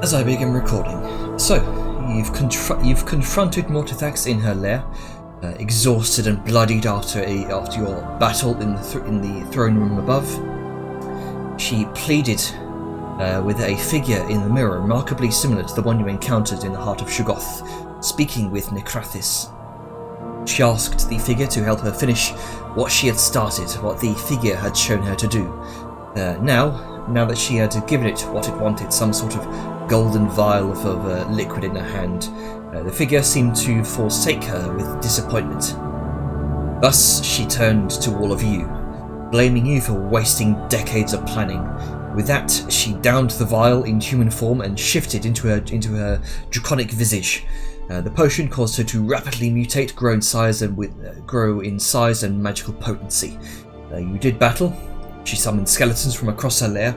As I begin recording, so you've confronted Mortithax in her lair, exhausted and bloodied after your battle in the throne room above. She pleaded with a figure in the mirror, remarkably similar to the one you encountered in the heart of Shoggoth, speaking with Necrathis. She asked the figure to help her finish what she had started, what the figure had shown her to do. Now that she had given it what it wanted, some sort of golden vial of liquid in her hand, the figure seemed to forsake her with disappointment. Thus, she turned to all of you, blaming you for wasting decades of planning. With that, she downed the vial in human form and shifted into her draconic visage. The potion caused her to rapidly mutate, grow in size and magical potency. You did battle. She summoned skeletons from across her lair,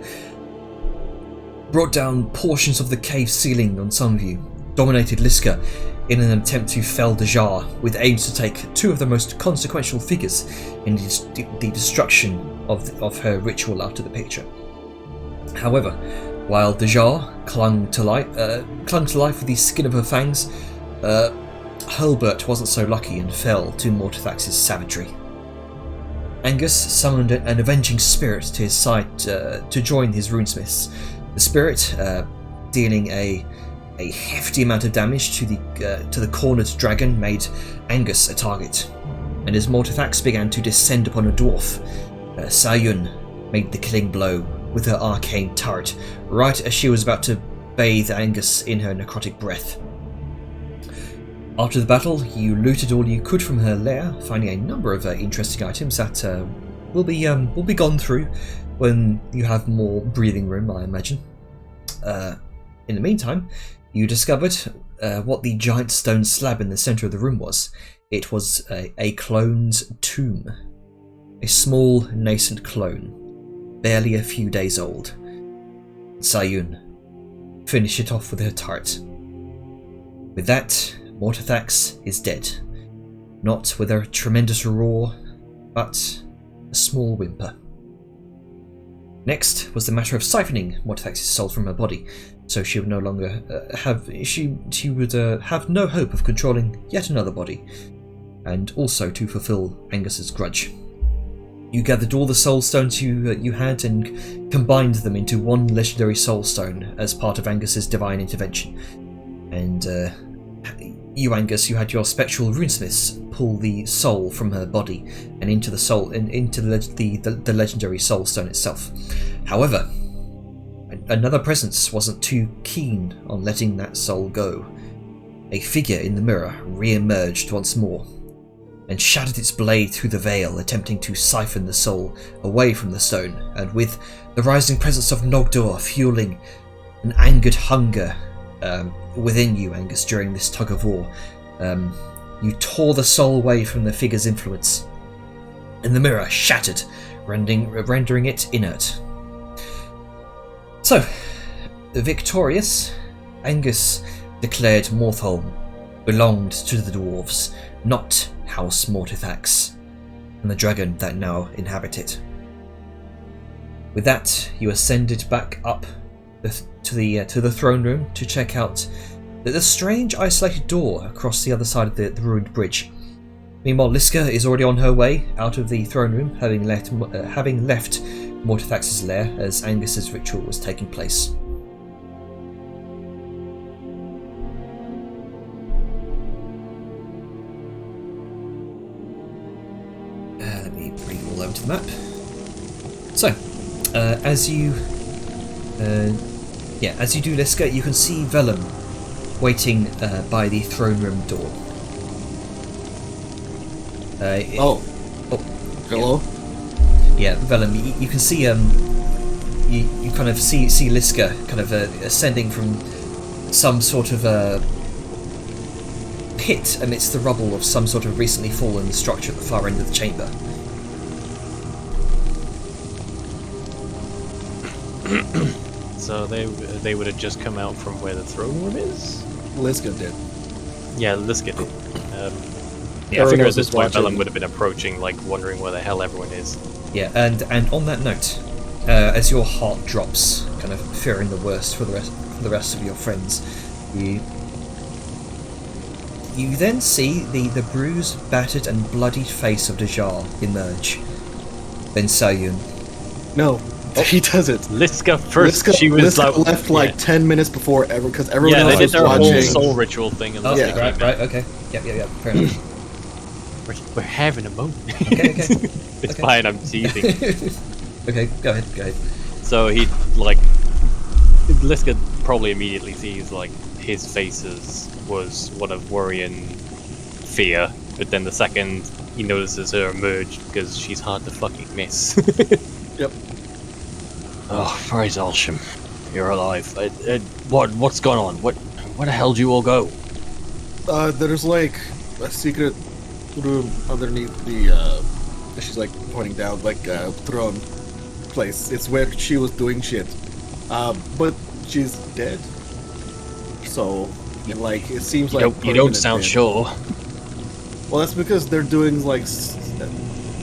brought down portions of the cave ceiling on some of you, dominated Liska in an attempt to fell Dajar, with aims to take two of the most consequential figures in the destruction of her ritual after the picture. However, while Dajar clung to life with the skin of her fangs, Hulbert wasn't so lucky and fell to Mortithax's savagery. Angus summoned an avenging spirit to his side to join his runesmiths. The spirit, dealing a hefty amount of damage to the cornered dragon, made Angus a target. And as Mortithax began to descend upon a dwarf, Sayun made the killing blow with her arcane turret, right as she was about to bathe Angus in her necrotic breath. After the battle, you looted all you could from her lair, finding a number of interesting items that will be gone through when you have more breathing room, I imagine. In the meantime, you discovered what the giant stone slab in the centre of the room was. It was a clone's tomb. A small, nascent clone, barely a few days old. Sayun finished it off with her turret. With that, Mortithax is dead. Not with a tremendous roar, but a small whimper. Next was the matter of siphoning Mortithax's soul from her body, so she would no longer have no hope of controlling yet another body, and also to fulfill Angus's grudge. You gathered all the soul stones you had and combined them into one legendary soul stone as part of Angus's divine intervention. And you, Angus, you had your spectral runesmiths pull the soul from her body and into the legendary soul stone itself. However, another presence wasn't too keen on letting that soul go. A figure in the mirror re-emerged once more and shattered its blade through the veil, attempting to siphon the soul away from the stone, and with the rising presence of Nogdor fueling an angered hunger within you, Angus, during this tug of war, you tore the soul away from the figure's influence, and the mirror shattered, rendering it inert. So, victorious, Angus declared Mortholm belonged to the dwarves, not House Mortithax, and the dragon that now inhabit it. With that, you ascended back up to the throne room to check out the strange isolated door across the other side of the ruined bridge. Meanwhile, Liska is already on her way out of the throne room, having left Mortithax's lair as Angus's ritual was taking place. Let me bring it all over to the map. So, as you do, Liska, you can see Vellum waiting by the throne room door. Hello? Yeah, Vellum, you can see you kind of see Liska kind of ascending from some sort of pit amidst the rubble of some sort of recently fallen structure at the far end of the chamber. So they would have just come out from where the throne room is? Liska did. Yeah, Liska did. Yeah, I figure at Theranos this is point watching. Vellum would have been approaching, like, wondering where the hell everyone is. Yeah, and on that note, as your heart drops, kind of fearing the worst for the rest of your friends, you then see the bruised, battered, and bloodied face of Dajar emerge. Then Sayun. No, he doesn't. Liska first. Liska, She was Liska like, left like 10 minutes before ever because everyone yeah, else they did was their whole watching. soul ritual thing, and Oh, Liska Yeah. came right, out. okay. Yep, fair enough. We're having a moment. Okay. It's Okay. fine. I'm teasing. Okay, go ahead. So he like Liska probably immediately sees like his faces was one of worry and fear, but then the second he notices her emerge because she's hard to fucking miss. Yep. Oh, praise Alsham, you're alive. What's going on? Where the hell do you all go? There's like a secret room underneath the she's like pointing down like throne place. It's where she was doing shit. But she's dead. So and like it seems like You don't permanent sound dead. sure. Well, that's because they're doing like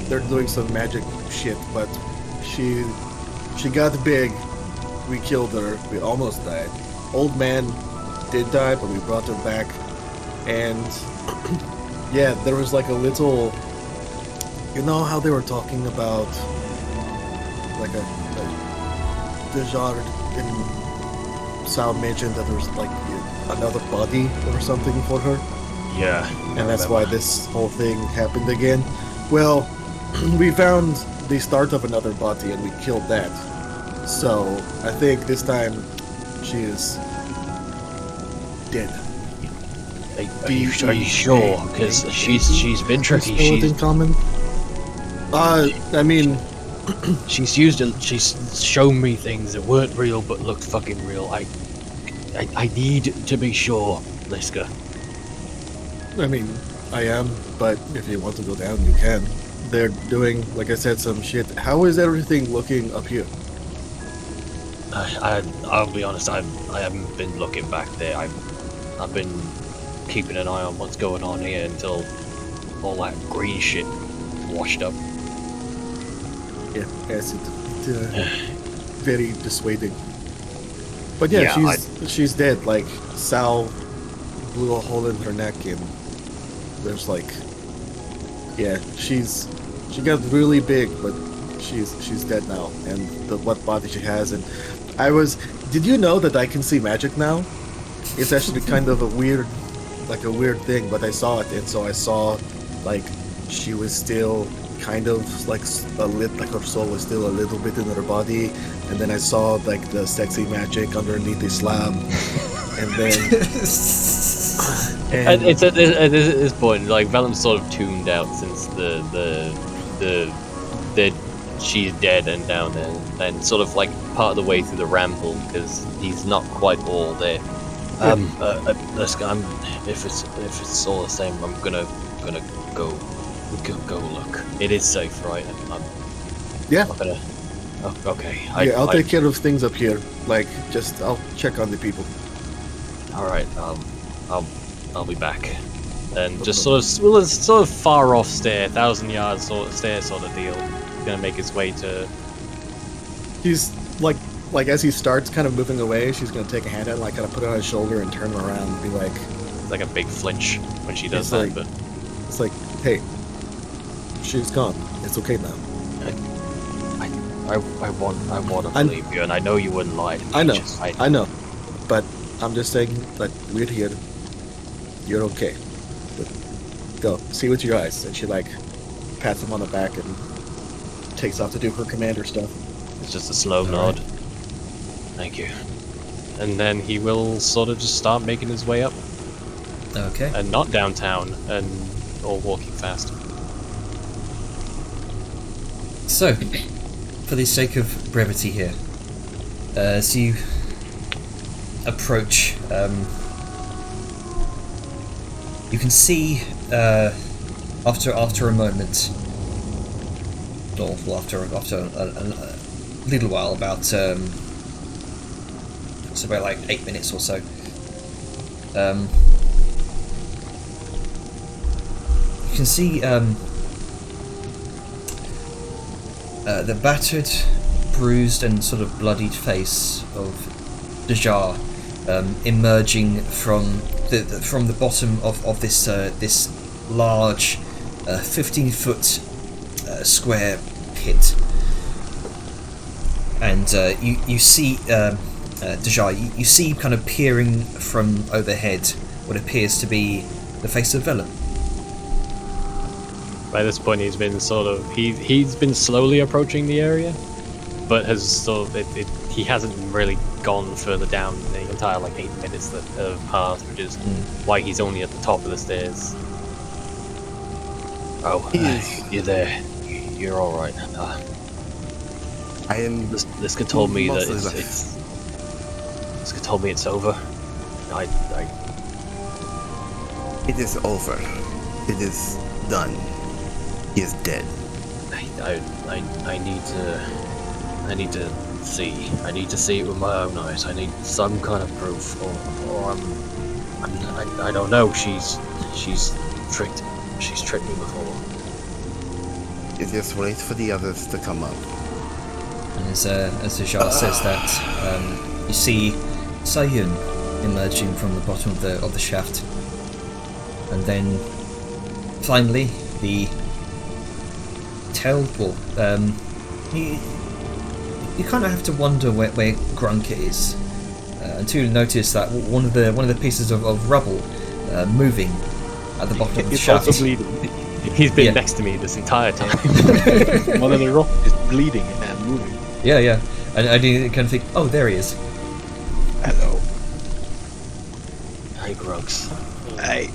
they're doing some magic shit, but she got big. We killed her. We almost died. Old man did die, but we brought her back. And yeah, there was like a little. You know how they were talking about like a Dajar and Sal mentioned that there was like another body or something for her. Yeah. And that's why this whole thing happened again. Well, we found the start of another body and we killed that. So I think this time she is dead. Are you sure? Because she's been tricky. Spell it in common. I mean, She's shown me things that weren't real but looked fucking real. I need to be sure, Liska. I am, but if you want to go down, you can. They're doing, like I said, some shit. How is everything looking up here? I'll be honest. I haven't been looking back there. I've been keeping an eye on what's going on here until all that green shit washed up. Yeah, yes, it's very dissuading. But yeah, Yeah, she's dead. Like Sal blew a hole in her neck, and there's like, yeah, she got really big, but she's dead now. And what body she has, and did you know that I can see magic now? It's actually kind of a weird thing, but I saw it, and so I saw like she was still kind of like like her soul was still a little bit in her body, and then I saw like the sexy magic underneath the slab, and then And it's at this point, like Vellum's sort of tuned out since the she's dead and down there, and sort of like part of the way through the ramble because he's not quite all there. Let's go. If it's all the same, I'm gonna go look. It is safe, right? yeah, I'm gonna. Oh, okay. I'll take care of things up here. Like I'll check on the people. All right. I'll be back. And just sort of far off stair, 1,000 yards sort of stair sort of deal. He's gonna make his way to. He's like as he starts kind of moving away, she's gonna take a hand out and like kind of put it on his shoulder and turn him around and be like, It's like a big flinch when she does It's that, like- but it's like, hey, she's gone. It's okay now. I want to I'm- believe you, and I know you wouldn't lie to me. I know, just- I know, but I'm just saying that we're here. You're okay. But go see with your eyes. And she like pats him on the back and takes off to do her commander stuff. It's just a slow All nod. right. Thank you. And then he will sort of just start making his way up, Okay. and not downtown, or walking fast. So, for the sake of brevity here, as you approach, you can see after a moment, or well, after a little while, about it's about like 8 minutes or so. You can see the battered, bruised and sort of bloodied face of Dajar emerging from the bottom of this large 15-foot square pit. And you see Dajar, you see kind of peering from overhead what appears to be the face of Vellum. By this point, he's been slowly approaching the area, but has sort of he hasn't really gone further down the entire 8 minutes that have passed, which is why he's only at the top of the stairs. Oh, you're there. You're all right. I am. Liska told me that Liska told me it's over. It is over. It is done. He is dead. I need to see. I need to see it with my own eyes. I need some kind of proof, or I don't know. She's tricked. She's tricked me before. You just wait for the others to come up. And as Dajar says that, you see Sayun emerging from the bottom of the shaft, and then finally the Tailwall. You kind of have to wonder where Grunker is until you notice that one of the pieces of rubble moving at the bottom of the He's shaft. also bleeding. He's been next to me this entire time. One of the rocks is bleeding and moving. Yeah. And I didn't kind of think, oh, there he is. Hello. Hey, Grugs. Hey.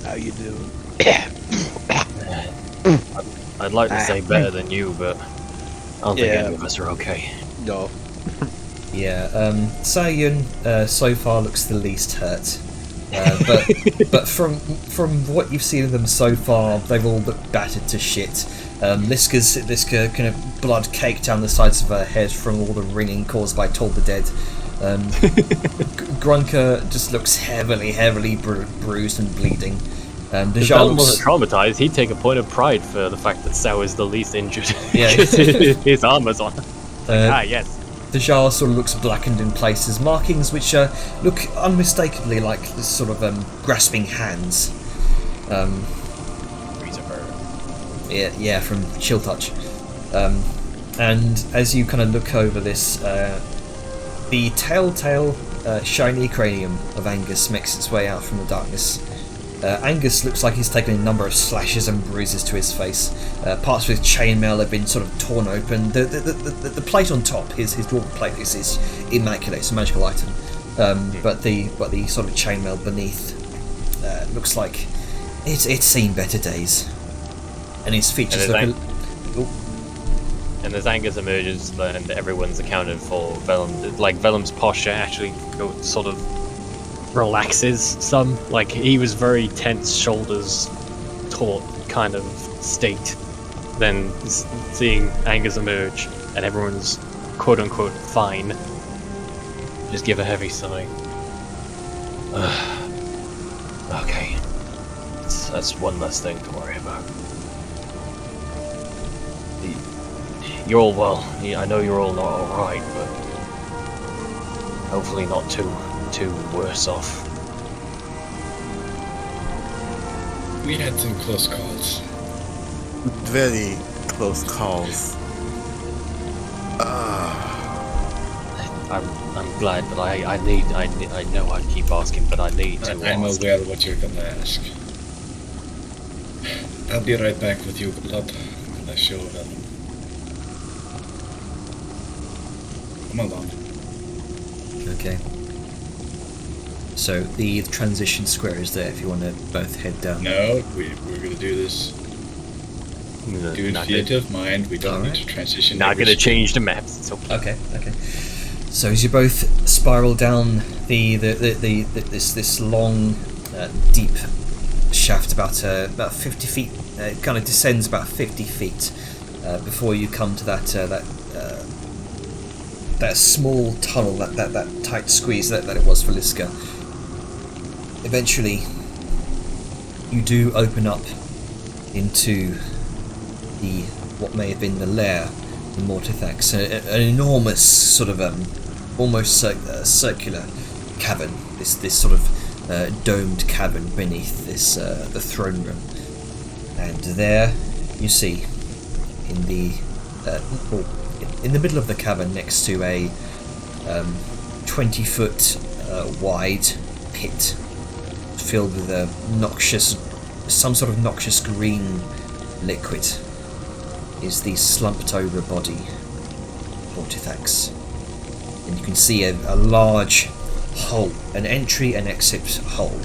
How you doing? I'd like to say better than you, but I don't think any of us are okay. No. Yeah, Sayun so far looks the least hurt. But from what you've seen of them so far, they've all looked battered to shit. Liska kind of blood caked down the sides of her head from all the ringing caused by Toll the Dead. Grunker just looks heavily bruised and bleeding. If Dajar Vellum looks, wasn't traumatized, he'd take a point of pride for the fact that Sao is the least injured. Yeah. Because his armor's on. Yes. Dajar sort of looks blackened in places, markings which look unmistakably like this sort of grasping hands. Yeah, from Chill Touch. And as you kind of look over this, the telltale shiny cranium of Angus makes its way out from the darkness. Angus looks like he's taken a number of slashes and bruises to his face. Parts of his chainmail have been sort of torn open. The plate on top, his dwarven plate, is immaculate. It's a magical item. But the sort of chainmail beneath looks like it's seen better days. And his features look. And as Angus emerges, and everyone's accounted for, Vellum's posture actually sort of relaxes some. Like, he was very tense, shoulders taut kind of state. Then seeing Angus emerge and everyone's quote unquote fine, just give a heavy sigh. Okay, that's one less thing to worry about. You're all well. I know you're all not alright, but hopefully not too worse off. We had some close calls. Very close calls. I'm glad, but I know I keep asking, but I need to I'm ask. aware what you're gonna ask. I'll be right back with you, Blood. I'm gonna show them. Come along. Okay. So the transition square is there if you want to both head down. No, we're gonna do this. Do it theater of mind. We don't need to transition. Not every gonna screen. change the maps. It's okay. Okay. So as you both spiral down this long, deep shaft, about 50 feet, it kind of descends about 50 feet before you come to that small tunnel, that tight squeeze that it was for Liska. Eventually, you do open up into what may have been the lair in Mortithax, an enormous sort of almost circular cavern. This sort of domed cavern beneath this the throne room, and there you see in the middle of the cavern, next to a 20-foot wide pit filled with some sort of noxious green liquid, is the slumped over body of Mortithax. And you can see a large hole, an entry and exit hole,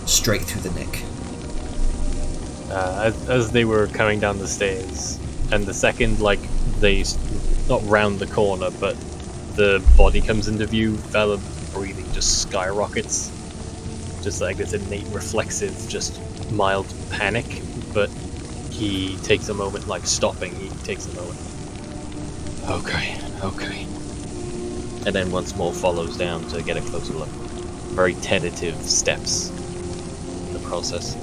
straight through the neck. As they were coming down the stairs, and the second they not round the corner, but the body comes into view, Vela breathing just skyrockets. Just like this innate reflexive, just mild panic, but he takes a moment, stopping, he takes a moment. Okay. And then once more follows down to get a closer look. Very tentative steps in the process.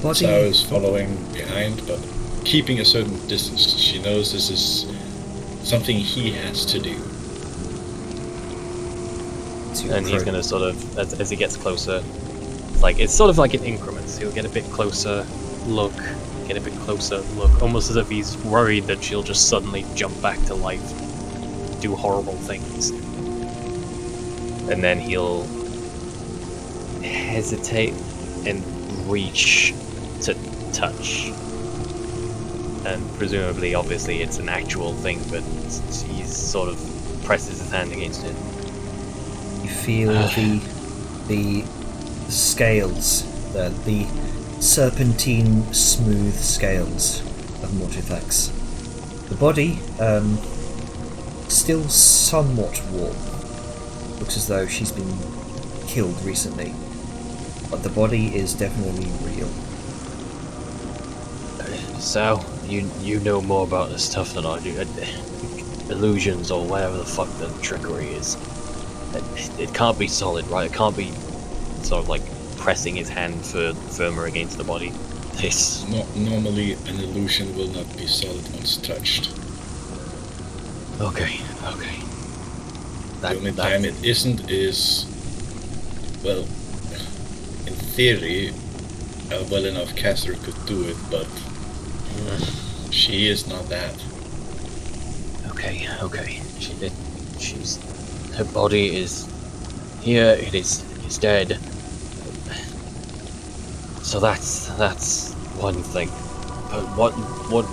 Body. Sao is following behind, but keeping a certain distance. She knows this is something he has to do. And he's going to sort of, as he gets closer, it's sort of like in increments. He'll get a bit closer, look, get a bit closer, look, almost as if he's worried that she'll just suddenly jump back to life, do horrible things. And then he'll hesitate and reach to touch. And presumably, obviously, it's an actual thing, but he sort of presses his hand against it. You feel the scales, the serpentine smooth scales of Mortithax. The body, still somewhat warm. Looks as though she's been killed recently. But the body is definitely real. So, you know more about this stuff than I do. Illusions or whatever the fuck the trickery is. It can't be solid, right? It can't be sort of pressing his hand firmer against the body. This... Normally, an illusion will not be solid once touched. Okay. The only time it isn't is... Well, in theory, a well enough caster could do it, but... She is not that. Okay. Her body is here. It's dead. So that's one thing. But what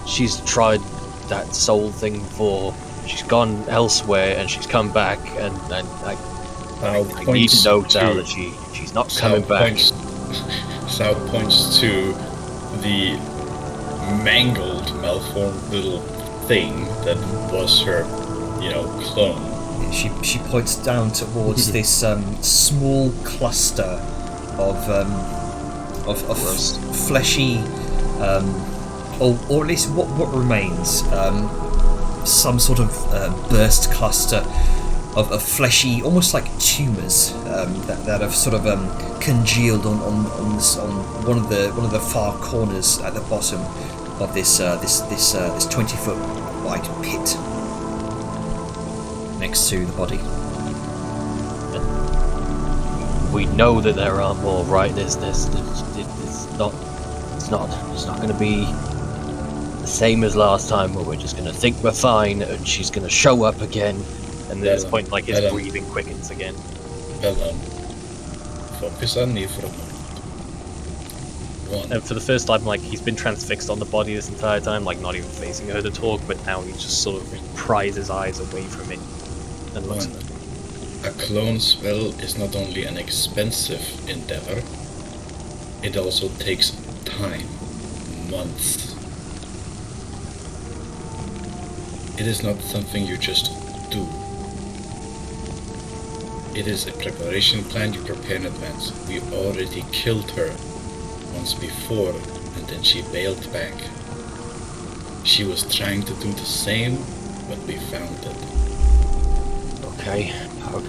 she's tried that soul thing for. She's gone elsewhere and she's come back, and I need to know now that she's not coming back. Sao points to the mangled, malformed little thing that was her, clone. She points down towards this small cluster of fleshy, or at least what remains, some sort of burst cluster of fleshy, almost like tumours that have sort of congealed on one of the far corners at the bottom of this 20-foot wide pit next to the body. We know that there are more, right? It's not going to be the same as last time, where we're just going to think we're fine, and she's going to show up again, and at this point, his breathing quickens again. Focus on me for a moment. And for the first time, he's been transfixed on the body this entire time, not even facing her to talk, but now he just sort of pries his eyes away from it and looks at her. A clone spell is not only an expensive endeavor, it also takes time, months. It is not something you just do. It is a preparation plan you prepare in advance. We already killed her once before, and then she bailed back. She was trying to do the same, but we found it.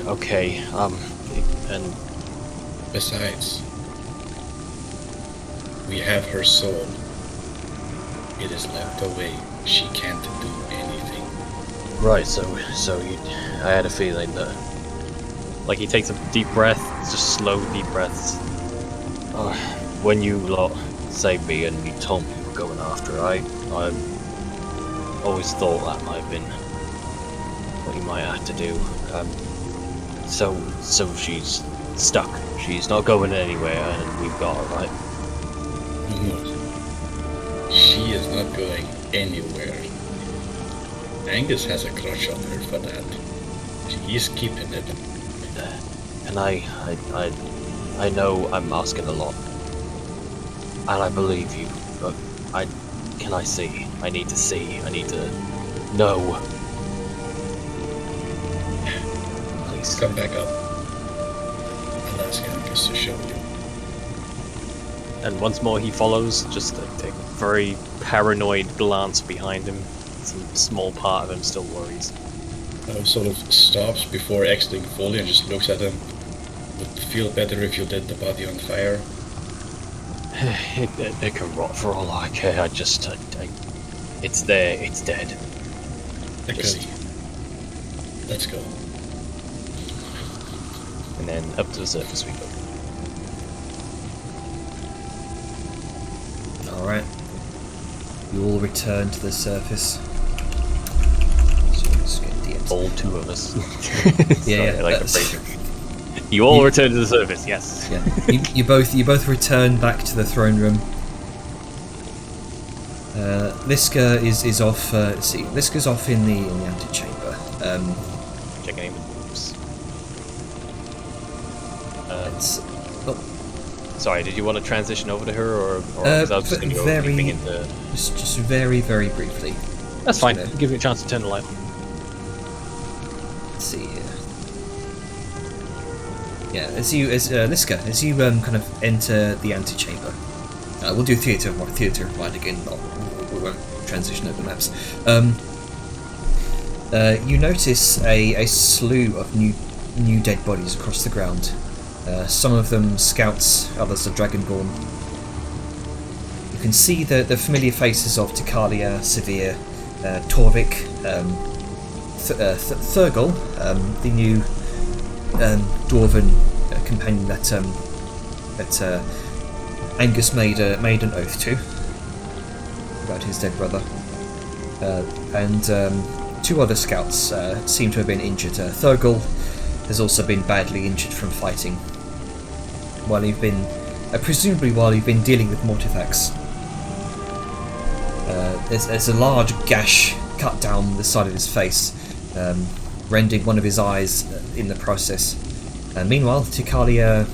Okay, and... Besides, we have her soul. It is left away. She can't do anything. Right, so I had a feeling that, like, he takes a deep breath, just slow deep breaths. When you lot saved me and you told me you were going after her, I always thought that might have been what you might have to do. So she's stuck. She's not going anywhere, and we've got her, right? No. She is not going anywhere. Angus has a crush on her for that. He's keeping it. And I know I'm asking a lot, and I believe you, but can I see? I need to see. I need to know. Please Come back up. I'll ask Angus to show you. And once more he follows, just a very paranoid glance behind him. Some small part of him still worries. Sort of stops before exiting fully and just looks at him. Would feel better if you lit the body on fire. It can rot for all I care. It's there. It's dead. Okay. Let's go. And then up to the surface we go. Alright. You all return to the surface. So let's get the All two of us. Yeah, Sorry, I like the that's- phrasing. You all return to the surface, yes. Yeah. you both return back to the throne room. Liska is off. See, Liska's off in the antechamber. Checking in. Oops. It's Sorry, did you want to transition over to her, or 'cause I was just going to go very- leaping into... just very briefly. That's fine. gonna- Give me a chance to turn the light on. Let's see. Yeah, as Liska, as you kind of enter the antechamber, we'll do theatre right again. We won't transition over maps. You notice a slew of new dead bodies across the ground. Some of them scouts, others are dragonborn. You can see the familiar faces of Tikalia, Severe, Torvik, Thurgle, the new dwarven companion that Angus made an oath to about his dead brother, and two other scouts seem to have been injured. Thurgle has also been badly injured from fighting. Presumably while you've been dealing with Mortifex. There's a large gash cut down the side of his face, rending one of his eyes in the process. Meanwhile, Tikalia,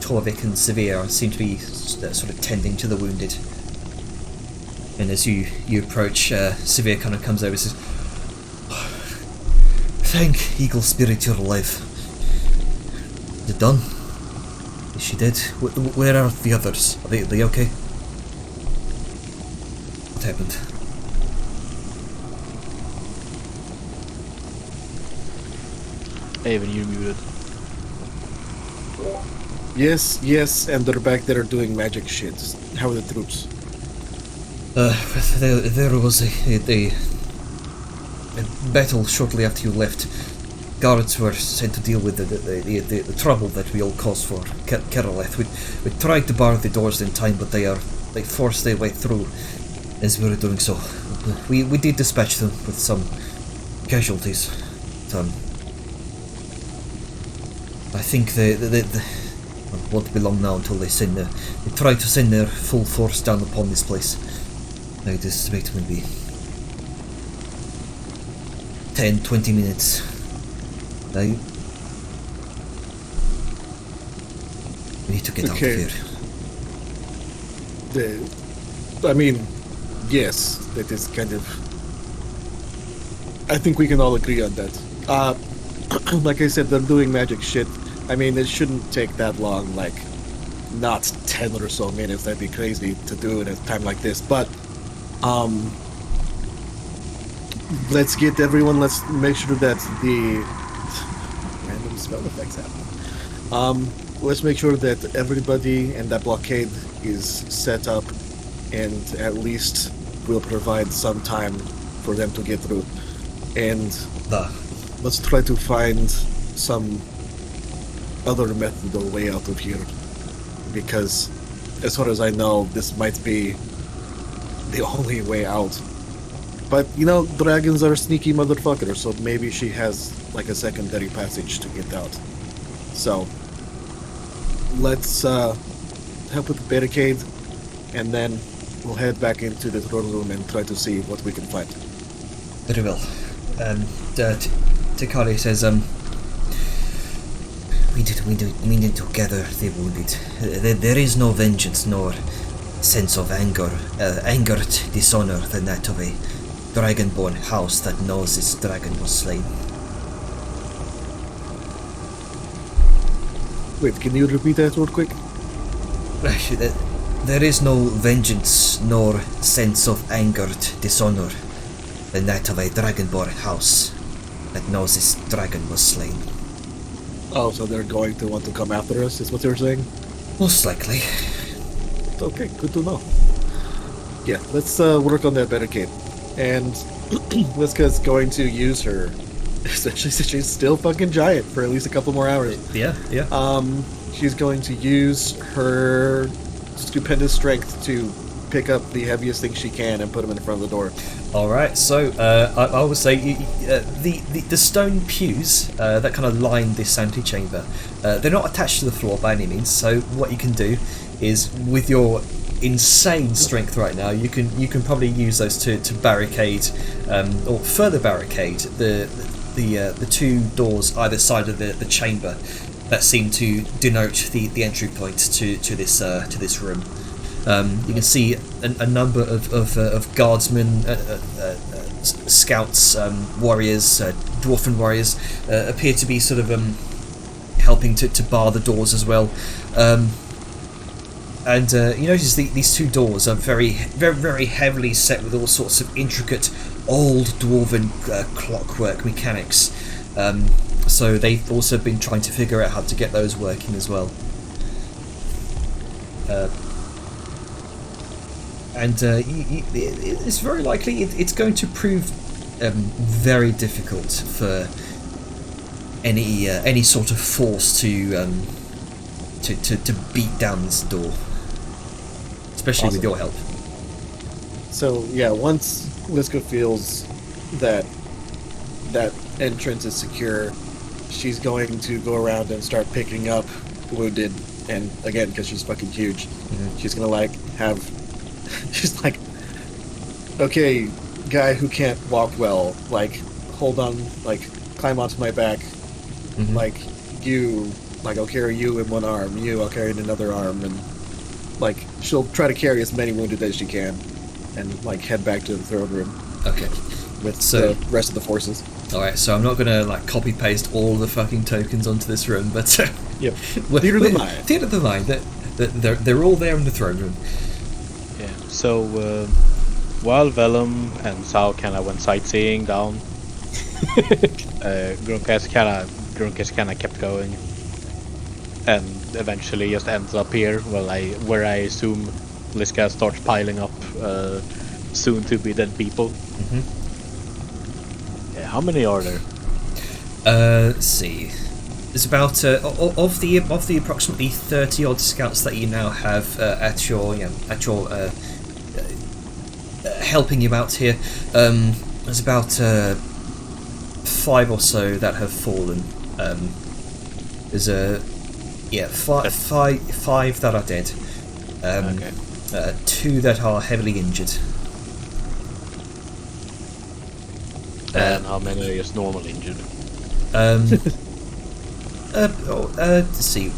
Torvik and Severe seem to be sort of tending to the wounded. And as you approach, Severe kind of comes over and says, "Thank Eagle Spirit you're alive. Is it done? Is she dead? Where are the others? Are they okay? What happened?" Avon, you're muted. Yes, and they're back there doing magic shit. How are the troops? There was a battle shortly after you left. Guards were sent to deal with the trouble that we all caused for Keraleth. We tried to bar the doors in time, but they forced their way through as we were doing so. We did dispatch them with some casualties. I think they won't be long now until they try to send their full force down upon this place. I suspect maybe 10-20 minutes. We need to get out of here. Yes, that is kind of... I think we can all agree on that. Like I said, they're doing magic shit. I mean, it shouldn't take that long, like, not 10 or so minutes. That'd be crazy to do it at a time like this. But, let's make sure that the random spell effects happen. Let's make sure that everybody and that blockade is set up and at least we'll provide some time for them to get through. And let's try to find some other method or way out of here, because as far as I know, this might be the only way out. But you know, dragons are sneaky motherfuckers, so maybe she has like a secondary passage to get out. So let's help with the barricade, and then we'll head back into the throne room and try to see what we can find. Very well. Takari says, we need to gather the wounded. There is no vengeance nor sense of anger, angered dishonor than that of a dragonborn house that knows its dragon was slain. Wait, can you repeat that real quick? There is no vengeance nor sense of angered dishonor than that of a dragonborn house that knows its dragon was slain. Oh, so they're going to want to come after us, is what you're saying? Most likely. Okay, good to know. Yeah, let's work on that barricade. And Liska's going to use her, especially since she's still fucking giant, for at least a couple more hours. Yeah. She's going to use her stupendous strength to pick up the heaviest thing she can and put them in front of the door. Alright, so I would say the stone pews that kind of line this antechamber, they're not attached to the floor by any means, so what you can do is, with your insane strength right now, you can probably use those to barricade or further barricade the two doors either side of the chamber that seem to denote the entry point to this room. You can see a number of guardsmen, scouts, warriors, dwarven warriors appear to be sort of helping to bar the doors as well. And you notice these two doors are very heavily set with all sorts of intricate old dwarven clockwork mechanics. So they've also been trying to figure out how to get those working as well. And it's very likely it's going to prove very difficult for any sort of force to beat down this door, especially Awesome. with your help. So yeah, once Liska feels that entrance is secure, she's going to go around and start picking up wounded, and again, because she's fucking huge, she's gonna she's like, okay, guy who can't walk well, like, hold on, like, climb onto my back, like, I'll carry you in one arm, I'll carry in another arm, and, like, she'll try to carry as many wounded as she can, and, like, head back to the throne room. Okay. With the rest of the forces. Alright, so I'm not gonna, like, copy paste all the fucking tokens onto this room, but Yep. Theater of the mind. Theater of the mind. They're all there in the throne room. Yeah, so while Vellum and Sal kind of went sightseeing down, Grunkas kind of kept going, and eventually just ends up here, where I assume Liska starts piling up soon to be dead people. Yeah, how many are there? Let's see. There's about of the approximately 30 odd scouts that you now have at your helping you out here. There's about 5 or so that have fallen. There's five that are dead. Okay. 2 that are heavily injured. And how many are just normal injured? Let's see.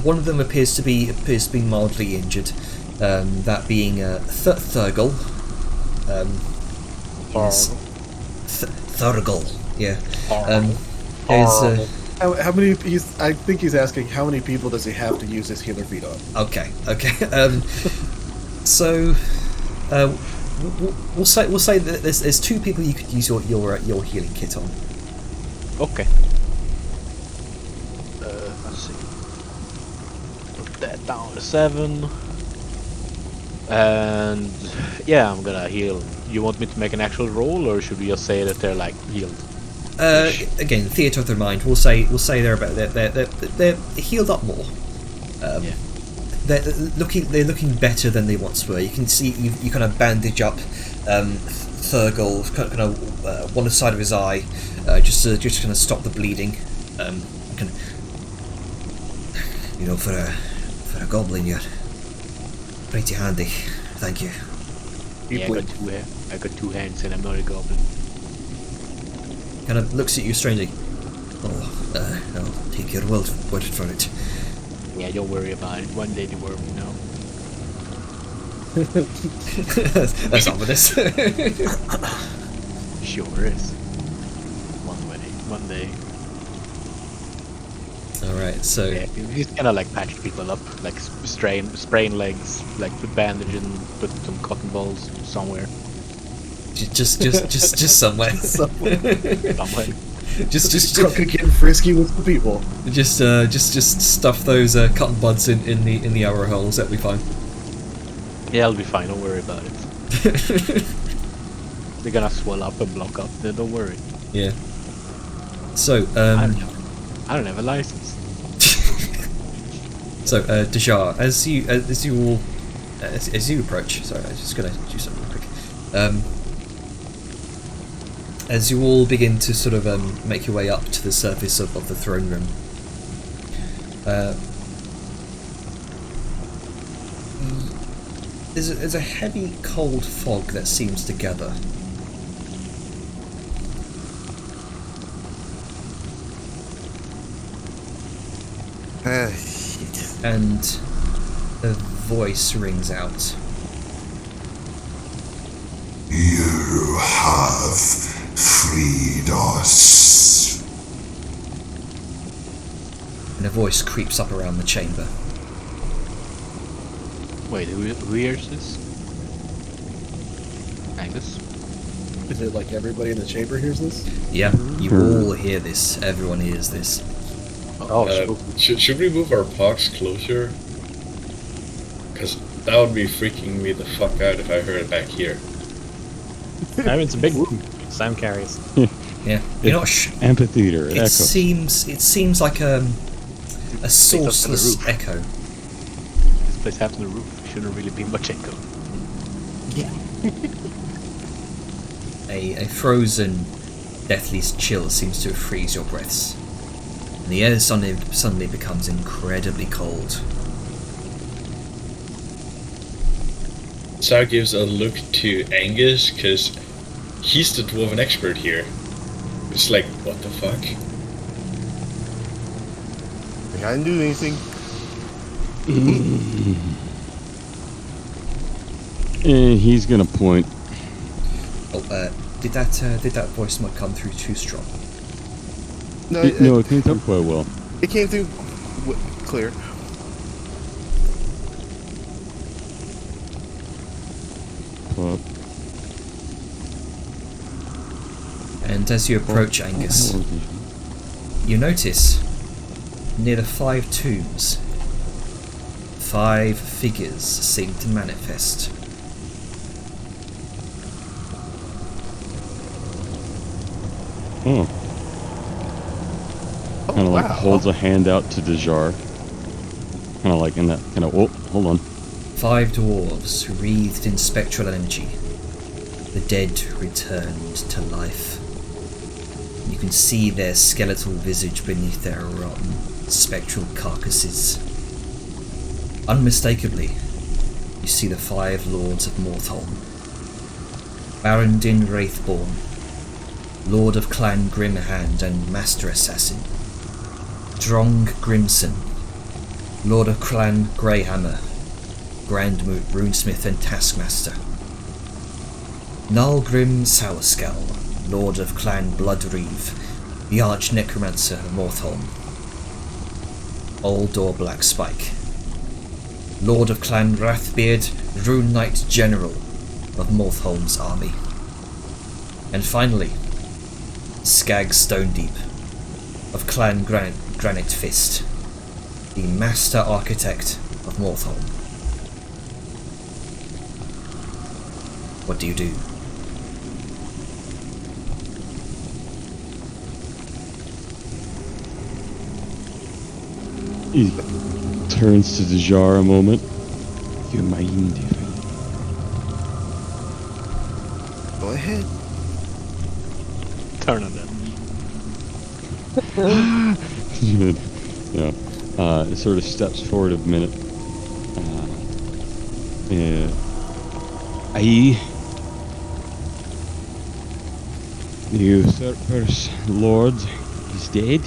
One of them appears to be mildly injured. That being Thurgle. Thurgle. Yeah. How many? I think he's asking how many people does he have to use his healer feat on? Okay. So, we'll say that there's 2 people you could use your healing kit on. Okay. Let's see. Put that down to 7. And yeah, I'm gonna heal. You want me to make an actual roll, or should we just say that they're like healed? Again, theatre of their mind. We'll say they're about they're healed up more. Yeah. They're looking better than they once were. You can see you kind of bandage up Thurgold, kind of one side of his eye, just kind of stop the bleeding. For a goblin, you're pretty handy. Thank you. Yeah, I got two hands and I'm not a goblin. Kind of looks at you strangely. I'll take your word for it. Yeah, don't worry about it. One day the world will know. That's ominous. Sure is. One day. Alright, so... Yeah, you just kind of like patch people up, like sprain legs, like put bandage and put some cotton balls somewhere. Just somewhere. Somewhere. just Drunk and getting frisky with the people. Just stuff those cotton buds in the arrow holes. That'll be fine. Yeah, I'll be fine. Don't worry about it. They're gonna swell up and block up. Then don't worry. Yeah. So I don't have a license. So Dejar, as you approach. Sorry, I was just gonna do something real quick. As you all begin to sort of make your way up to the surface of the throne room, there's a heavy, cold fog that seems to gather. Shit. And a voice rings out. You have freed us. And a voice creeps up around the chamber. Wait, who hears this? Angus? Is it like everybody in the chamber hears this? Yeah, you all hear this. Everyone hears this. Should we move our pox closer? Because that would be freaking me the fuck out if I heard it back here. I mean, it's a big room. Sam carries. Yeah, you're not. Amphitheater. It Echo. seems like a sourceless roof. echo. This place has no roof. Shouldn't really be much echo. A frozen, deathly chill seems to freeze your breaths. And the air suddenly becomes incredibly cold. Sar gives a look to Angus, because he's the dwarven expert here. It's like, what the fuck? I didn't do anything. And he's gonna point. Oh, did that voice not come through too strong? No, No, it came through quite well. it came through clear. But And as you approach Angus, you notice near the 5 tombs, 5 figures seem to manifest. kind of like holds a hand out to Dejar. Kind of like in that kind of. Oh, hold on. 5 dwarves wreathed in spectral energy. The dead returned to life. You can see their skeletal visage beneath their rotten, spectral carcasses. Unmistakably, you see the 5 lords of Mortholm. Barondin Wraithborn, Lord of Clan Grimhand and Master Assassin. Drong Grimson, Lord of Clan Greyhammer, Grand Runesmith and Taskmaster. Nalgrim Sauerskal, Lord of Clan Bloodreeve, the Arch Necromancer of Mortholm. Aldor Blackspike, Lord of Clan Wrathbeard, Rune Knight General of Mortholm's army. And finally, Skag Stonedeep of Clan Granite Fist, the Master Architect of Mortholm. What do you do? He turns to Dejar a moment. You mind if Go ahead. Turn on them. yeah. It sort of steps forward a minute. The usurper's lord is dead.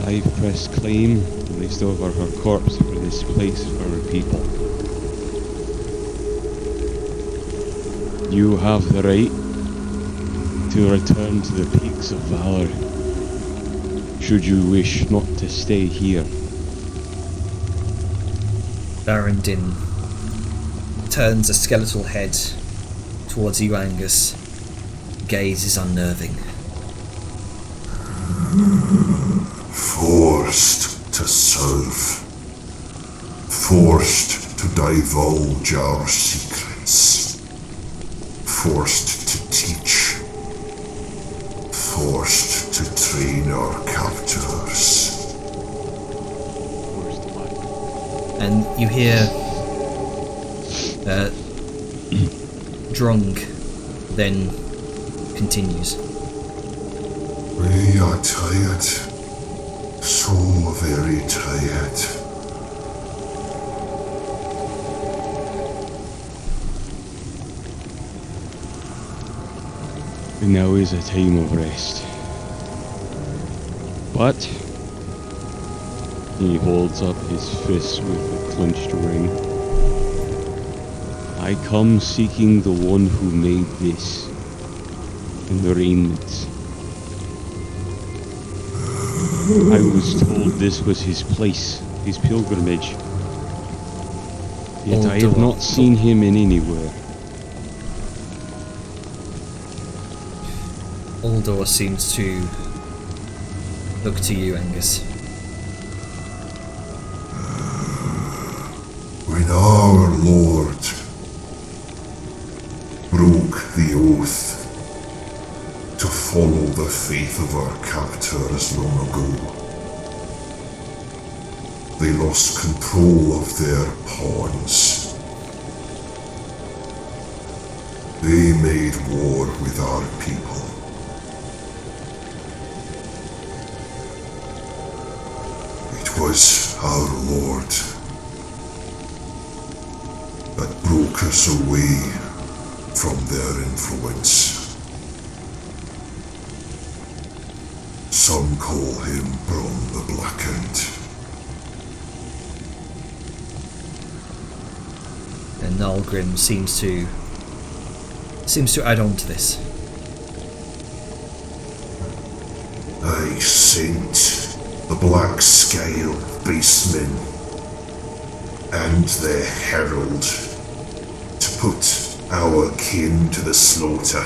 I've pressed claim, placed over her corpse for this place for her people. You have the right to return to the peaks of Valor, should you wish not to stay here. Baron Din turns a skeletal head towards you, Angus. Gaze is unnerving. Forced to serve. Forced to divulge our secrets. Forced to teach. Forced to train our captors. Where's the mic? And you hear Drung then continues. We are tired. So very tired. Now is a time of rest. But he holds up his fist with a clenched ring. I come seeking the one who made this and the raiments. I was told this was his place, his pilgrimage. Yet I have not seen him in anywhere. Aldor seems to look to you, Angus. When our Lord broke the oath to follow the faith of our captors long ago, they lost control of their pawns. They made war with our people. It was our Lord that broke us away from their influence. Some call him Brom the Blackened. And Nalgrim seems to add on to this. I sent the Black Scale Beastmen and their Herald to put our kin to the slaughter,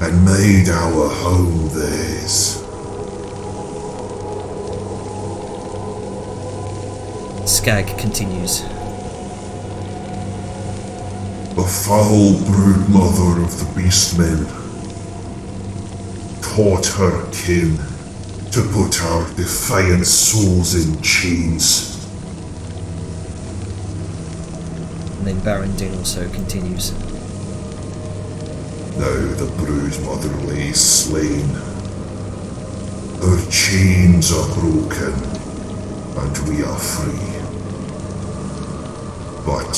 and made our home theirs. Skag continues. The foul brood mother of the Beastmen taught her kin to put our defiant souls in chains. And then Baron Din also continues. Now the brood mother lays slain. Her chains are broken, and we are free. But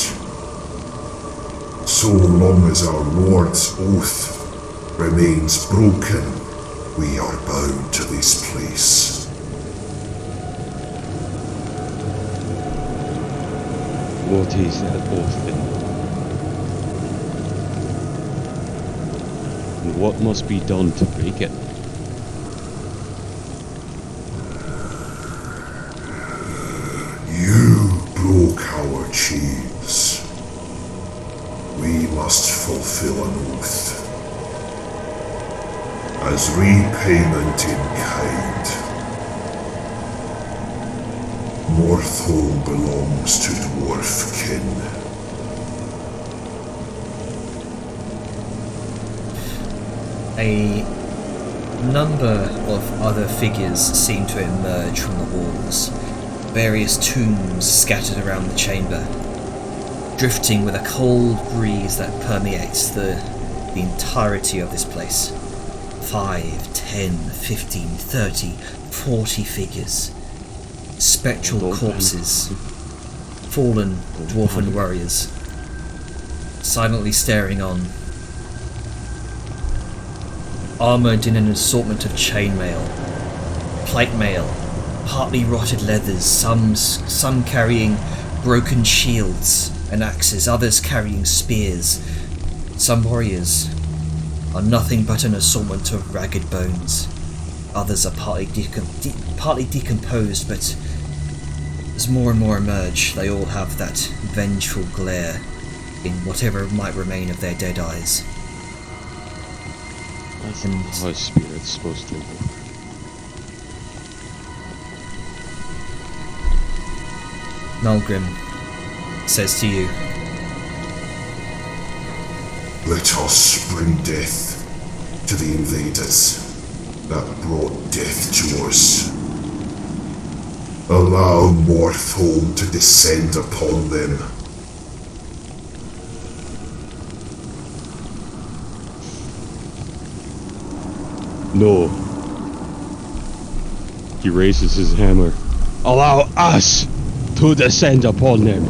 so long as our Lord's oath remains broken, we are bound to this place. What is that oath then? And what must be done to break it? You broke our chains. We must fulfill an oath. As repayment in kind. Morthholm belongs to Dwarfkin. A number of other figures seem to emerge from the walls, various tombs scattered around the chamber, drifting with a cold breeze that permeates the entirety of this place. 5, 10, 15, 30, 40 figures. Spectral corpses. Fallen dwarven warriors. Silently staring on. Armoured in an assortment of chainmail, plate mail, partly rotted leathers, some carrying broken shields and axes, others carrying spears. Some warriors are nothing but an assortment of ragged bones. Others are partly decomposed, but as more and more emerge, they all have that vengeful glare in whatever might remain of their dead eyes. That's how a spirit's supposed to work. Nalgrim says to you, Let us bring death to the invaders that brought death to us. Allow Morthholm to descend upon them. No. He raises his hammer. Allow us to descend upon them.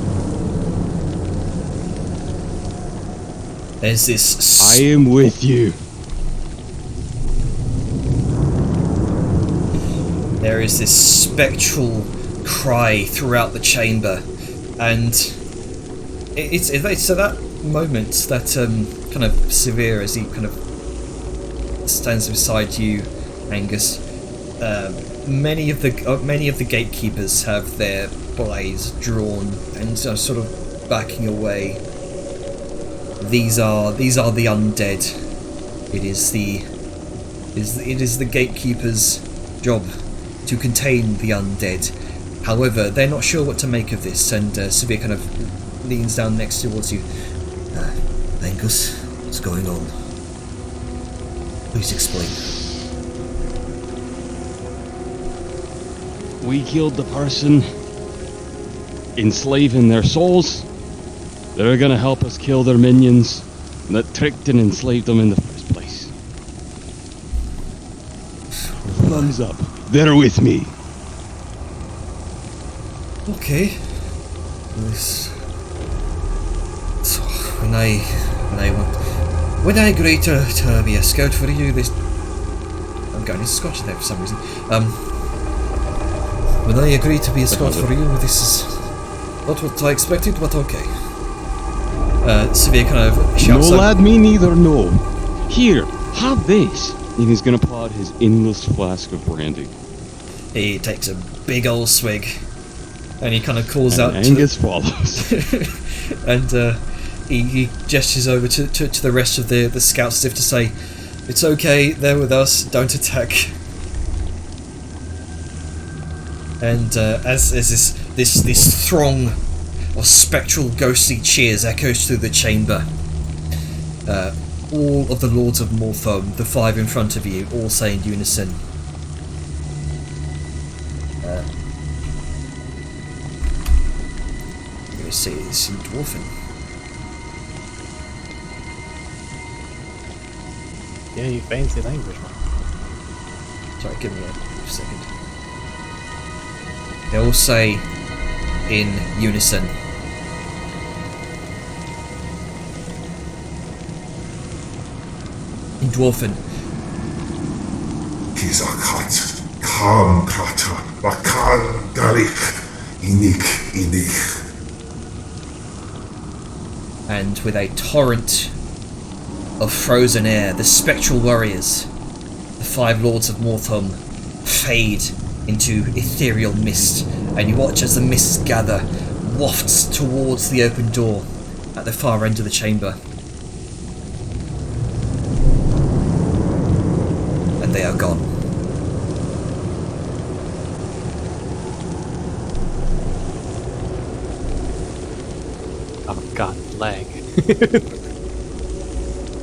there's this I am with you. there is this spectral cry throughout the chamber, and it's at that moment that kind of Severe, as he kind of stands beside you, Angus. Many of the gatekeepers have their blades drawn and are sort of backing away. These are the undead. It is the gatekeepers' job to contain the undead. However, they're not sure what to make of this, and Severe kind of leans down next towards you. Angus, what's going on? Please explain. We killed the person, enslaving their souls. They're gonna help us kill their minions that tricked and enslaved them in the first place. Thumbs up. They're with me. Okay. So when I agreed to be a scout for you, I'm going into Scottish there for some reason. When I agreed to be a scout for you, this is not what I expected, but okay. Severe kind of shouts No, out. lad, me neither, no. Here, have this. And he's gonna pour out his endless flask of brandy. He takes a big old swig, and he kind of calls out. Angus follows. And he gestures over to the rest of the scouts as if to say, "It's okay, they're with us. Don't attack." And as this throng of spectral ghostly cheers echoes through the chamber, all of the Lords of Morthholm, the 5 in front of you, all say in unison, I'm going to say this in Dwarven. Yeah, you fancy language, man. Sorry, give me a second. They all say in unison, in Dwarven, Kizakat, Kam Kata, Bakan Garik, Inik. and with a torrent of frozen air, the spectral warriors, the 5 Lords of Morthholm, fade into ethereal mist, and you watch as the mists gather, wafts towards the open door at the far end of the chamber. And they are gone.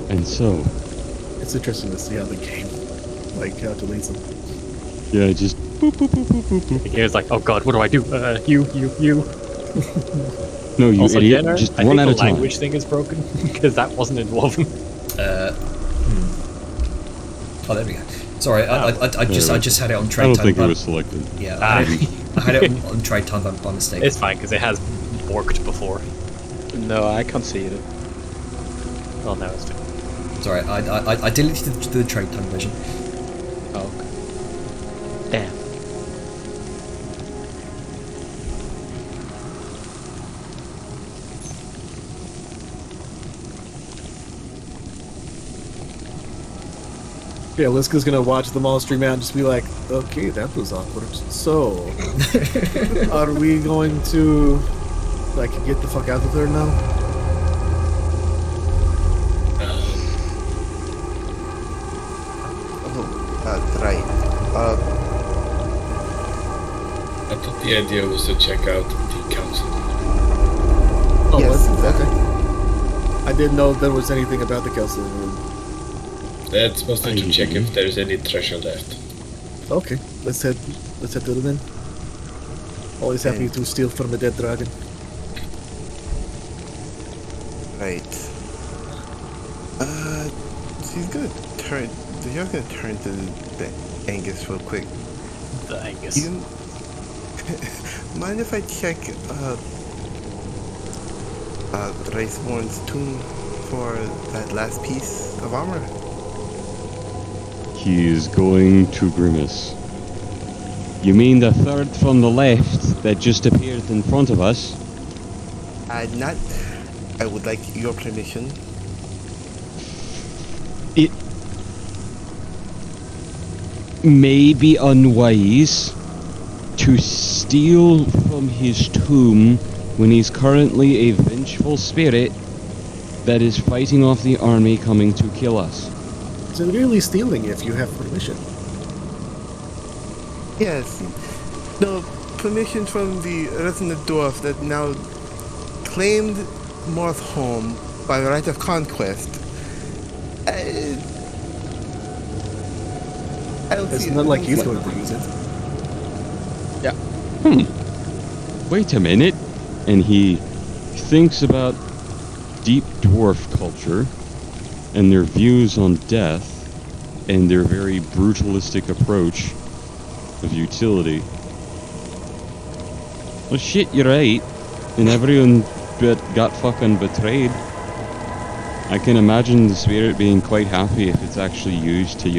And so, It's interesting to see how the game calculates them. yeah, just boop, boop, boop, boop, boop, boop. He was like, oh god, what do I do? You. No, you Also, idiot. Jenner, Just I one think at the a time. language thing is broken because that wasn't involving. Oh, there we go. Sorry, I just had it on trade I don't time. think it by- was selected. Yeah, I had it on trade time by mistake. It's fine because it has worked before. No, I can't see it. Oh, now it's fine. Sorry, I deleted the trade time version. Oh, okay. Damn. Yeah, Liska's gonna watch them all stream out and just be like, okay, that was awkward. So, are we going to, get the fuck out of there now? Right. I thought the idea was to check out the council. Oh, Yes, okay. I didn't know there was anything about the council room. That's mostly to check if there's any treasure left. Okay, let's head to the then. Always happy to steal from a dead dragon. Right. She's gonna turn. You're gonna turn to the Angus real quick. The Angus. You mind if I check Raceborn's tomb for that last piece of armor? He is going to grimace. You mean the third from the left that just appeared in front of us? Not. I would like your permission. It may be unwise to steal from his tomb when he's currently a vengeful spirit that is fighting off the army coming to kill us. Is it really stealing if you have permission? Yes. No, permission from the resident dwarf that now claimed Morth home by right of conquest. I don't It's see not like he's it's going to use it. Wait a minute. And he thinks about deep dwarf culture and their views on death and their very brutalistic approach of utility. Well, shit, you're right. And everyone got fucking betrayed. I can imagine the spirit being quite happy if it's actually used to,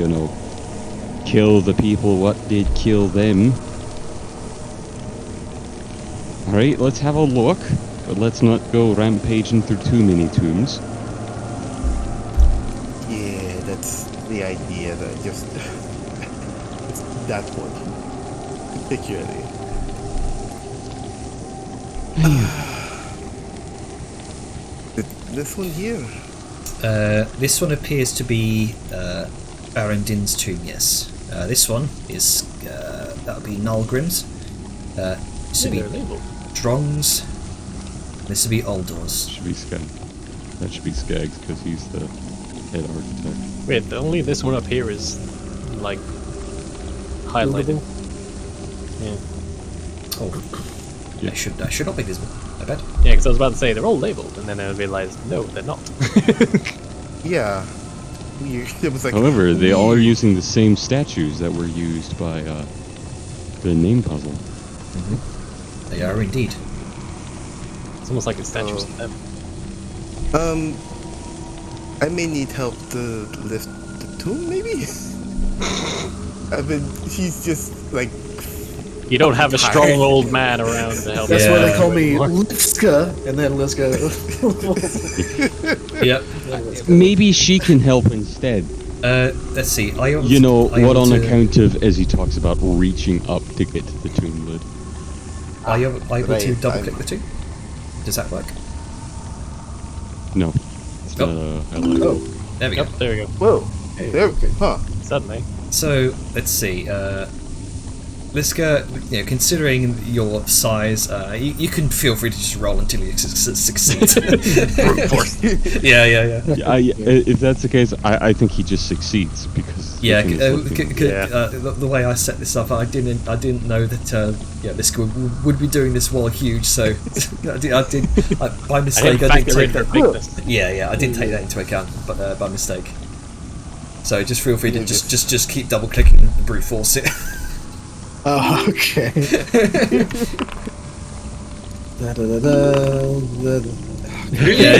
kill the people what did kill them. Alright, let's have a look, but let's not go rampaging through too many tombs. Yeah, that's the idea. That just it's that one particularly. This one here. This one appears to be Arendin's tomb, yes. This one is, that would be Nulgrim's. This would be Drong's. This would be Uldor's. Should be Skag. That should be Skaggs, because he's the head architect. Wait, only this one up here is, highlighted. Yeah. Oh. Yeah. I should not be visible, I bet. Yeah, because I was about to say, they're all labeled, and then I realized, no, they're not. Yeah. It was like. However, they all are using the same statues that were used by the name puzzle. Mm-hmm. They are indeed. It's almost like it's statues of them. I may need help to lift the tomb, maybe? He's just like. You don't have a strong old man around to help. That's why they call me anymore. Liska, and then Liska. Yep. Maybe she can help instead. Let's see. I ought what on to, account of, as he talks about, reaching up to get to the tomb lid. Are you able to Right, double click the two? Does that work? No. It's not highlighted. Oh, there we go. Yep, there we go. Whoa. There we go. Huh. Suddenly. So let's see. Liska, considering your size, you can feel free to just roll until you succeed. Brute force. Yeah. If that's the case, I think he just succeeds because Yeah, the thing is looking- the way I set this up, I didn't know that Liska would be doing this while huge, so by mistake I didn't take that. Yeah, I didn't take that into account, but by mistake. So just feel free to just keep double clicking and brute force it. Oh, okay.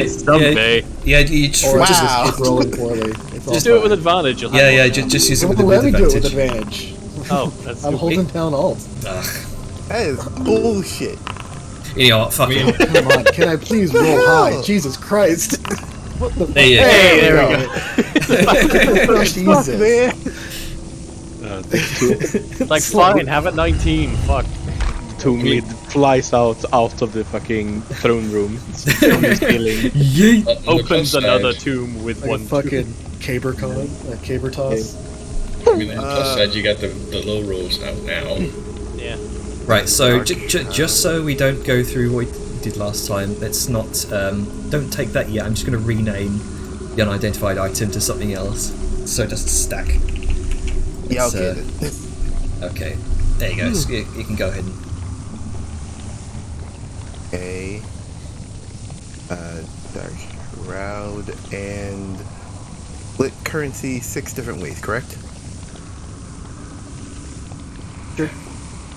Someday. Yeah, you just Or just just keep rolling poorly. Just do it with advantage. You'll have yeah, more. just use it with Let me do it with advantage. advantage. Oh, that's I'm holding down Alt. That is bullshit. You know what? Fuck it. Come on, can I please roll high? Jesus Christ. What the fuck? There we go. Jesus. Fuck, man. like fine. Have it 19. Fuck. Tomb Lid flies out of the fucking throne room from the ceiling. Yeet. On the Opens plus side- another tomb with Like one. a fucking caber con, a caber toss. I mean, on the plus side, you got the low rolls out now. Yeah. Right, so just so we don't go through what we did last time, let's not don't take that yet. I'm just going to rename the unidentified item to something else, so it doesn't stack. Yeah, Let's, okay. Okay, there you go. So you can go ahead and Okay. Dark Shroud and split currency 6 different ways, correct?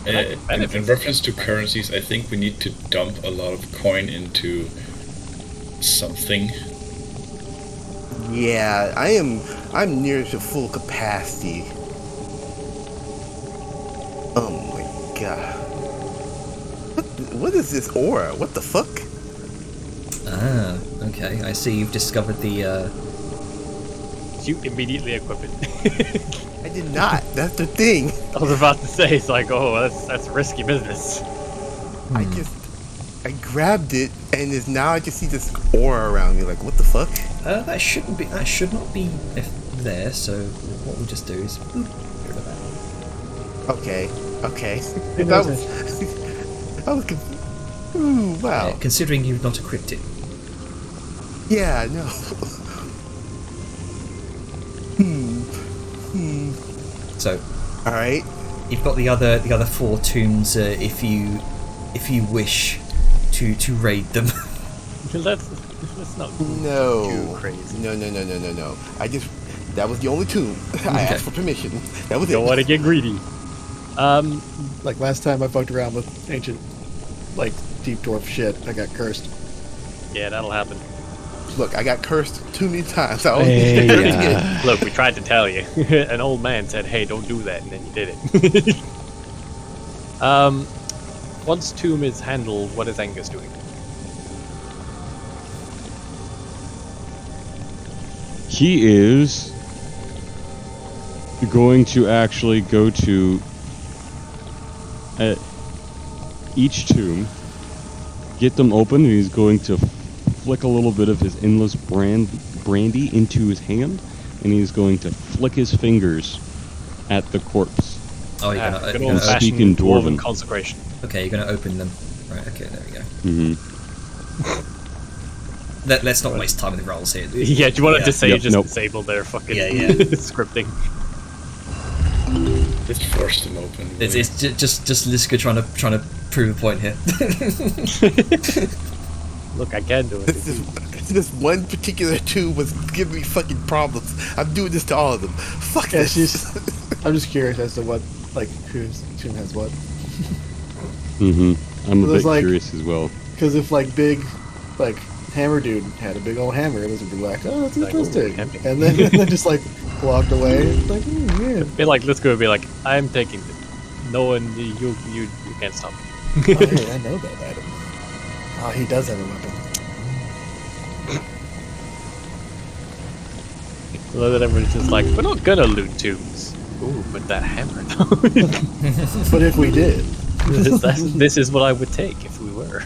In reference to currencies, I think we need to dump a lot of coin into something. Yeah, I'm near to full capacity. Oh my god. What is this aura? What the fuck? okay. I see you've discovered the. You immediately equip it. I did not. That's the thing. I was about to say, it's like, oh, that's risky business. I grabbed it and now I just see this aura around me. Like, what the fuck? That should not be there. So what we'll just do is boop, get rid of that. Okay. That was confused. Ooh, wow. Yeah, considering you've not equipped it. Yeah, no. So All right. you've got the other 4 tombs if you wish to raid them. Let's not No. too crazy. No. That was the only tomb. I asked for permission. That was Don't it. want to get greedy. Like last time I fucked around with ancient, like, deep dwarf shit, I got cursed. Yeah, that'll happen. Look, I got cursed too many times. Look, we tried to tell you. An old man said, "Hey, don't do that," and then you did it. Once tomb is handled, what is Angus doing? He is going to actually go to each tomb, get them open, and he's going to flick a little bit of his endless brandy into his hand, and he's going to flick his fingers at the corpse. Oh, you're Good gonna old speak fashioned in dwarven Dwarven. consecration. okay, you're gonna open them. Right. Okay, there we go. Mm-hmm. Let's not waste time with the rolls here. Yeah, do you want to just say you Yep, just nope. disabled their fucking Yeah. scripting? Just forced them open. It's just Liska trying to prove a point here. Look, I can do it. This one particular tomb was giving me fucking problems. I'm doing this to all of them. Fuck Yeah, this. I'm just curious as to what, like, whose tomb has what. Mm-hmm. I'm a There's bit like- curious as well. Because if, like, big, like, hammer dude had a big old hammer, it would be like, oh, that's Like, ooh, interesting. tempting. And then just, like, walked away. It's like, yeah. Be like, let's go. Be like, I'm taking this. No one, you can't stop me. Oh, hey, I know that item. Oh, he does have a weapon. So then everyone's just like, we're not gonna loot tombs. Ooh, but that hammer though. But if we did. this is what I would take if we were.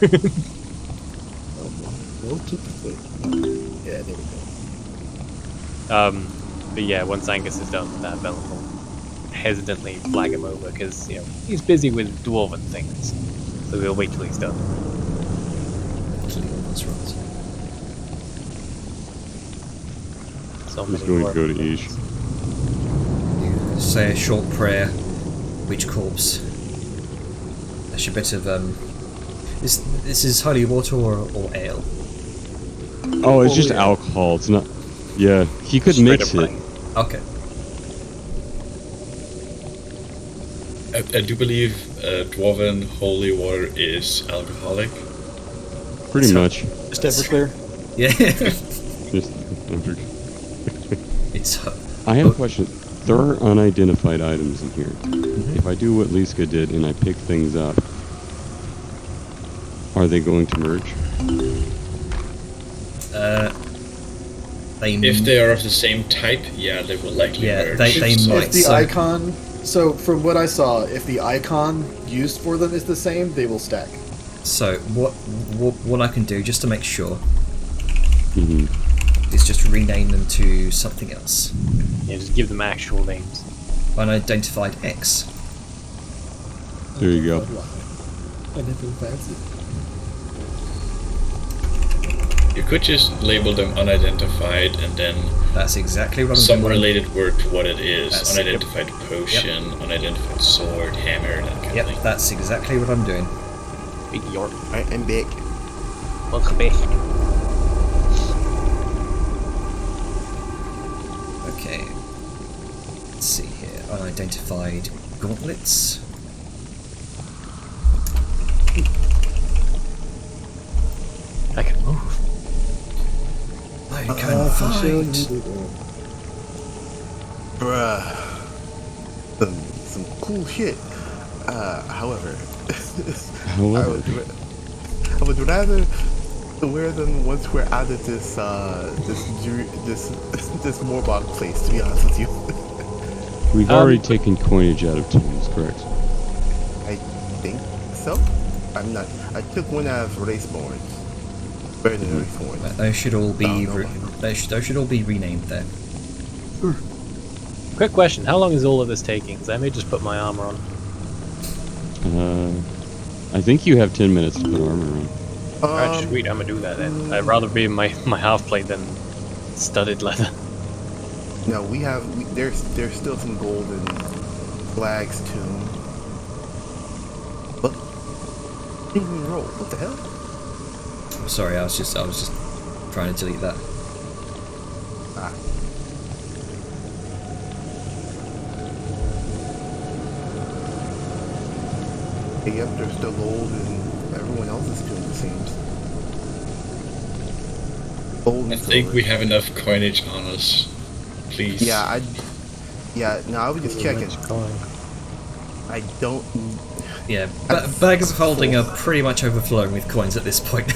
Yeah, there we go. But yeah, once Angus is done with that Bellathorn, hesitantly flag him over because he's busy with dwarven things. So we'll wait till he's done. That's right. So He's many going to go to dwarven Ish. You say a short prayer. Which corpse? That's a bit of This is holy water or ale? Oh, it's just alcohol. It's not. Yeah, he could Straight mix up it. plain. Okay. I do believe dwarven holy water is alcoholic. Pretty much. Just ever clear. Yeah. Just, It's. I have a question. There are unidentified items in here. If I do what Liska did and I pick things up, are they going to merge? If they are of the same type, yeah, they will likely merge. they So- might. If the So- icon, so from what I saw, if the icon used for them is the same, they will stack. So what I can do just to make sure Mm-hmm. is just rename them to something else. Yeah, just give them actual names. Unidentified X. There you go. I never fancy. You could just label them unidentified and then That's exactly what I'm some doing. related word to what it is. That's- Unidentified potion, unidentified sword, hammer, that kind of Yep, thing. that's exactly what I'm doing. Big York. Alright, I'm back. Welcome back. Okay. Let's see here. Unidentified gauntlets. I can move. I can find. Bruh. Some cool shit. However, However, I would rather wear them once we're out of this this Morbog place. To be honest with you, we've already taken coinage out of tombs, correct? I think so. I'm not. I took one out of Raceborn. Better than Raceborn. Those should all be Oh, no. those should all be renamed there. Quick question: how long is all of this taking? Because I may just put my armor on. I think you have 10 minutes to put armor on. Alright, sweet. I'm gonna do that then. I'd rather be in my half plate than studded leather. No, there's still some gold in Flag's tomb. What? Didn't even roll. What the hell? Sorry, I was just trying to delete that. Ah. Yep, there's still gold in everyone else's tomb, it seems. Gold and I think silver. we have enough coinage on us. Please. Yeah, I was just checking. I don't. Yeah, bags of holding are pretty much overflowing with coins at this point.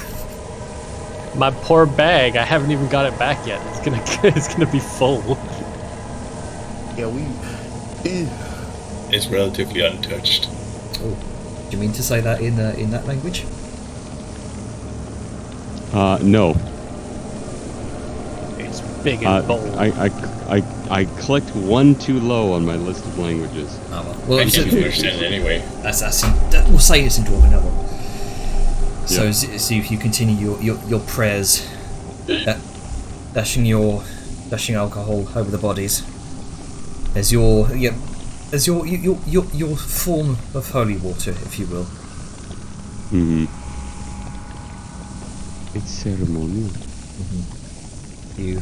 My poor bag. I haven't even got it back yet. It's gonna be full. Yeah, It's relatively untouched. Oh, do you mean to say that in that language? No. It's big and bold. I clicked one too low on my list of languages. Oh well. I Well, can't understand it anyway. we'll say it's in Dwarven. No one. So, Yeah. so if you continue your prayers, dashing alcohol over the bodies, as your form of holy water, if you will. Mm-hmm. It's ceremonial. You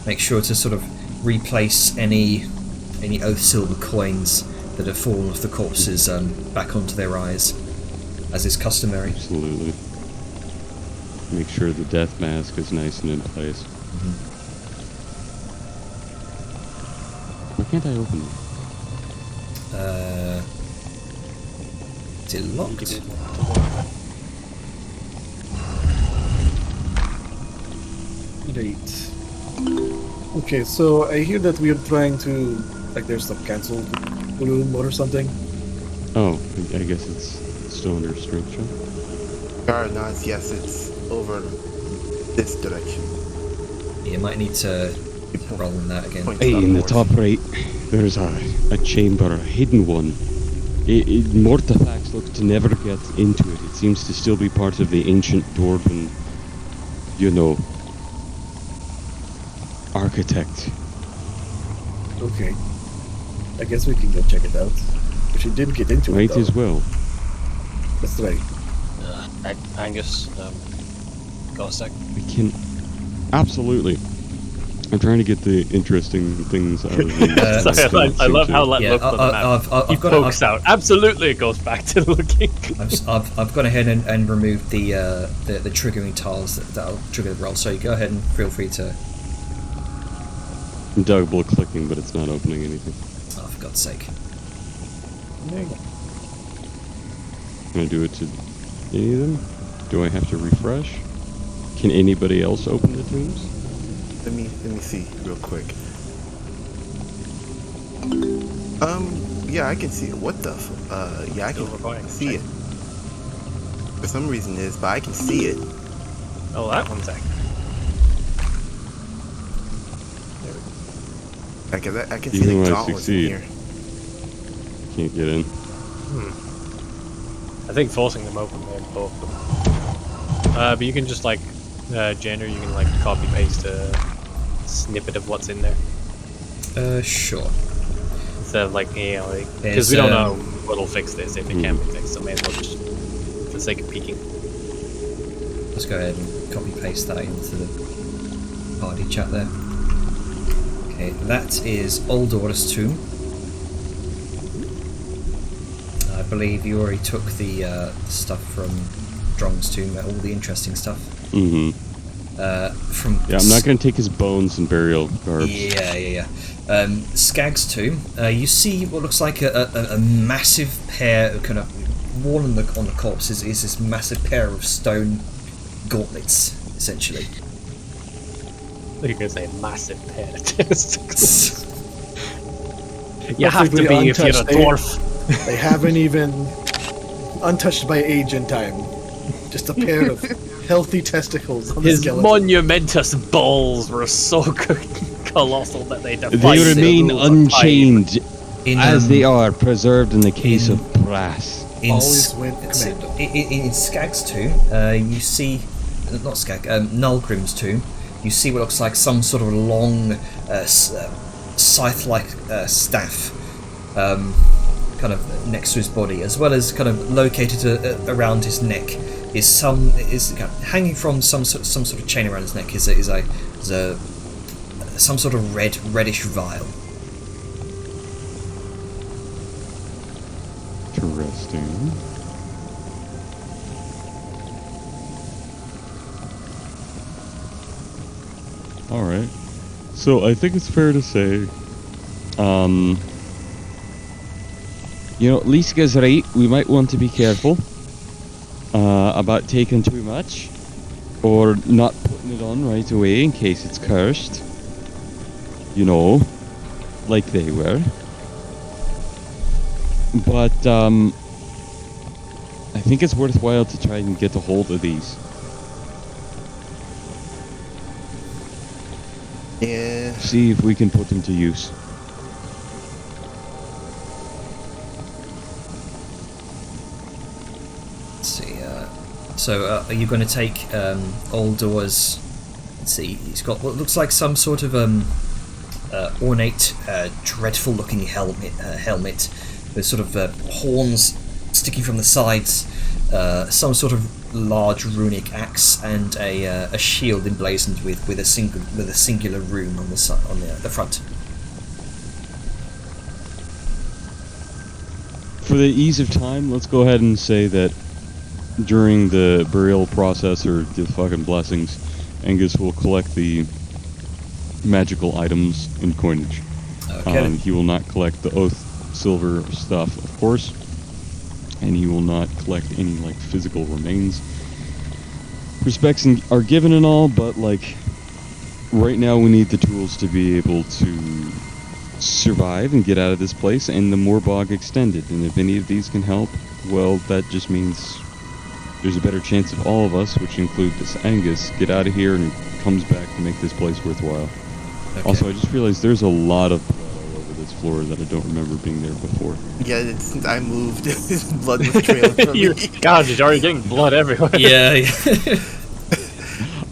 make sure to sort of replace any oath silver coins that have fallen off the corpses back onto their eyes, as is customary. Absolutely. Make sure the death mask is nice and in place. Why can't I open it? Is it locked? Great. Okay, so I hear that we are trying to, like, there's some canceled room or something. Oh, I guess it's still under strength check. Garnots, yes, it's over this direction. You might need to roll in that again. Point Hey, in the north. top right. there's a chamber, a hidden one. Mortifacts look to never get into it. It seems to still be part of the ancient Dwarven, architect. Okay. I guess we can go check it out. But she did get into it, Might though. as well. That's right. Angus, got a sec? We can... Absolutely. I'm trying to get the interesting things out of these. Sorry, I love how that Yeah, looked on the map. He pokes out. Absolutely, it goes back to looking. I've gone ahead and removed the triggering tiles that'll trigger the roll. So you go ahead and feel free to. I'm double clicking, but it's not opening anything. Oh, for God's sake! Can I do it to any of them? Do I have to refresh? Can anybody else open the tombs? Let me see real quick. Yeah, I can see it. What the? Yeah, I can see it. For some reason it is, but I can see it. Oh, that one's active. I can see Even the when I gauntlets in succeed. here. Can't get in. I think forcing them open may have both them. But you can just Jander, you can copy paste a snippet of what's in there. Sure. Instead of because we don't know what'll fix this if it can't be fixed, so may as well just for the sake of peeking. Let's go ahead and copy paste that into the party chat there. Okay, that is Old Order's tomb. I believe you already took the stuff from Drong's tomb, all the interesting stuff. Mm-hmm. I'm not going to take his bones and burial garbs. Yeah. Skag's tomb. You see what looks like a massive pair, kind of worn on the corpse is this massive pair of stone gauntlets, essentially. You're gonna say a massive pair of testicles. You have to be if you're a dwarf. They haven't even untouched by age and time. Just a pair of healthy testicles on the His skeleton. monumentous balls were so colossal that they defied They remain the rules of unchanged In, as they are preserved in the case of brass. Always went commando. In Skag's tomb, you see, not Skag, Nulgrim's tomb. You see what looks like some sort of long, scythe-like staff, kind of next to his body, as well as kind of located around his neck is hanging from some sort of chain around his neck is some sort of reddish vial. Interesting. Alright. So I think it's fair to say, Liska's right. We might want to be careful about taking too much or not putting it on right away in case it's cursed. Like they were. But I think it's worthwhile to try and get a hold of these. Yeah. See if we can put them to use. Let's see. So are you going to take Oldor's? Let's see. He's got what looks like some sort of ornate, dreadful-looking helmet with sort of horns sticking from the sides, some sort of large runic axe, and a shield emblazoned with a singular rune on the front. For the ease of time, let's go ahead and say that during the burial process or the fucking blessings, Angus will collect the magical items and coinage. Okay. He will not collect the oath silver stuff, of course, and he will not collect any physical remains. Respects are given and all, but right now we need the tools to be able to survive and get out of this place, and the Morbog extended. And if any of these can help, well, that just means there's a better chance of all of us, which include this Angus, get out of here and comes back to make this place worthwhile. Okay. Also, I just realized there's a lot of blood all over this floor that I don't remember being there before. Yeah, since I moved, blood was trailing from me. God, you're already getting blood everywhere. Yeah.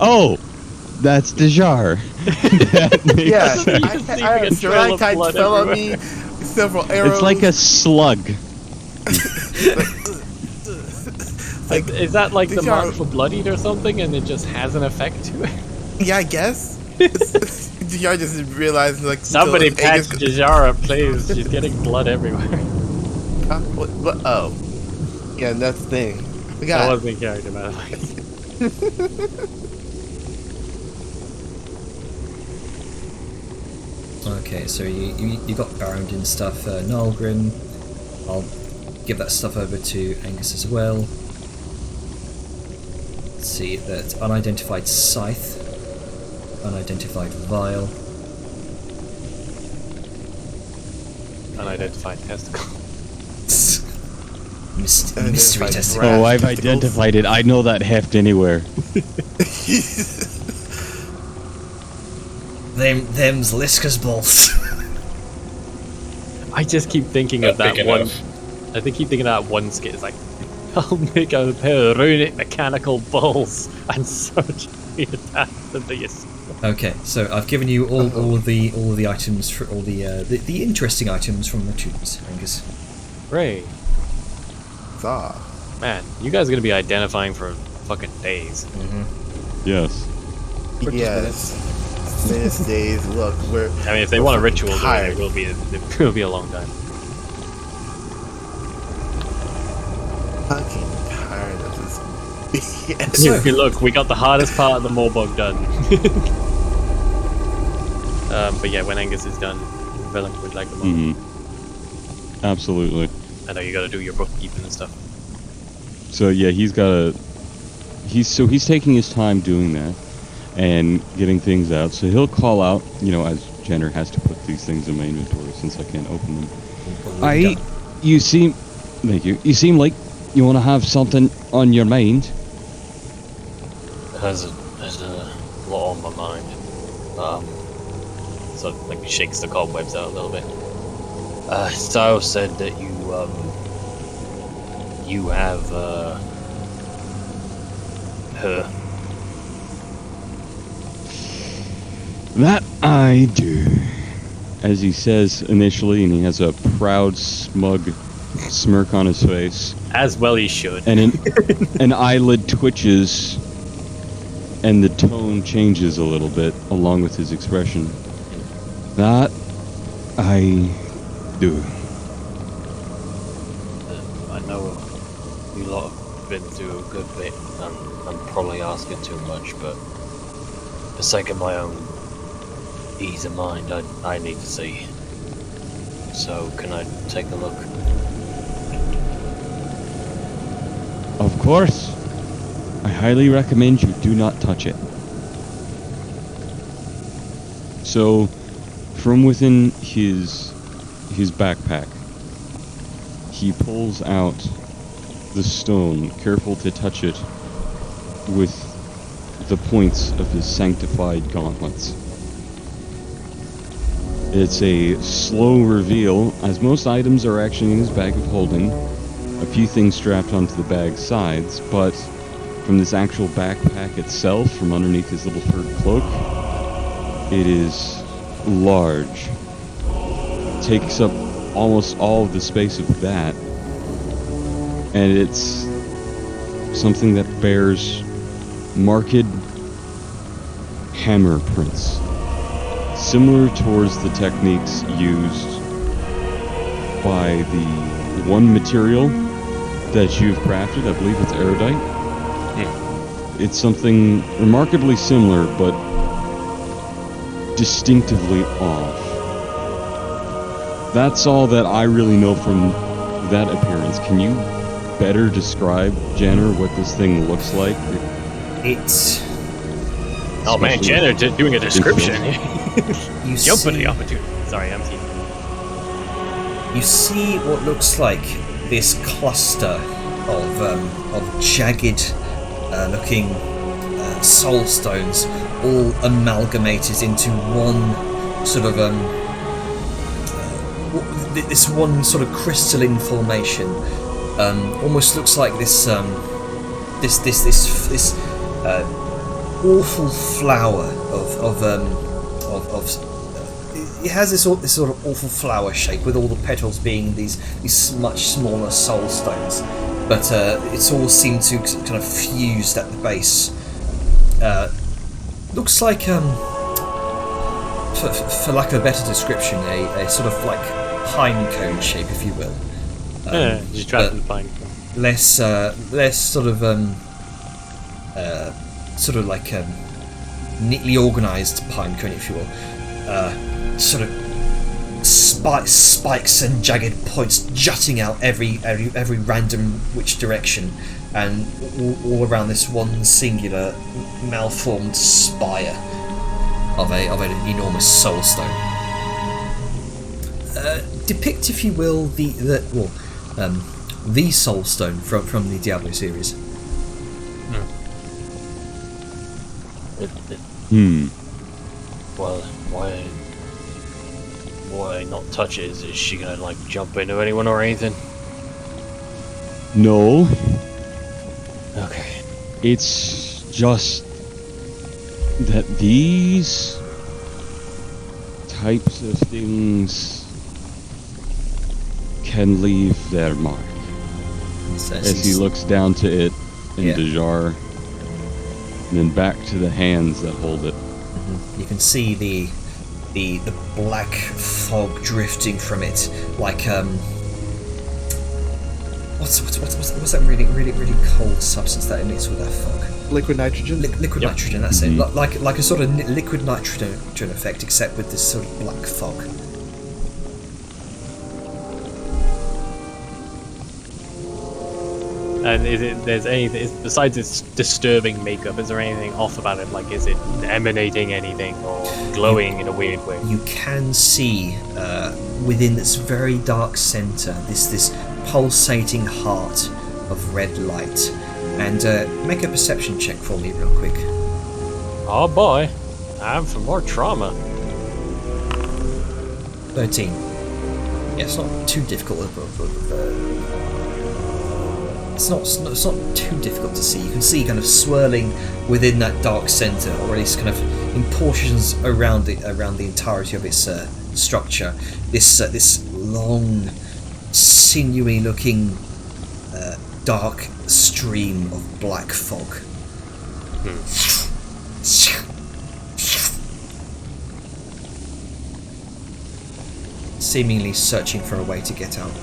Oh, that's Dejar. That makes Yeah, sense. stalactites fell on me, several arrows. It's like a slug. like, Is that like the These mark are- for Blood Eat or something, and it just has an effect to it? yeah, I guess. Y'all just realized like Somebody so patch Angus- Jajara, please. She's getting blood everywhere. What? Oh, yeah, that's the thing. I That forgot. wasn't in character, by the way. Okay, so you got Barrowden stuff, Nalgrim. I'll give that stuff over to Angus as well. Let's see, that unidentified scythe, unidentified vial, Unidentified testicle. mystery Unidentified testicle. rat. Oh, I've testicles. identified it. I know that heft anywhere. Them's Liska's balls. I just keep thinking of Not that big one. enough. I think keep thinking of that one skit. It's like, I'll make a pair of runic mechanical balls and search the attack the biggest. Okay, so I've given you all of the items for all the interesting items from the tombs, Angus. Ray, Saw. man, you guys are gonna be identifying for fucking days. Yes. Yes. Minutes, days. Look, we're. I mean, if they want a fucking ritual, then tired. it will be a long time. Fucking tired of this. BS. So- Look, we got the hardest part of the Morbog done. But yeah, when Angus is done, Velen would like the moment. Absolutely. I know you gotta do your bookkeeping and stuff. So yeah, he's taking his time doing that and getting things out. So he'll call out, as Jenner has to put these things in my inventory since I can't open them. Thank you. You seem like you want to have something on your mind. There's a lot on my mind. So like shakes the cobwebs out a little bit. Style said that you have her. That I do. As he says initially, and he has a proud, smug smirk on his face, As well he should. and an eyelid twitches, and the tone changes a little bit along with his expression. That I do. I know you lot have been through a good bit. I'm probably asking too much, but for the sake of my own ease of mind, I need to see. So, can I take a look? Of course. I highly recommend you do not touch it. So, from within his backpack, he pulls out the stone, careful to touch it with the points of his sanctified gauntlets. It's a slow reveal, as most items are actually in his bag of holding. A few things strapped onto the bag's sides, but from this actual backpack itself, from underneath his little furred cloak, it is large. It takes up almost all of the space of that, and it's something that bears marked hammer prints, similar towards the techniques used by the one material that you've crafted. I believe it's erudite. It's something remarkably similar, but distinctively off. That's all that I really know from that appearance. Can you better describe, Jenner, what this thing looks like? It's Oh man, Especially- Jenner just doing a description. you Jump at see, the opportunity. Sorry, I'm teasing. you see what looks like this cluster of jagged looking soul stones, all amalgamated into one sort of this one sort of crystalline formation almost looks like this awful flower of it has this sort of awful flower shape with all the petals being these much smaller soul stones, but it's all seemed to kind of fused at the base. Looks like for lack of a better description, a sort of like pine cone shape, if you will. Just trapped in the pine cone. Less sort of like neatly organised pine cone, if you will. Sort of spikes and jagged points jutting out every random which direction, and all around this one singular malformed spire of an enormous soul stone. Depict, if you will, the soul stone from the Diablo series. Well, why not touch it? Is she gonna like jump into anyone or anything? No. Okay. It's just that these types of things can leave their mark. As he looks down to it in the jar, and then back to the hands that hold it. You can see the black fog drifting from it, like what's that really cold substance that emits with that fog? Liquid nitrogen. Liquid nitrogen. That's it. Like a sort of liquid nitrogen effect, except with this sort of black fog. And there's anything besides its disturbing makeup? Is there anything off about it? Like, is it emanating anything or glowing in a weird way? You can see within its very dark centre this pulsating heart of red light. And make a perception check for me, real quick. Oh boy, I'm for more trauma. 13. Yeah, it's not too difficult. It's not too difficult to see. You can see kind of swirling within that dark centre, or at least kind of in portions around the entirety of its structure. This long, sinewy-looking, dark stream of black fog. Seemingly searching for a way to get out.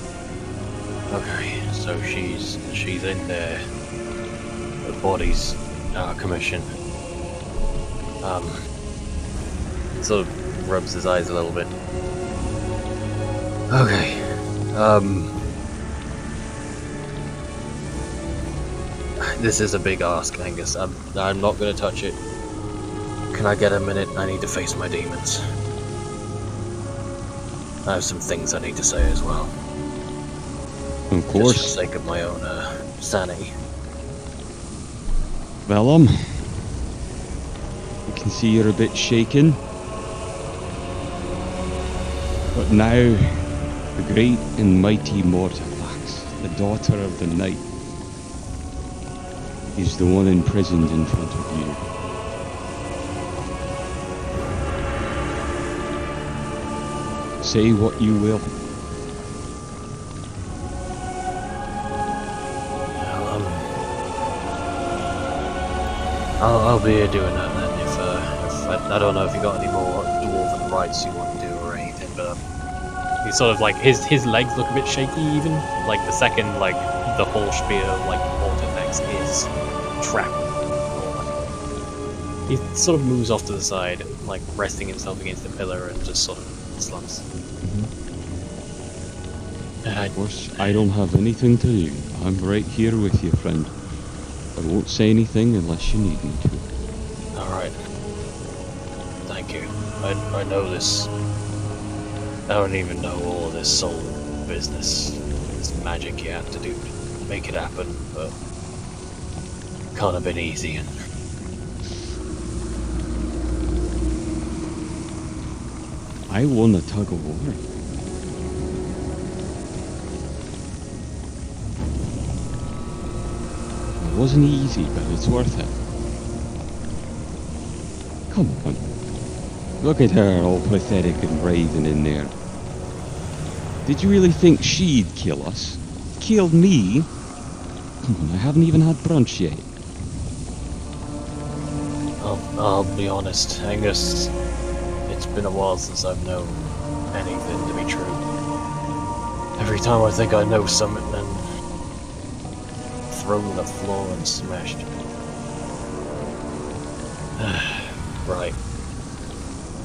Okay, so she's in there. The body's out of commission. He sort of rubs his eyes a little bit. Okay. This is a big ask, Angus. I'm not gonna touch it. Can I get a minute? I need to face my demons. I have some things I need to say as well. Of course. Just for the sake of my own sanity. Well, you can see you're a bit shaken. But now, the great and mighty Mortifax, the daughter of the night, is the one imprisoned in front of you. Say what you will. I'll be here doing that then. If I don't know if you got any more dwarven rites you want to do or anything, but He's sort of like his legs look a bit shaky even. Like the second like the whole spear like Mortifax is trapped. He sort of moves off to the side, like resting himself against the pillar and just sort of slumps. Of course, I don't have anything to do. I'm right here with you, friend. I won't say anything unless you need me to. Alright. Thank you. I know this. I don't even know all of this soul business. This magic you have to do to make it happen, but can't have been easy. And I won a tug of war. wasn't easy, but it's worth it. Come on. Look at her, all pathetic and writhing in there. Did you really think she'd kill us? Killed me? Come on, I haven't even had brunch yet. I'll be honest, Angus. It's been a while since I've known anything to be true. Every time I think I know something, then thrown to the floor and smashed. Right.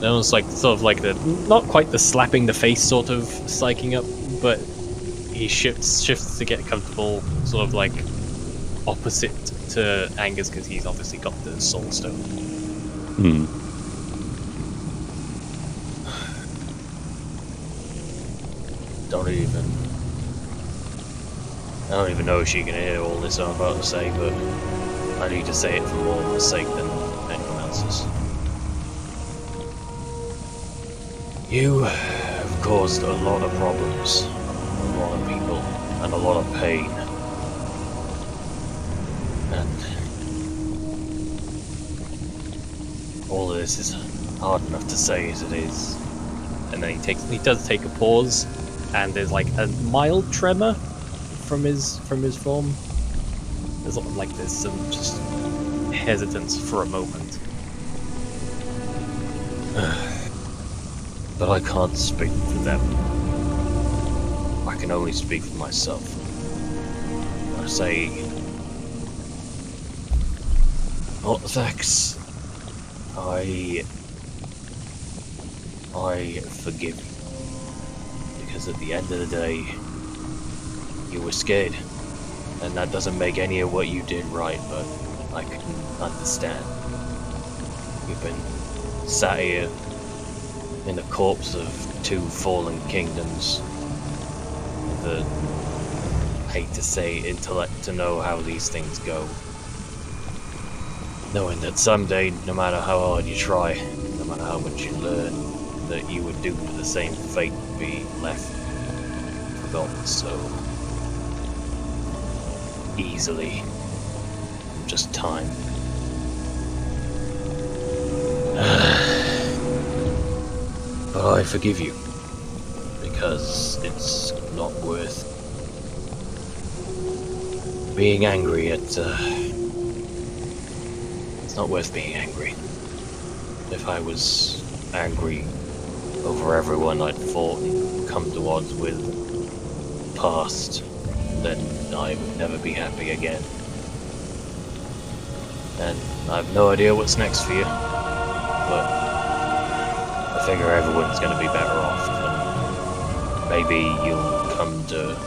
That was like sort of like the not quite the slapping the face sort of psyching up, but he shifts to get comfortable, sort of like opposite to Angus because he's obviously got the soul stone. I don't even know if she can hear all this I'm about to say, but I need to say it for more of her sake than anyone else's. You have caused a lot of problems, a lot of people, and a lot of pain. And all of this is hard enough to say as it is. And then he does take a pause, and there's like a mild tremor from his form. There's some just hesitance for a moment. But I can't speak for them. I can only speak for myself. I say, Orthodox, I forgive you. Because at the end of the day, you were scared. And that doesn't make any of what you did right, but I can understand. You've been sat here in the corpse of two fallen kingdoms. The, hate to say, intellect to know how these things go. Knowing that someday, no matter how hard you try, no matter how much you learn, that you would doomed to the same fate, be left forgotten so easily. Just time. But I forgive you, because it's not worth being angry at, it's not worth being angry. If I was angry over everyone I'd fought and come to odds with past, then I would never be happy again. And I have no idea what's next for you, but I figure everyone's going to be better off, and maybe you'll come to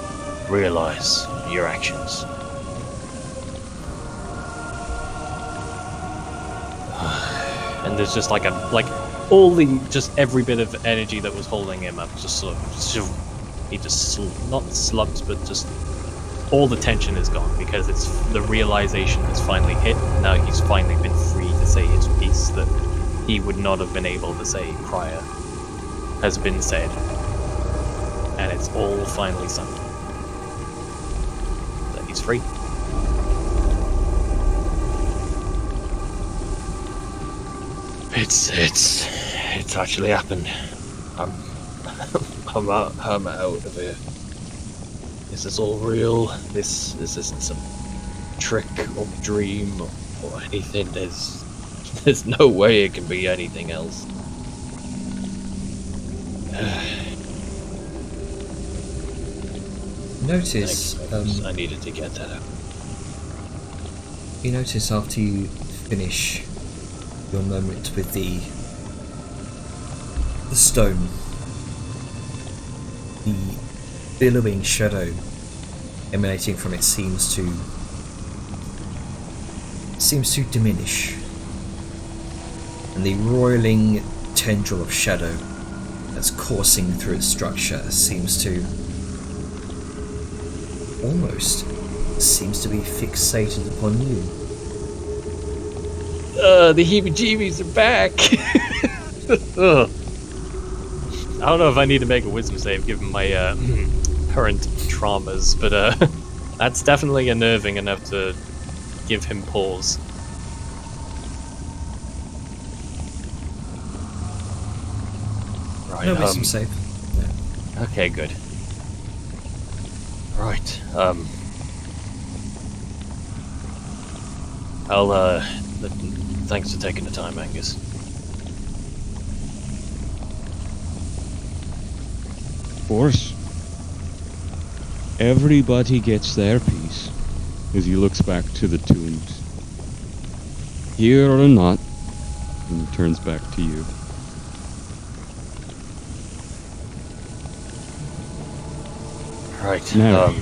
realize your actions. And there's just every bit of energy that was holding him up just sort of, he just not slumped, but just all the tension is gone because it's the realization has finally hit. Now he's finally been free to say his piece that he would not have been able to say prior has been said, and it's all finally sunk. That he's free. It's actually happened. I'm out of here. Is this all real? This isn't some trick or dream or anything. There's no way it can be anything else. Notice, I needed to get that out. You notice after you finish your moment with the stone, the billowing shadow emanating from it seems to diminish, and the roiling tendril of shadow that's coursing through its structure seems to be fixated upon you. The heebie-jeebies are back. I don't know if I need to make a wisdom save given my current traumas, but that's definitely unnerving enough to give him pause. Right. No, wisdom save. Okay, good. Right. I'll thanks for taking the time, Angus. Of course. Everybody gets their piece. As he looks back to the tombs. Here or not. And he turns back to you. Right. Now.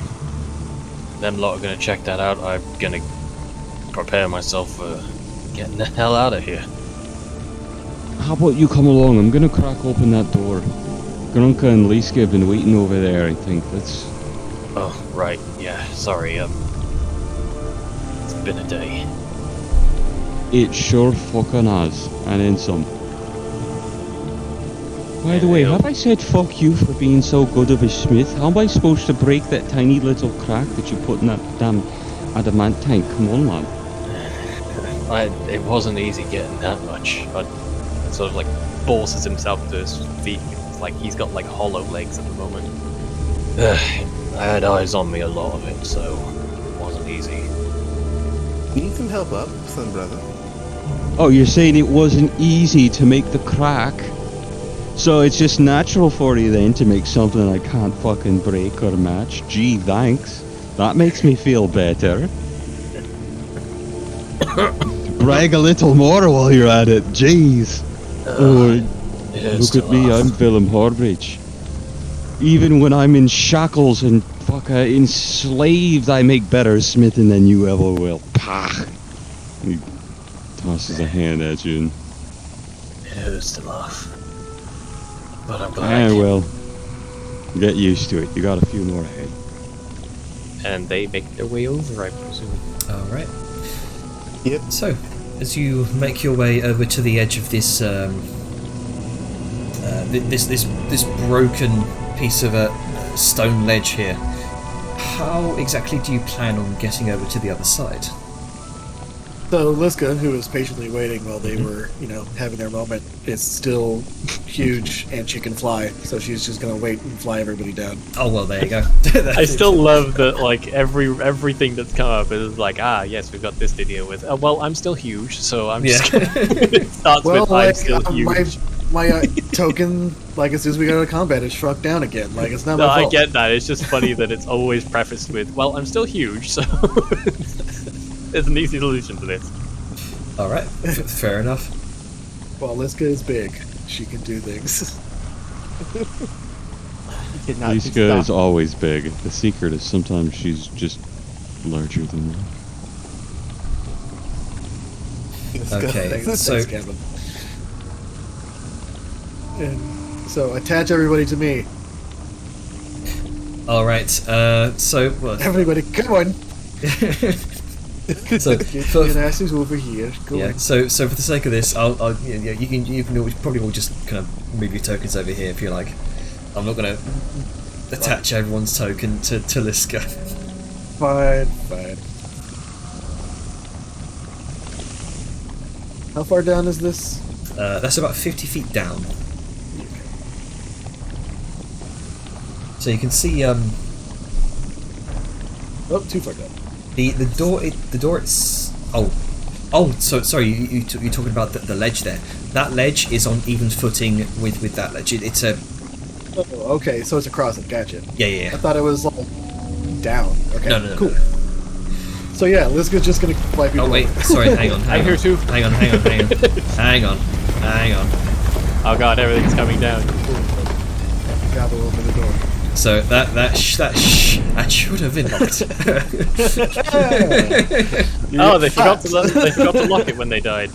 Them lot are gonna check that out. I'm gonna prepare myself for getting the hell out of here. How about you come along? I'm gonna crack open that door. Grunka and Liska have been waiting over there, I think. That's... Oh, right. Yeah, sorry. It's been a day. It sure fucking has. And then some. By the way, have I said fuck you for being so good of a smith? How am I supposed to break that tiny little crack that you put in that damn adamantine? Come on, lad. It wasn't easy getting that much. But it sort of like forces himself to his feet. It's like he's got like hollow legs at the moment. I had eyes on me a lot of it, so it wasn't easy. Need some help up, son brother. Oh, you're saying it wasn't easy to make the crack? So it's just natural for you then to make something I can't fucking break or match? Gee, thanks. That makes me feel better. Brag a little more while you're at it, jeez. Look at me, I'm Willem Horbridge. Even when I'm in shackles and enslaved, I make better smithing than you ever will. Pah! He tosses a hand at you and... It hurts to laugh. But I'm glad. well, get used to it. You got a few more ahead. And they make their way over, I presume. Alright. Yep. So, as you make your way over to the edge of this this broken piece of a stone ledge here, how exactly do you plan on getting over to the other side? So Liska, who was patiently waiting while they were, having their moment, is still huge and she can fly. So she's just gonna wait and fly everybody down. Oh well, there you go. I still love that, like, everything that's come up is like, yes, we've got this to deal with. Well, I'm still huge, so I'm just gonna... It starts with, I'm still huge. My token, like, as soon as we go to combat, is shrunk down again. Like, it's not my fault. I get that. It's just funny that it's always prefaced with, well, I'm still huge, so... There's an easy solution to this. Alright, fair enough. Well, Liska is big. She can do things. Liska is always big. The secret is sometimes she's just larger than that. Okay, so... Thanks, Kevin. And so, attach everybody to me. Alright, so... Well, everybody, come on! So your asses over here. Go on. So for the sake of this, you can probably all just kind of move your tokens over here if you like. I'm not going to attach everyone's token to Liska. Fine. How far down is this? That's about 50 feet down. So you can see. Oh, too far down. The door. It's so sorry. You're talking about the ledge there. That ledge is on even footing with that ledge. It's a. Oh, okay. So it's across it. Gotcha. Yeah. I thought it was like down. Okay. No. Cool. No. So yeah, Liska's just gonna fly people. Oh wait, sorry. Hang on. I'm here too. Hang on. Hang on. Oh god, everything's coming down. Gobble over the door. So that should have been locked. Oh, they forgot to lock it when they died.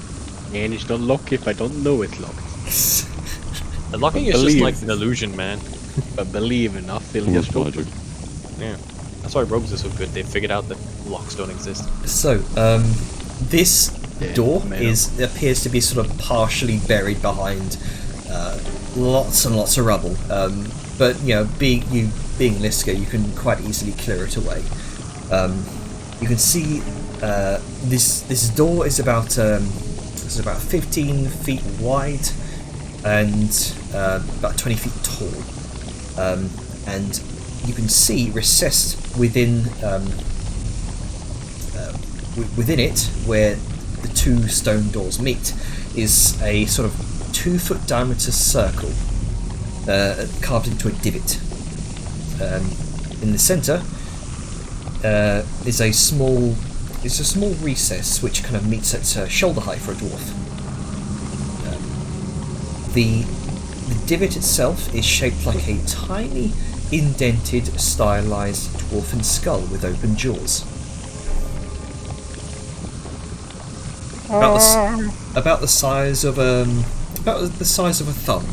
And it's not locked if I don't know it's locked. The locking is just like an illusion, man. But believe enough, they'll Almost just open. logic. Yeah, that's why rogues are so good. They figured out that locks don't exist. So, this door appears to be sort of partially buried behind lots and lots of rubble. But being Liska, you can quite easily clear it away. You can see This door is about 15 feet wide and about 20 feet tall, and you can see recessed within within it, where the two stone doors meet, is a sort of 2-foot diameter circle carved into a divot. In the centre is a small recess which kind of meets at shoulder height for a dwarf. The divot itself is shaped like a tiny, indented, stylized dwarfen skull with open jaws. About the size of a thumb.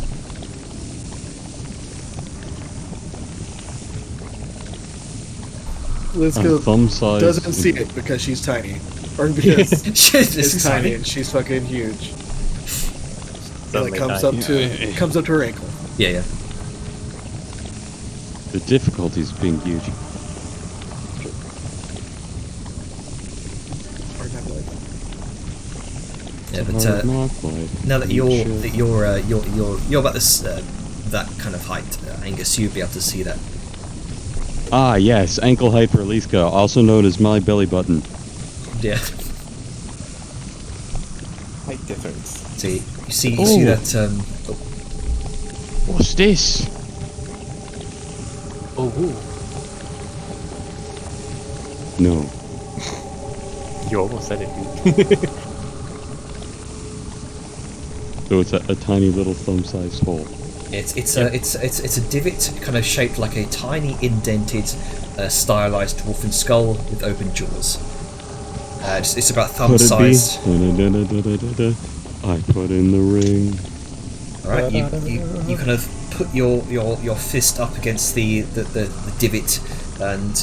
Liska thumb size. doesn't see it because she's tiny. Or because it's tiny and she's fucking huge. It comes up to her ankle. Yeah. The difficulties of being huge. Yeah, but now that you're about this that kind of height, Angus, you'd be able to see that. Ah, yes, ankle height for Liska, also known as my belly button. Yeah. Height difference. See, you see that. What's this? Oh. No. You almost said it. So it's a tiny little thumb-sized hole. It's a divot kind of shaped like a tiny indented, stylized dwarfen skull with open jaws. It's about thumb sized. I put in the ring. All right, you kind of put your fist up against the divot, and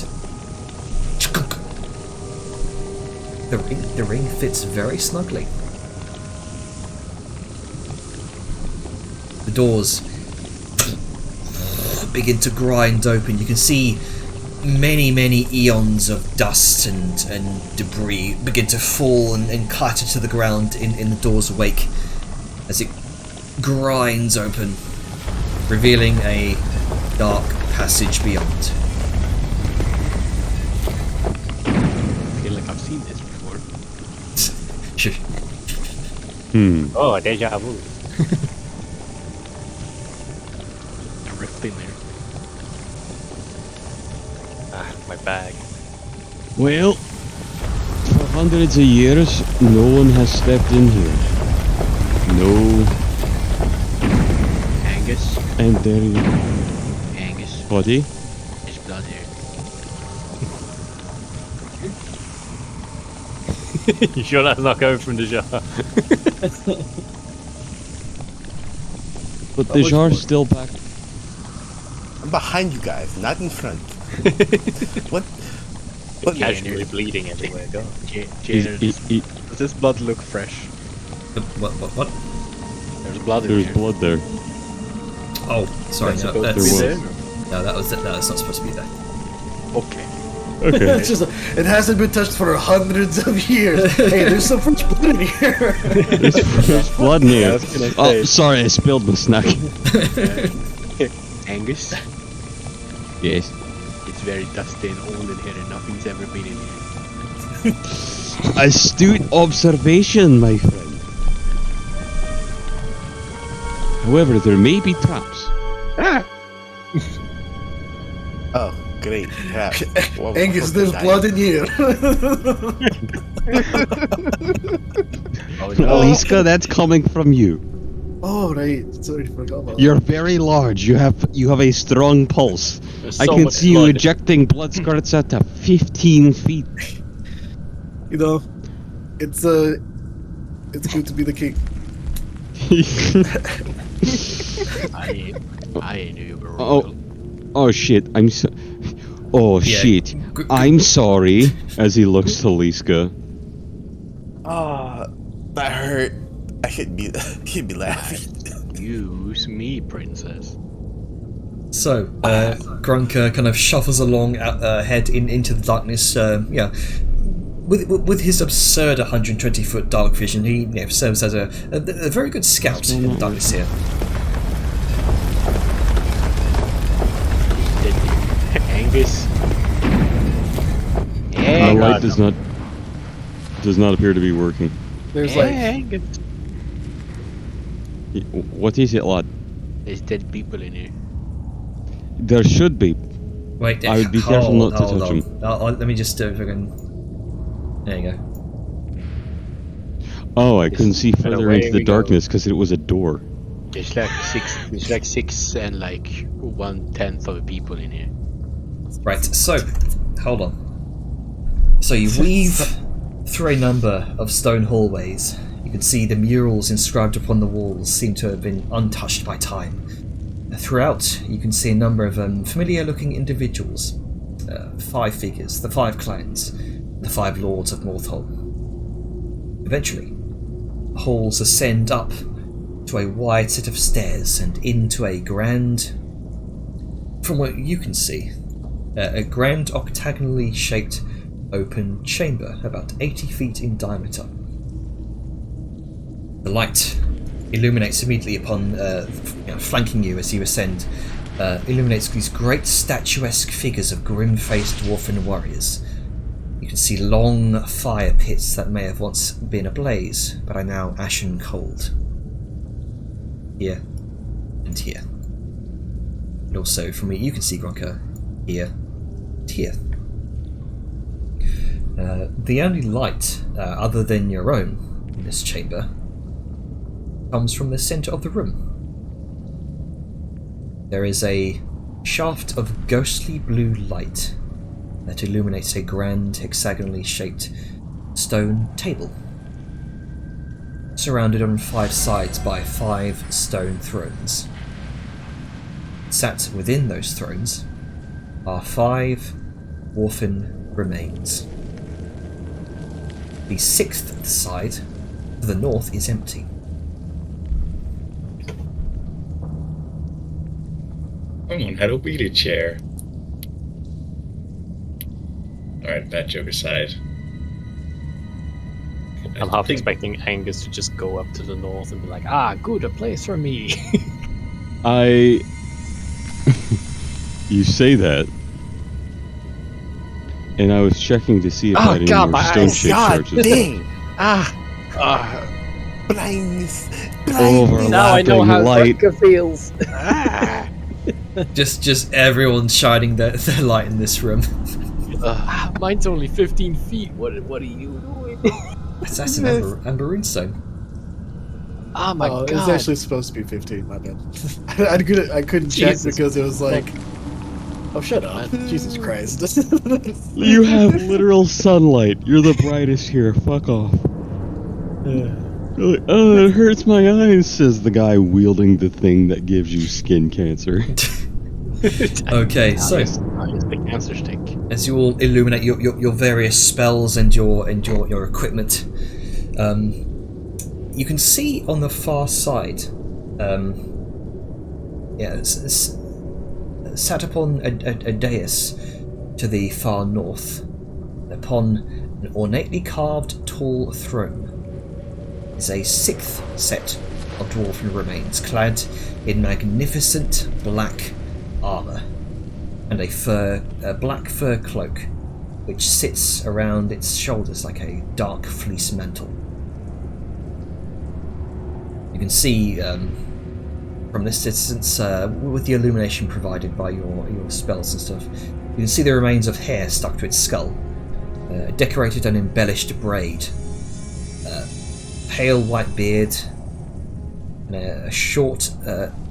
the ring fits very snugly. The doors begin to grind open. You can see many eons of dust and debris begin to fall and clatter to the ground in the door's wake as it grinds open, revealing a dark passage beyond. I feel like I've seen this before. Shush. Oh, deja vu. A rift in there. My bag. Well, for hundreds of years, no one has stepped in here. No. Angus, And there you go. Angus, Buddy? there's blood here. You sure that's not going from the jar? But the jar's still back. I'm behind you guys, not in front. What? Casually bleeding everywhere. Go. Jader, does this blood look fresh? What? There's blood in There's here. blood there. Oh, sorry. That's No, supposed that's, to be was. there? no, that's not supposed to be there. Okay. Okay. It's just, it hasn't been touched for hundreds of years. Hey, there's some fresh blood in here. There's blood in I here. was gonna Oh, say. sorry, I spilled my snack. Angus, Yes. it's very dusty and old in here and nothing's ever been in here. Astute observation, my friend. However, there may be traps. Oh, great. Yeah. What- Angus, what's there's that? blood in you. Oh no. Liska, that's coming from you. Oh, right. Sorry, forgot about You're very large. You have a strong pulse. There's I so can much see you blood. ejecting blood spurts out to 15 feet. that. You know, it's good to be the king. I knew you were Oh. royal. Oh shit! Oh Yeah, shit! I'm sorry. As he looks to Liska. Ah, that hurt. I shouldn't be laughing. Use me, princess. So, Grunker kind of shuffles along ahead into the darkness, with his absurd 120-foot dark vision, he serves as a very good scout in the darkness here. Angus. My light does not appear to be working. There's like Angus. What is it, lad? There's dead people in here. There should be. Wait, I would be careful not to touch him. Let me just do it again. There you go. Oh, I couldn't see and further away into the we go. darkness because it was a door. There's like six and like 1/10 of the people in here. Right, so, hold on. So you weave through a number of stone hallways. You can see the murals inscribed upon the walls seem to have been untouched by time. Throughout, you can see a number of familiar-looking individuals. 5 figures, the 5 clans, the 5 lords of Northolm. Eventually, the halls ascend up to a wide set of stairs and into a grand, from what you can see, a grand octagonally shaped open chamber about 80 feet in diameter. The light illuminates immediately upon flanking you as you ascend, illuminates these great statuesque figures of grim-faced dwarven warriors. You can see long fire pits that may have once been ablaze, but are now ashen cold. Here and here. And also, from what you can see, Gronka, here and here. The only light, other than your own, in this chamber, comes from the centre of the room. There is a shaft of ghostly blue light that illuminates a grand hexagonally shaped stone table, surrounded on 5 sides by 5 stone thrones. Sat within those thrones are 5 dwarfen remains. The 6th side to the north is empty. Someone had a wheelie chair. Alright, bad joke aside. I'm half expecting Angus to just go up to the north and be like, good, a place for me. You say that. And I was checking to see if I had any more stone shape charges. Dang! Blindness! Now I know how light. Vodka feels. Just everyone shining their light in this room. Mine's only 15 feet. What are you doing? That's an amber runestone. Oh my god. It's actually supposed to be 15, my bad. I couldn't check Jesus. because it was like... Oh, shut up. Jesus Christ. You have literal sunlight. You're the brightest here. Fuck off. You're like, oh, it hurts my eyes, says the guy wielding the thing that gives you skin cancer. Okay, so It's the cancer stick. as you all illuminate your various spells and your equipment, you can see on the far side, sat upon a dais to the far north, upon an ornately carved tall throne, is a 6th set of dwarven remains, clad in magnificent black armour, and a black fur cloak, which sits around its shoulders like a dark fleece mantle. You can see from this distance, with the illumination provided by your spells and stuff, you can see the remains of hair stuck to its skull, decorated and embellished braid, pale white beard, and a short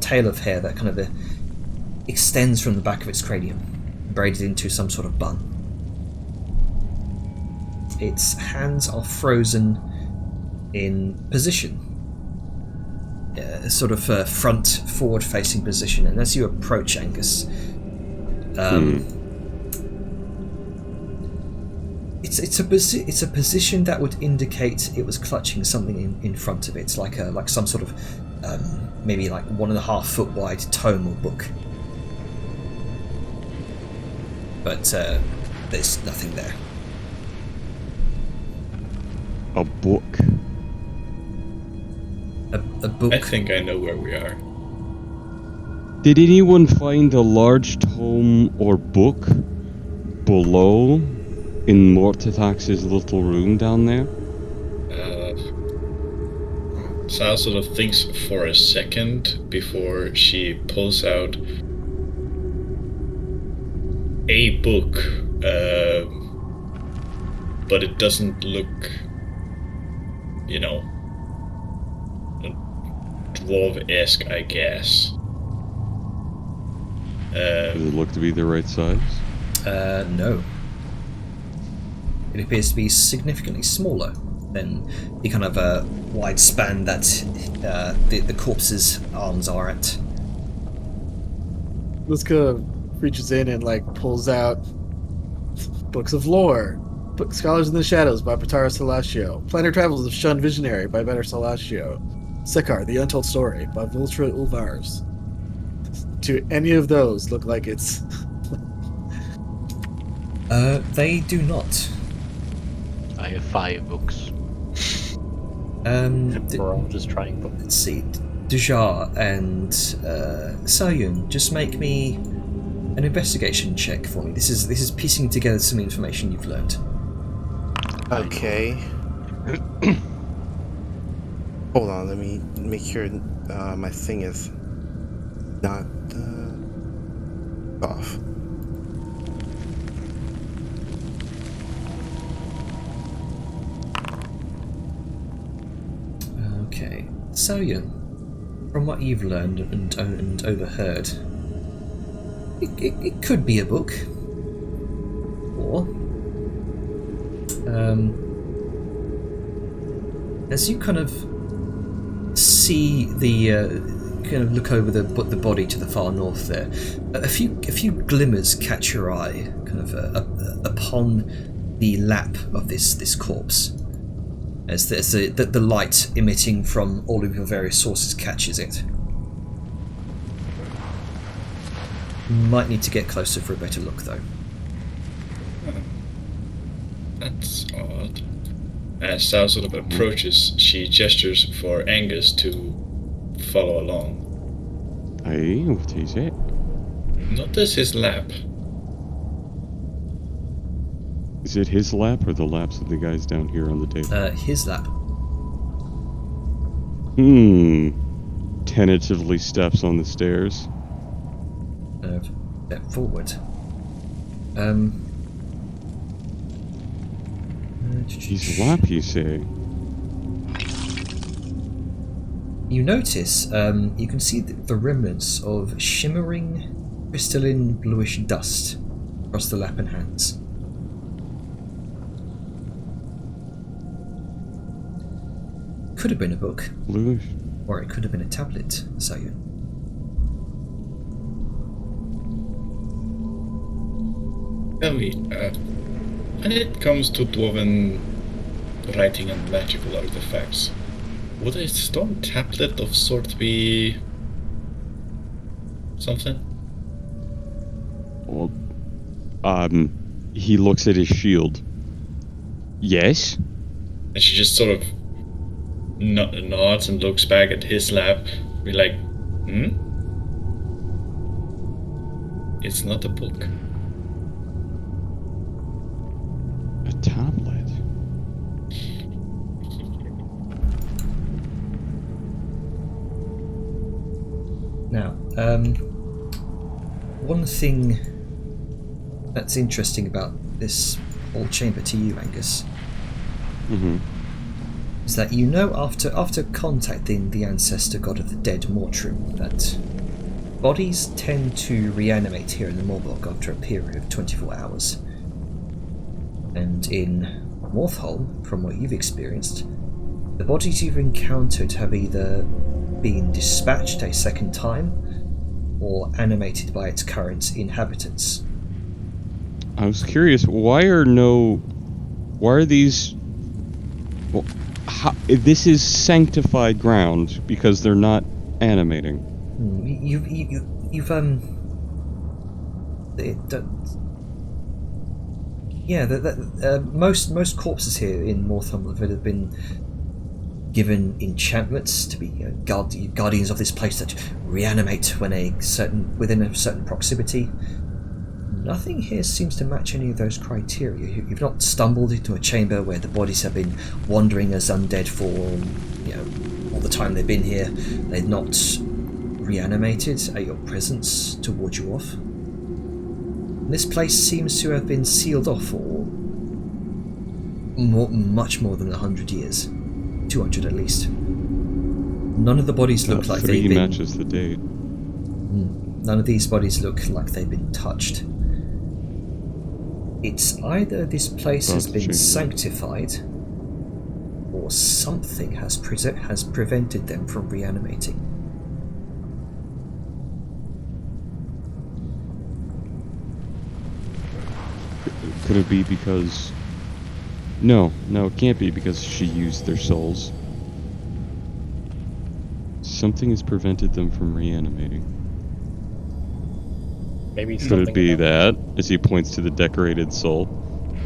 tail of hair that kind of extends from the back of its cranium, braided into some sort of bun. Its hands are frozen in position, sort of front forward-facing position, and as you approach Angus, it's a position that would indicate it was clutching something in front of it, like some sort of maybe like 1.5 foot wide tome or book. But there's nothing there. A book. A book. I think I know where we are. Did anyone find a large tome or book below in Mortithax's little room down there? Sal sort of thinks for a second before she pulls out a book, but it doesn't look, dwarf-esque, I guess. Does it look to be the right size? No. It appears to be significantly smaller than the kind of wide span that the corpse's arms are at. Liska reaches in and pulls out Books of Lore, Scholars in the Shadows by Patara Salatio, Planner Travels of Shun Visionary by Better Salatio, Sekar, The Untold Story by Vultra Ulvars. Do any of those look like it's... They do not. I have 5 books. We're all just trying books. Let's see. Dujar and Sayun, just make me an investigation check for me. This is piecing together some information you've learned. Okay. Hold on, let me make sure my thing is not off. Okay. Sayun, from what you've learned and overheard, it could be a book. Or as you kind of see the kind of look over the body to the far north there, a few glimmers catch your eye, kind of upon the lap of this corpse, as the light emitting from all of your various sources catches it. Might need to get closer for a better look, though. That's odd. As Sal sort of approaches, she gestures for Angus to follow along. Aye, what is it? Notice his lap. Is it his lap or the laps of the guys down here on the table? His lap. Tentatively steps on the stairs. Step forward. His lap, you say? You notice, you can see the remnants of shimmering, crystalline, bluish dust across the lap and hands. Could have been a book, Bluish? or it could have been a tablet, Sayun. Tell me, when it comes to dwarven writing and magical artifacts, would a stone tablet of sort be something? Well, he looks at his shield. Yes? And she just sort of nods and looks back at his lap, be like, It's not a book. A tablet? Now, one thing that's interesting about this old chamber to you, Angus, is that you know after contacting the ancestor god of the dead, Mortrim, that bodies tend to reanimate here in the Morbog after a period of 24 hours. And in Morthholm, from what you've experienced, the bodies you've encountered have either been dispatched a second time or animated by its current inhabitants. I was curious, why are these... Well, this is sanctified ground because they're not animating. Yeah, most corpses here in Northumberland have been given enchantments to be guardians of this place that reanimate within a certain proximity. Nothing here seems to match any of those criteria. You've not stumbled into a chamber where the bodies have been wandering as undead for all the time they've been here. They've not reanimated at your presence to ward you off. This place seems to have been sealed off for much more than 100 years. 200 at least. None of the bodies look like they've been... 3 matches the date. None of these bodies look like they've been touched. It's either this place has been sanctified, or something has prevented them from reanimating. Could it be because... No, it can't be because she used their souls. Something has prevented them from reanimating. Maybe Could it be that, as he points to the decorated soul?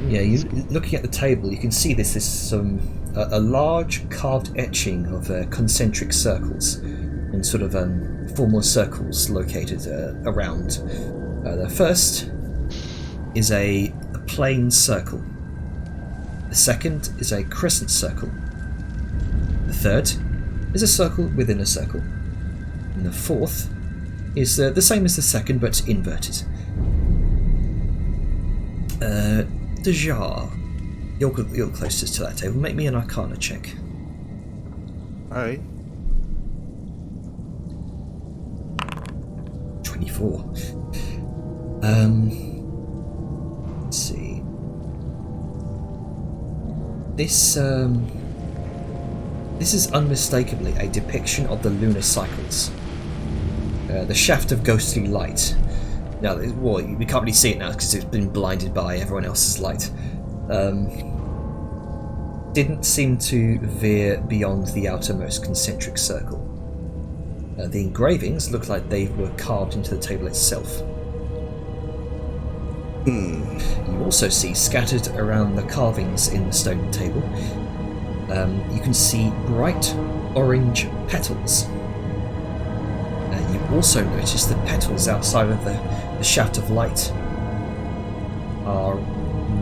Yeah, looking at the table, you can see this a large carved etching of concentric circles and sort of formal circles located around. The first is a plain circle. The second is a crescent circle. The third is a circle within a circle. And the fourth is the same as the second, but inverted. Dejar, you're closest to that table. Make me an Arcana check. Alright. 24. Let's see. This is unmistakably a depiction of the lunar cycles. The shaft of ghostly light. Now, we can't really see it now because it's been blinded by everyone else's light. Didn't seem to veer beyond the outermost concentric circle. The engravings look like they were carved into the table itself. You also see scattered around the carvings in the stone table, you can see bright orange petals. You also notice the petals outside of the shaft of light are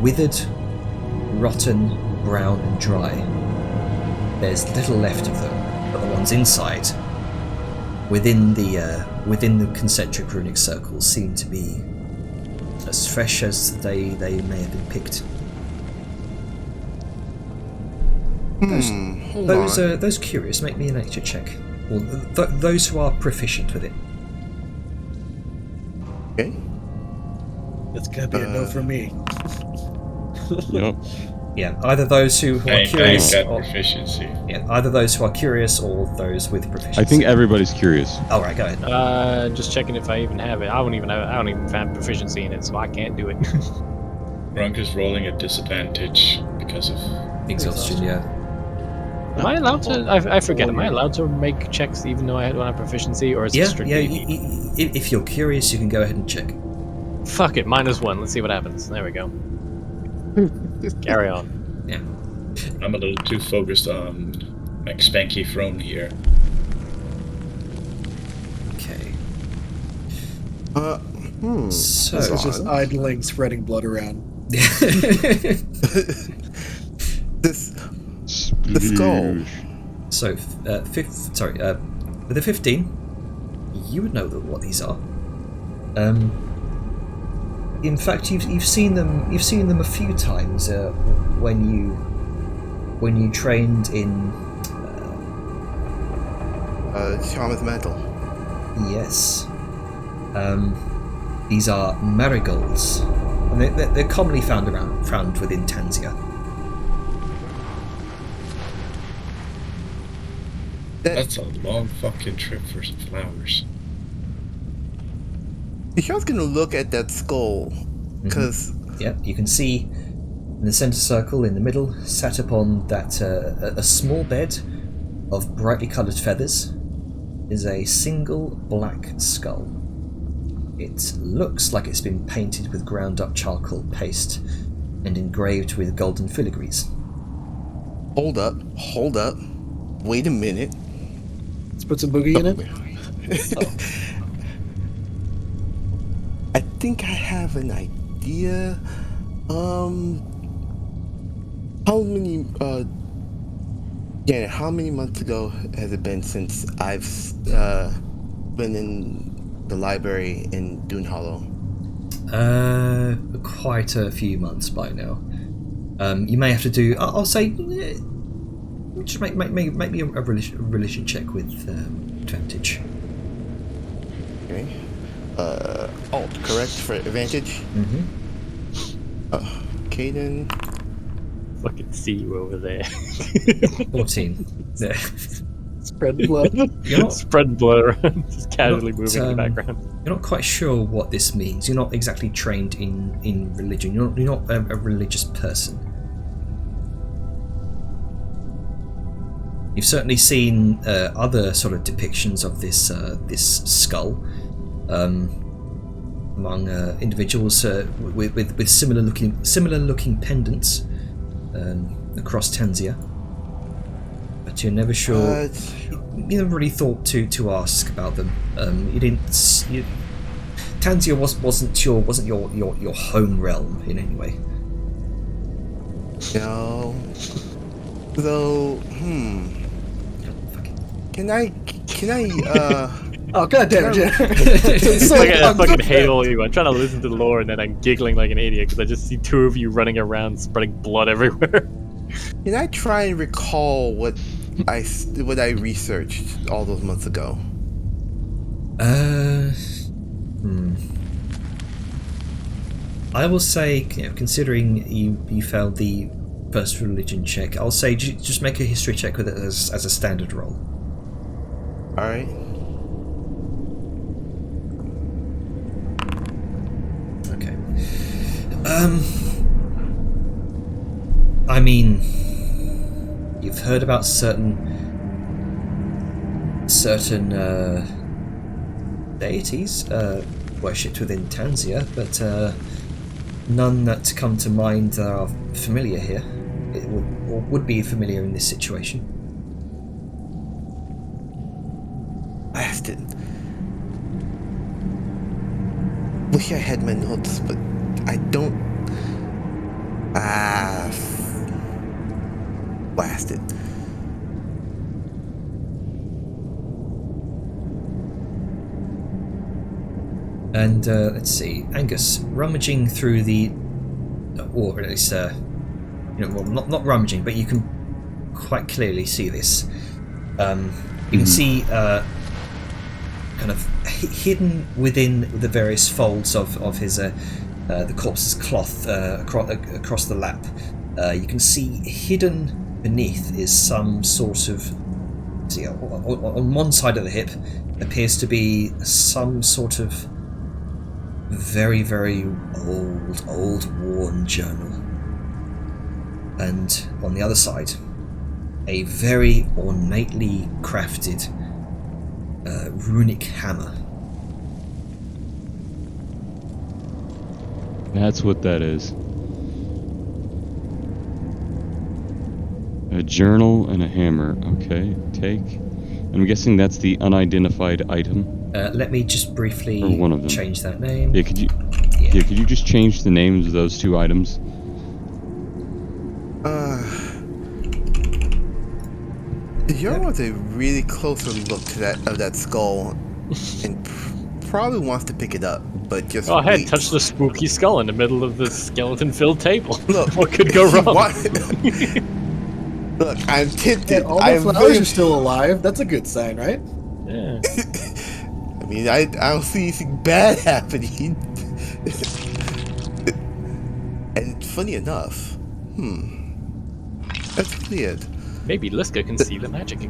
withered, rotten, brown and dry. There's little left of them, but the ones inside, within the concentric runic circles, seem to be as fresh as they may have been picked. Those curious, make me a nature check. Or those who are proficient with it. Okay. It's gonna be a no for me. Yep. Yeah, either those who are curious, I got or, proficiency. yeah, either those who are curious or those with proficiency. I think everybody's curious. All right, go ahead. Just checking if I even have it. I don't even have proficiency in it, so I can't do it. Grunk is rolling at disadvantage because of Exhaustion, yeah. Am I allowed to? I forget. Am I allowed to make checks even though I don't have proficiency, or is it strictly? If you're curious, you can go ahead and check. Fuck it, -1. Let's see what happens. There we go. Carry on. Yeah. I'm a little too focused on like Spanky Throne here. Okay. So it's just idling, spreading blood around. The skull. So, with a 15, you would know what these are. In fact, you've seen them. You've seen them a few times when you trained in. Shaman's Mantle. Yes. These are marigolds, and they're commonly found within Tanzia. That's a long fucking trip for some flowers. Ishar's gonna look at that skull, because... Yeah, you can see in the center circle in the middle, sat upon that a small bed of brightly colored feathers, is a single black skull. It looks like it's been painted with ground up charcoal paste, and engraved with golden filigrees. Hold up. Wait a minute. Let's put some boogie in it. I think I have an idea. How many months ago has it been since I've been in the library in Dune Hollow? Quite a few months by now. You may have to do. I'll say, just make me a religion check with advantage. Okay. Alt, correct, for advantage? Mm-hmm. Okay then. Fucking see you over there. 14. Yeah. Spread blood. You're not, Spread blood around, just casually not, moving in the background. You're not quite sure what this means. You're not exactly trained in religion. You're not a religious person. You've certainly seen other sort of depictions of this skull among individuals with similar looking pendants across Tanzia, but you're never sure. You never really thought to ask about them. You didn't. Tanzia wasn't your home realm in any way. No. So, Can I Oh god damn it! It's like I fucking hate all you. I'm trying to listen to the lore and then I'm giggling like an idiot because I just see two of you running around spreading blood everywhere. Can I try and recall what I researched all those months ago? I will say, considering you failed the first religion check, I'll say just make a history check with it as a standard roll. All right. Okay. I mean, you've heard about certain deities worshipped within Tanzia, but none that come to mind that are familiar here. It would be familiar in this situation. Bastard. Wish I had my notes, but I don't. Blasted. And let's see, Angus, rummaging through the, or at least, well, not rummaging, but you can quite clearly see this. You can see kind of hidden within the various folds of his the corpse's cloth across the lap. You can see hidden beneath is some sort of. See, on one side of the hip appears to be some sort of very, very old worn journal, and on the other side, a very ornately crafted runic hammer. That's what that is. A journal and a hammer. Okay, take. I'm guessing that's the unidentified item. Let me just briefly Or one of them. change that name. Yeah, could you just change the names of those two items? Yor wants a really closer look to that skull, and probably wants to pick it up, but just Go ahead, wait. touch the spooky skull in the middle of the skeleton-filled table. Look, what could go wrong? Look, I'm tempted. Yeah, all the flowers are still alive. That's a good sign, right? Yeah. I mean, I don't see anything bad happening. And funny enough, that's weird. Maybe Liska can see the magic.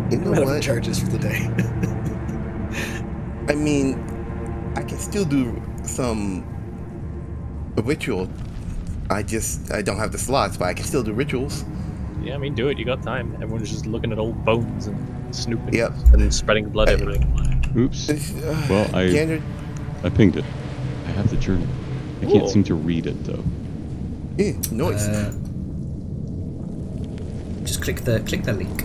You know Whatever what? charges for the day. I mean, I can still do some ritual. I don't have the slots, but I can still do rituals. Yeah, I mean, do it. You got time. Everyone's just looking at old bones and snooping. Yep. And spreading blood everywhere. Oops. Well, I pinged it. I have the journal. I can't seem to read it though. Noise. Just click the link.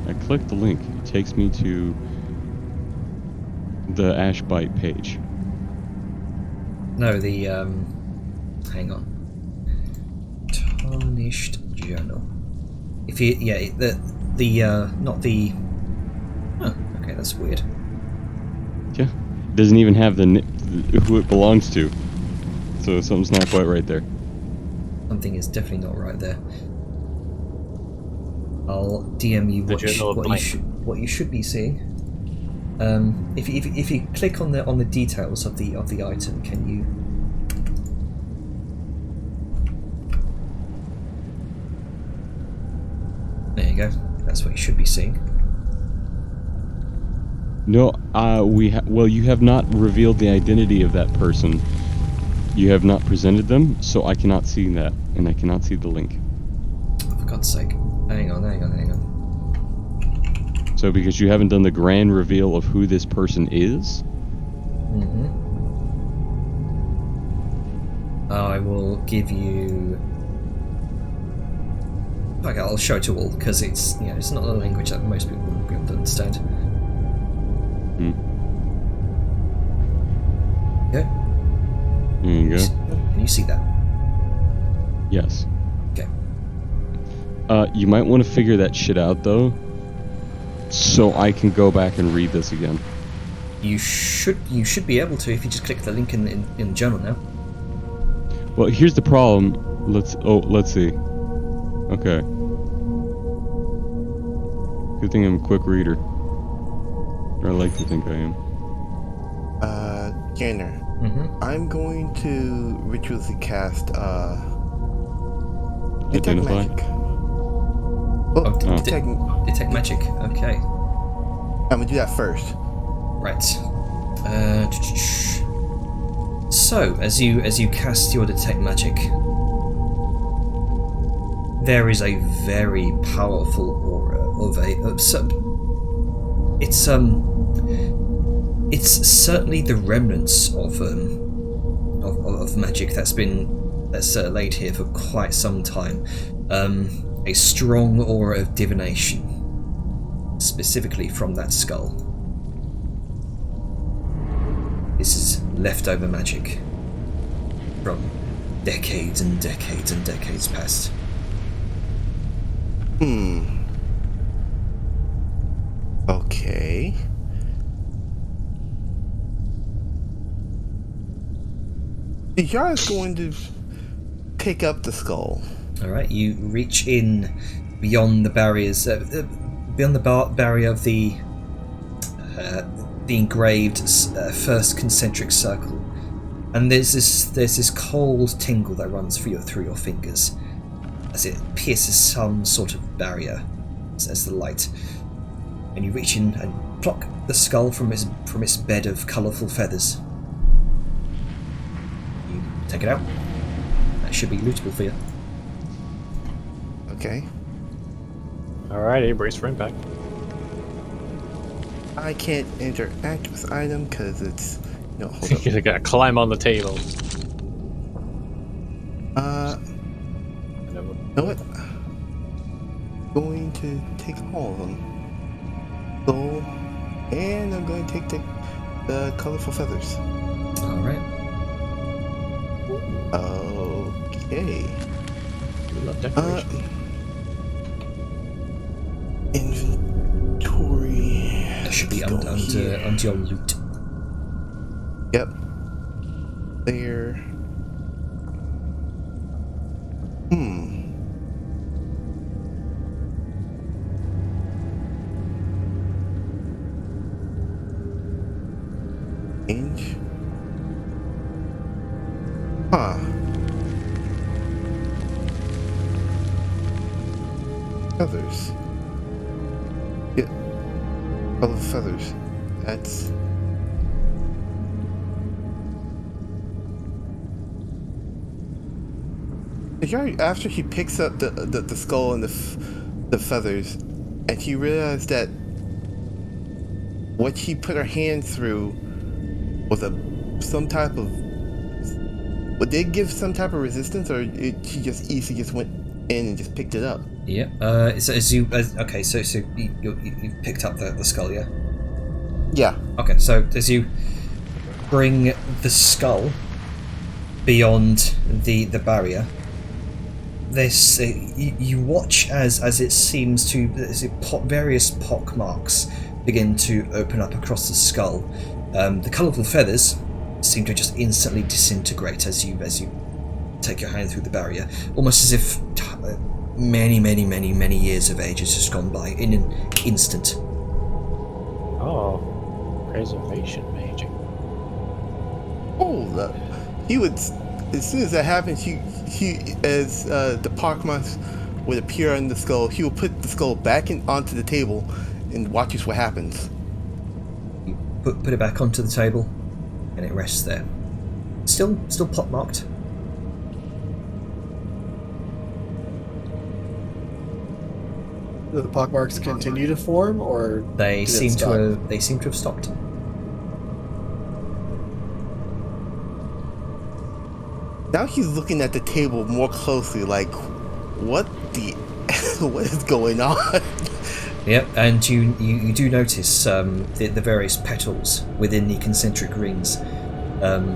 I click the link. It takes me to the Ashbite page. No, the hang on. Tarnished journal. If you not the. Oh, okay, that's weird. Yeah, it doesn't even have who it belongs to. So something's not quite right there. Something is definitely not right there. I'll DM you what you should be seeing. If you click on the details of the item, can you? There you go. That's what you should be seeing. No, well, you have not revealed the identity of that person. You have not presented them, so I cannot see that, and I cannot see the link. For God's sake. Hang on. So because you haven't done the grand reveal of who this person is? Mm-hmm. I will give you... Okay, I'll show it to all, because it's not a language that most people wouldn't be able to understand. Okay. There you go. Can you see that? Yes. Okay. You might want to figure that shit out, though, so I can go back and read this again. You should be able to if you just click the link in the journal now. Well, here's the problem. Let's see. Okay. Good thing I'm a quick reader. Or I like to think I am. Gainer. Mm-hmm. I'm going to ritually cast detect Identify? magic. Detect magic. Okay. I'm gonna do that first. Right. So as you cast your detect magic, there is a very powerful aura it's certainly the remnants of magic that's laid here for quite some time. A strong aura of divination, specifically from that skull. This is leftover magic from decades and decades and decades past. Okay. Yara is going to pick up the skull. Alright, you reach in beyond the barriers, beyond the barrier of the engraved first concentric circle, and there's this cold tingle that runs through your fingers as it pierces some sort of barrier, as the light, and you reach in and pluck the skull from its bed of colourful feathers. You take it out. That should be lootable for you. Okay. Alrighty, brace for impact. I can't interact with item because it's hold up. You gotta climb on the table. You know what? Going to take all of them. Go, and I'm going to take the colorful feathers. Alright. Okay. You love decoration. Inventory. That should be under your loot. Yep. There. Change. Feathers. Yeah. Color feathers. That's. After he picks up the skull and the feathers, and he realized that what he put her hand through was a some type of? Would they give some type of resistance, or she just easily just went in and just picked it up? Yeah. So you picked up the skull, yeah. Yeah. Okay. So as you bring the skull beyond the barrier, this you watch as it seems to various pock marks begin to open up across the skull. The colourful feathers seem to just instantly disintegrate as you take your hand through the barrier, almost as if many years of age has just gone by in an instant. Oh, preservation magic. Oh, he would. As soon as that happens, as the pockmarks would appear on the skull, he will put the skull back onto the table and watches what happens. Put it back onto the table, and it rests there. Still pockmarked. Do the pockmarks continue to form, or They did it seem stop? to have stopped. Now he's looking at the table more closely, like, what is going on? Yep, and you do notice the various petals within the concentric rings. The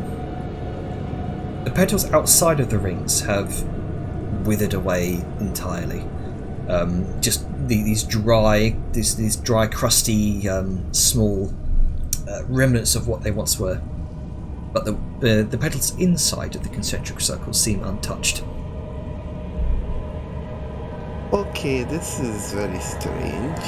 petals outside of the rings have withered away entirely. Just these dry, crusty, small remnants of what they once were. But the petals inside of the concentric circles seem untouched. Okay, this is very strange.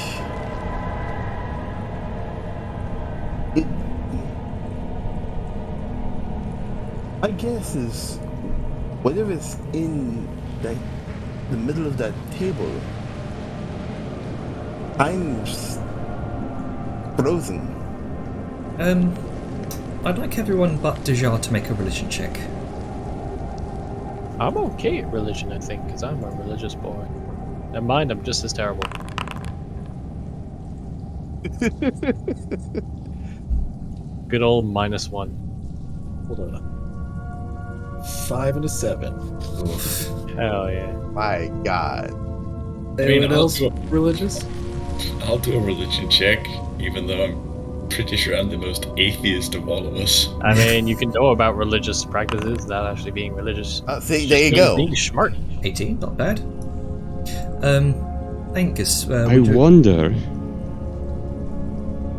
I guess is whatever's in the middle of that table. I'm frozen. I'd like everyone but Dejar to make a religion check. I'm okay at religion, I think, because I'm a religious boy. Never mind, I'm just as terrible. Good old -1. Hold on. 5 and a 7. Oof. Hell yeah. My God. Anyone else religious? I'll do a religion check, even though I'm pretty sure I'm the most atheist of all of us. I mean, you can know about religious practices without actually being religious. See, there you go. Being smart. 18, not bad. Angus, I wonder,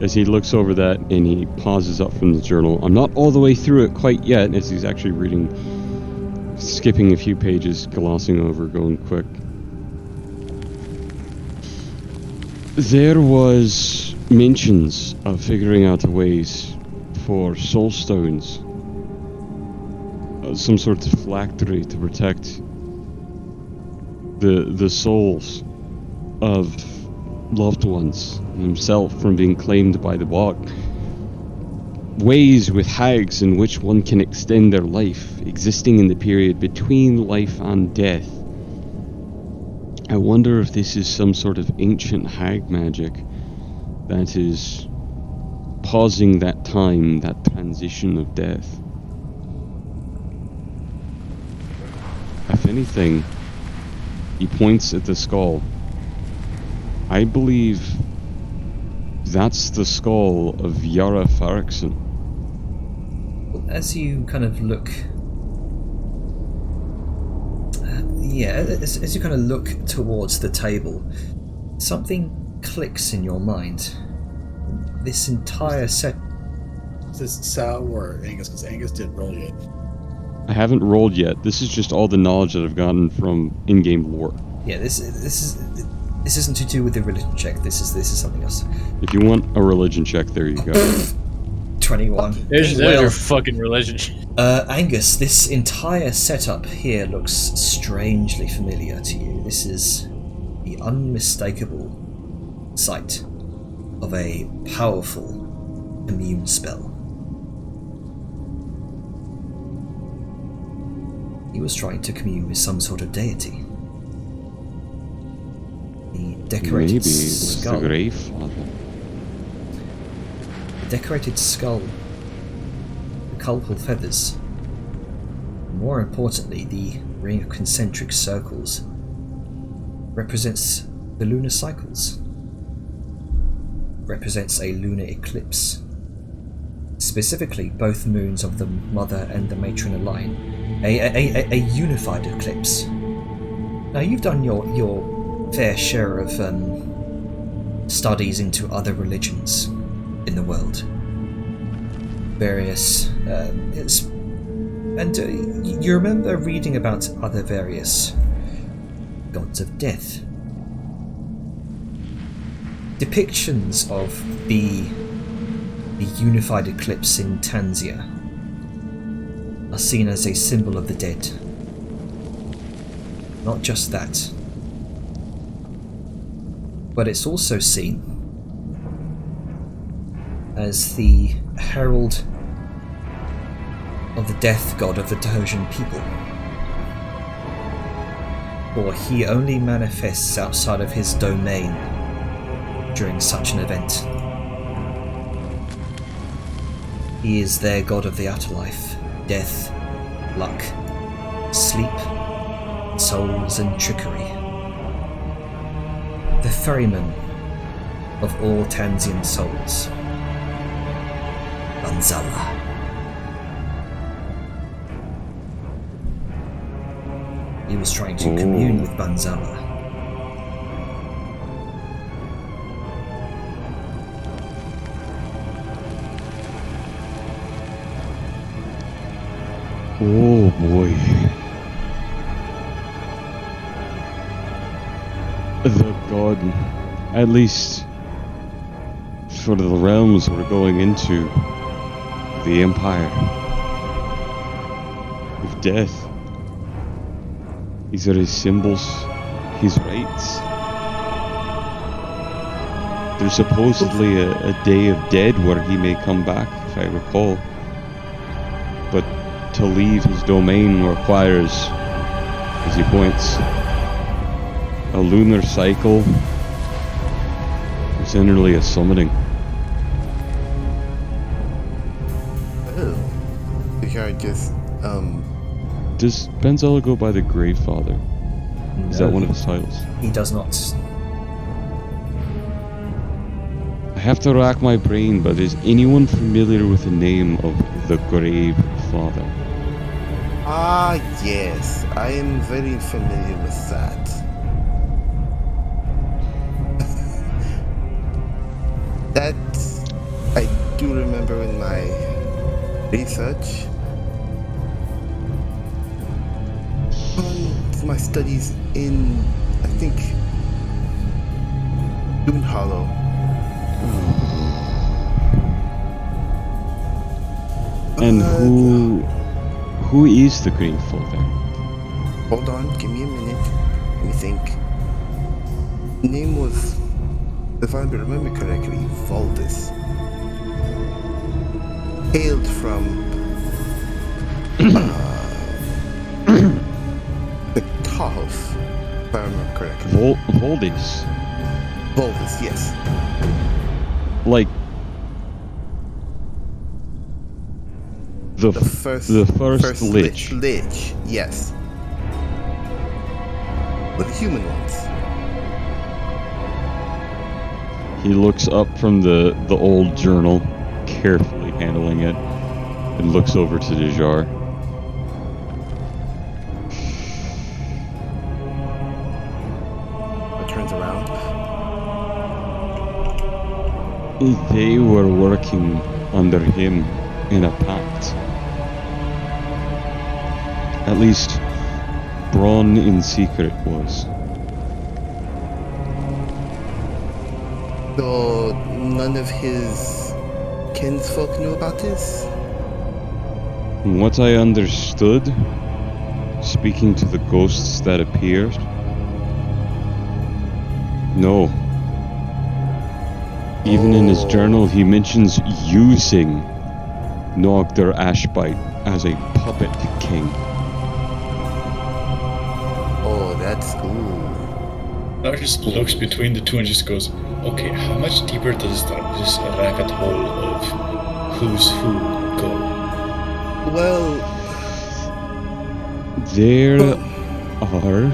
as he looks over that and he pauses up from the journal. I'm not all the way through it quite yet, as he's actually reading, skipping a few pages, glossing over, going quick. There was mentions of figuring out a ways for soul stones, some sort of phylactery to protect the souls of loved ones and himself from being claimed by the Bog. Ways with hags in which one can extend their life, existing in the period between life and death. I wonder if this is some sort of ancient hag magic that is pausing that time, that transition of death. If anything, he points at the skull. I believe that's the skull of Yara Farrickson. As you kind of look, as you kind of look towards the table, something clicks in your mind. This entire set. Is this Sal or Angus? Because Angus didn't roll yet. I haven't rolled yet. This is just all the knowledge that I've gotten from in-game lore. Yeah, this isn't to do with the religion check. This is something else. If you want a religion check, there you go. 21. There's Well, your fucking religion. Angus, this entire setup here looks strangely familiar to you. This is the unmistakable sight of a powerful immune spell. He was trying to commune with some sort of deity. The decorated Maybe it was skull. the Grave Father. The decorated skull colourful feathers. More importantly, the ring of concentric circles represents the lunar cycles. Represents a lunar eclipse. Specifically, both moons of the mother and the matron align. A unified eclipse. Now, you've done your fair share of studies into other religions in the world. Various, you remember reading about other various gods of death. Depictions of the unified eclipse in Tanzia are seen as a symbol of the dead. Not just that, but it's also seen as the herald of the death god of the Persian people. For he only manifests outside of his domain during such an event. He is their god of the afterlife, death, luck, sleep, souls and trickery. The ferryman of all Tanzian souls. Banzala. He was trying to commune with Banzala. Oh boy. The god, at least for the realms we're going into, the Empire of Death. These are his symbols, his rites. There's supposedly a Day of Dead where he may come back, if I recall. But to leave his domain requires, as he points, a lunar cycle, generally a summoning. Oh. You are just, Does Banzala go by the Grey Father? Is that one of his titles? He does not. I have to rack my brain, but is anyone familiar with the name of the Grave Father? Ah, yes. I am very familiar with that. That I do remember in my research. My studies in, I think, Dune Hollow. And who is the Grey Father? Hold on, give me a minute. Let me think. The name was, if I remember correctly, Valdis. Hailed from the Tahoe, if I remember correctly. Valdis. Valdis, yes. Like the first lich. Lich, yes. But the human ones. He looks up from the old journal, carefully handling it, and looks over to Dejar. Turns around. They were working under him in a pact. At least, Braun in secret was. So none of his kinsfolk knew about this? From what I understood, speaking to the ghosts that appeared, no. Even in his journal, he mentions using Nogdar Ashbite as a puppet king. Oh, that's cool. Now just looks between the two and just goes, okay, how much deeper does this rabbit hole of who's who go? Well, There are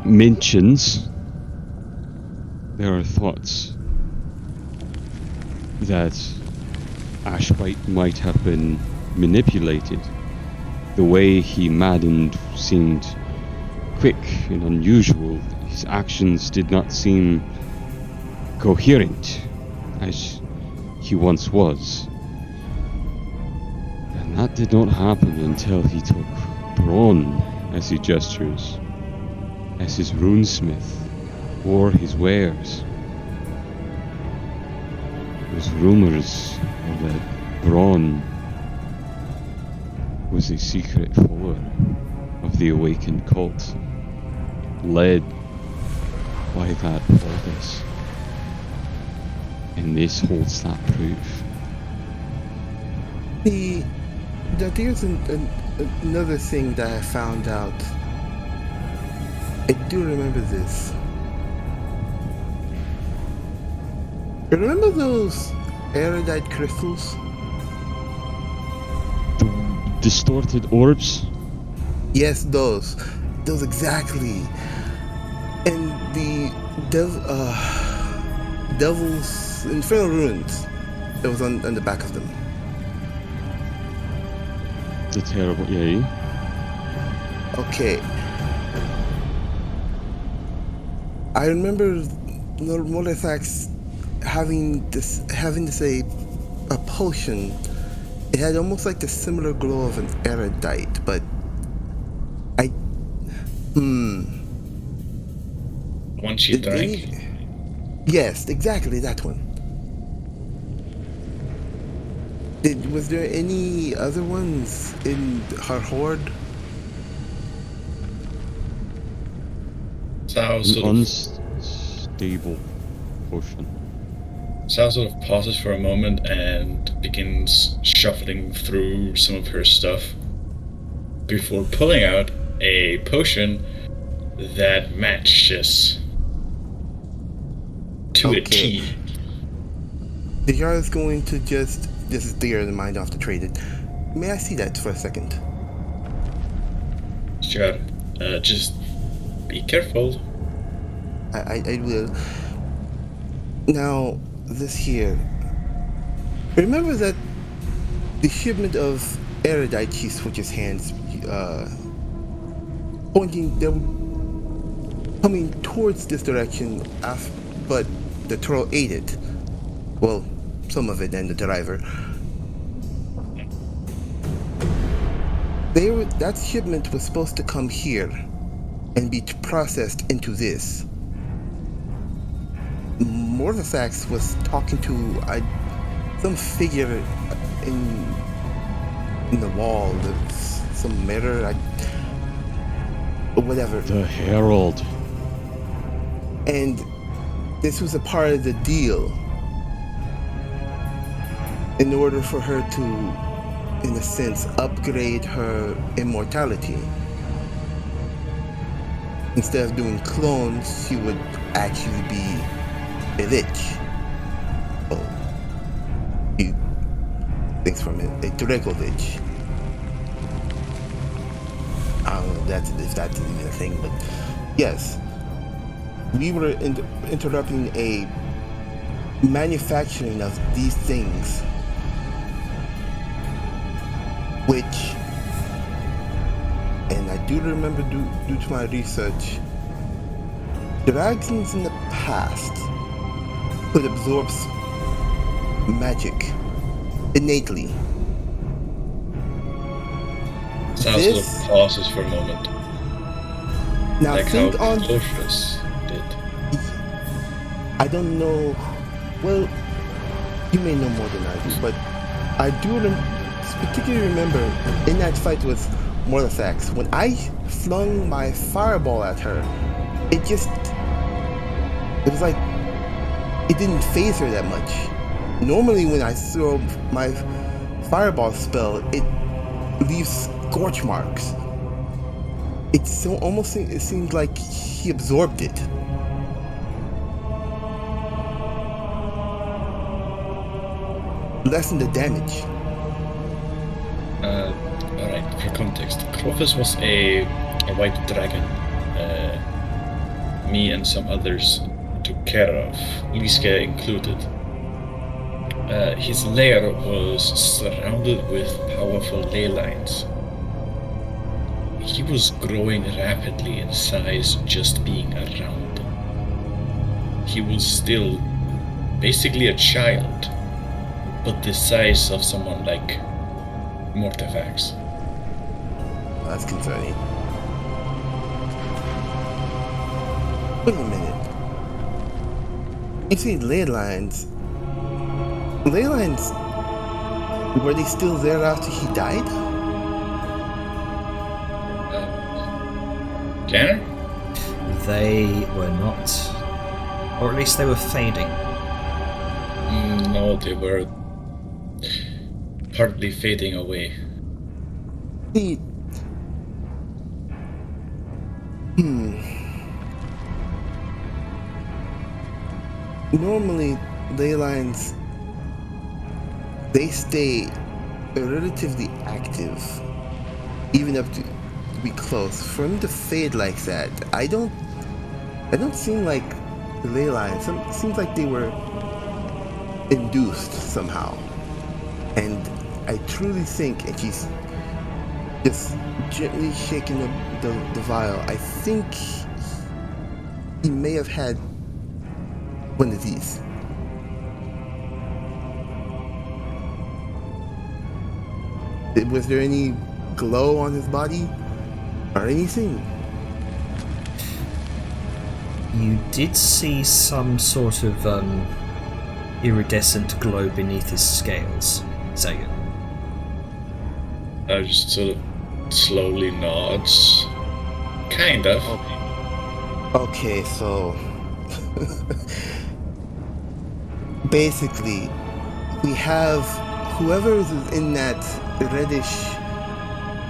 mentions, there are thoughts that Ashbite might have been manipulated. The way he maddened seemed quick and unusual. His actions did not seem coherent as he once was. And that did not happen until he took Braun, as he gestures, as his runesmith, or his wares. There's rumors that Braun was a secret follower of the awakened cult, led by that Valdis. And this holds that proof. There's another thing that I found out. I do remember this. Remember those erudite crystals? The distorted orbs? Yes, those exactly. And the devil's infernal runes that was on the back of them. The terrible, yeah. Okay. I remember Lord Molithax having this a potion. It had almost like the similar glow of an erudite, but One she drank. Yes, exactly that one. Was there any other ones in her hoard? Sao sort An of, unstable potion. Sao sort of pauses for a moment and begins shuffling through some of her stuff before pulling out a potion that matches to a T. The Yara is going to this is bigger than mine, off to trade it. May I see that for a second? Sure. Just be careful. I will. Now, this here. Remember that the shipment of erudite, he switches hands, pointing, they were coming towards this direction, but the troll ate it. Well, some of it and the driver. That shipment was supposed to come here and be processed into this. Morthasax was talking to some figure in the wall. There's some mirror, whatever. The Herald. And this was a part of the deal. In order for her to, in a sense, upgrade her immortality. Instead of doing clones, she would actually be a lich. Oh, he thinks from it, a Draco lich. I don't know if that's even a thing, but yes. We were interrupting a manufacturing of these things, which, and I do remember due to my research, dragons in the past could absorb magic innately. Sounds sort of pauses for a moment. Now like think how on. Clothris did. I don't know. Well, you may know more than I do, but I do particularly remember in that fight with Morthax, when I flung my fireball at her, it was like it didn't phase her that much. Normally when I throw my fireball spell, it leaves scorch marks. It seems like he absorbed it. lessen the damage. Alright, for context, Crofus was a white dragon. Me and some others took care of, Liske included. His lair was surrounded with powerful ley lines. He was growing rapidly in size just being around them. He was still basically a child, but the size of someone like Mortifax. That's concerning. Wait a minute. You say ley lines. Ley lines, were they still there after he died? Tanner? They were not. Or at least they were fading. No, they were partly fading away. See, normally, ley lines, they stay relatively active, even up to be close. For him to fade like that, I don't seem like the ley lines. It seems like they were induced somehow. And I truly think, and she's just gently shaking the vial, I think he may have had one of these. Was there any glow on his body or anything? You did see some sort of iridescent glow beneath his scales, Zagan. I just sort of slowly nods. Kind of. Okay, so basically we have whoever is in that reddish